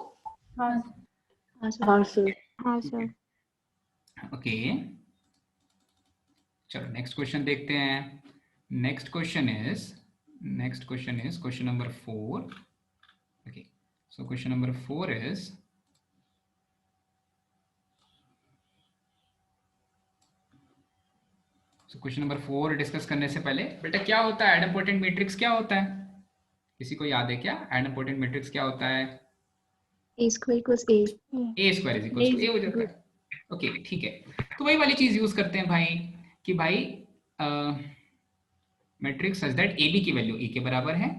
हाँ सर। ओके, चलो नेक्स्ट क्वेश्चन देखते हैं। Next question is question number 4। Okay, so question number 4 is question number 4 discuss करने से पहले बेटा क्या होता है आइडेम्पोटेंट मैट्रिक्स, क्या होता है, किसी को याद है क्या? आइडेम्पोटेंट मैट्रिक्स क्या होता है? A square equals A. A square is equals to A हो जाता है। ओके, ठीक है, तो वही वाली चीज यूज करते हैं भाई कि भाई मैट्रिक्स सच दैट AB की वैल्यू A के बराबर है,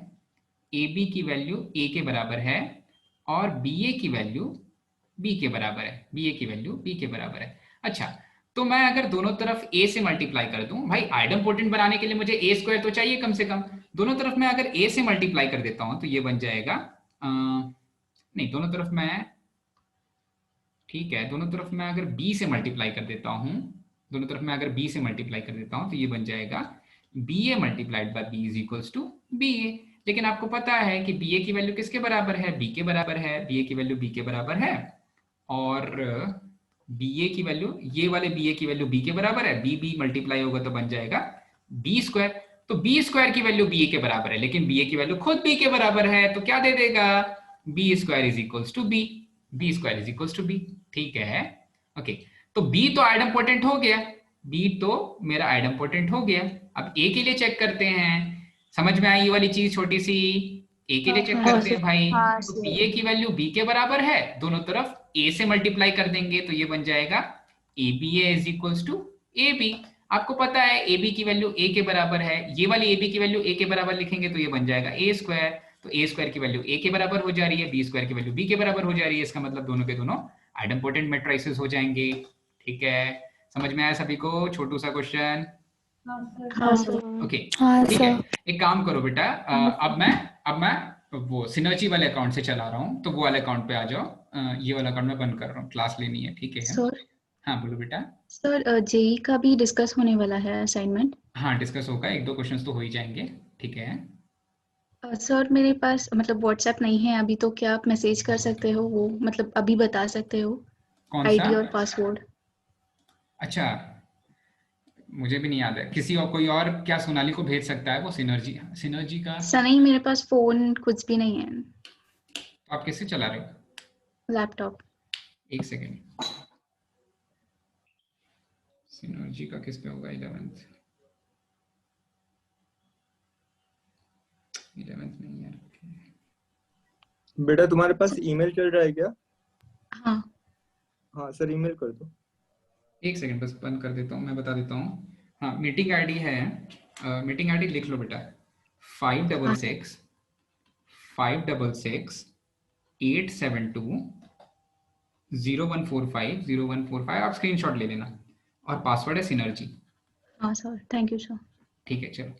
AB की वैल्यू A के बराबर है, और BA की वैल्यू B के बराबर है, अच्छा, तो मैं अगर दोनों तरफ A से मल्टीप्लाई कर दूं, भाई आइडेम्पोटेंट बनाने के लिए मुझे A स्क्वायर तो चाहिए कम से कम, दोनों तरफ मैं अगर A से मल्टीप्लाई कर देता हूं तो ये बन जाएगा नहीं, दोनों तरफ मैं, ठीक है, दोनों तरफ मैं अगर B से मल्टीप्लाई कर देता हूं, तो ये बन जाएगा BA multiplied by B is equals to BA। लेकिन आपको पता है कि BA की वैल्यू किसके बराबर है, B के बराबर है, BA की वैल्यू B के बराबर है, और BA की वैल्यू, ये वाले BA की वैल्यू B के बराबर है, B मल्टीप्लाई होगा तो बन जाएगा B स्क्वायर, तो B स्क्वायर की वैल्यू BA के बराबर है, लेकिन BA की वैल्यू खुद B के बराबर है, तो क्या दे देगा, B square is equals to B, ठीक है। ओके, तो B तो आइडेम्पोटेंट हो गया, मेरा आइडेम्पोटेंट हो गया। अब A के लिए चेक करते हैं, समझ में आई ये वाली चीज छोटी सी, A के लिए चेक करते हैं भाई, तो BA की वैल्यू B के बराबर है, दोनों तरफ A से मल्टीप्लाई कर देंगे, तो ये बन जाएगा ABA is equals to A B, आपको पता है ए बी की वैल्यू ए के बराबर है, ये वाली ए बी की वैल्यू ए के बराबर लिखेंगे तो ये बन जाएगा ए स्क्वायर, तो ए स्क्वायर की वैल्यू ए के बराबर हो जा रही है, बी स्क्वायर की वैल्यू बी के बराबर हो जा रही है, इसका मतलब दोनों के दोनों आइडेम्पोटेंट मैट्रिसेस हो जाएंगे। ठीक है, समझ में आया सभी को? छोटू सा क्वेश्चन। हाँ सर। ओके हाँ ठीक है, सर। एक काम करो बेटा, अब मैं वो सिनर्जी वाले अकाउंट से चला रहा हूँ, तो वो वाले अकाउंट पे आ जाओ। ये वाला अकाउंट मैं बंद कर रहा हूँ, क्लास लेनी है। ठीक है सर हाँ बोलो बेटा। सर जेई का भी डिस्कस होने वाला है असाइनमेंट। हाँ डिस्कस होगा, एक दो क्वेश्चंस तो हो ही जाएंगे। ठीक है सर मेरे पास मतलब व्हाट्सएप नहीं है अभी, तो क्या आप मैसेज कर सकते हो, वो मतलब अभी बता सकते हो कौन सा? आईडी और पासवर्ड। अच्छा मुझे भी नहीं याद है, किसी और कोई और क्या सोनाली को भेज सकता है वो सिनर्जी का? सर नहीं, मेरे पास फोन कुछ भी नहीं है, तो आप किससे चला रहे हो? लैपटॉप। एक सेकेंड, सिनर्जी का किस पे होगा? 11th नहीं यार। बेटा तुम्हारे पास ईमेल चल रहा है क्या? हाँ हाँ सर ईमेल कर दो। एक सेकंड बस बंद कर देता हूँ, मैं बता देता हूँ। हाँ मीटिंग आईडी है, मीटिंग आईडी लिख लो बेटा, 566 872 0145 आप स्क्रीनशॉट ले लेना, और पासवर्ड है सिनर्जी। हाँ सर, थैंक यू सर। ठीक है चलो।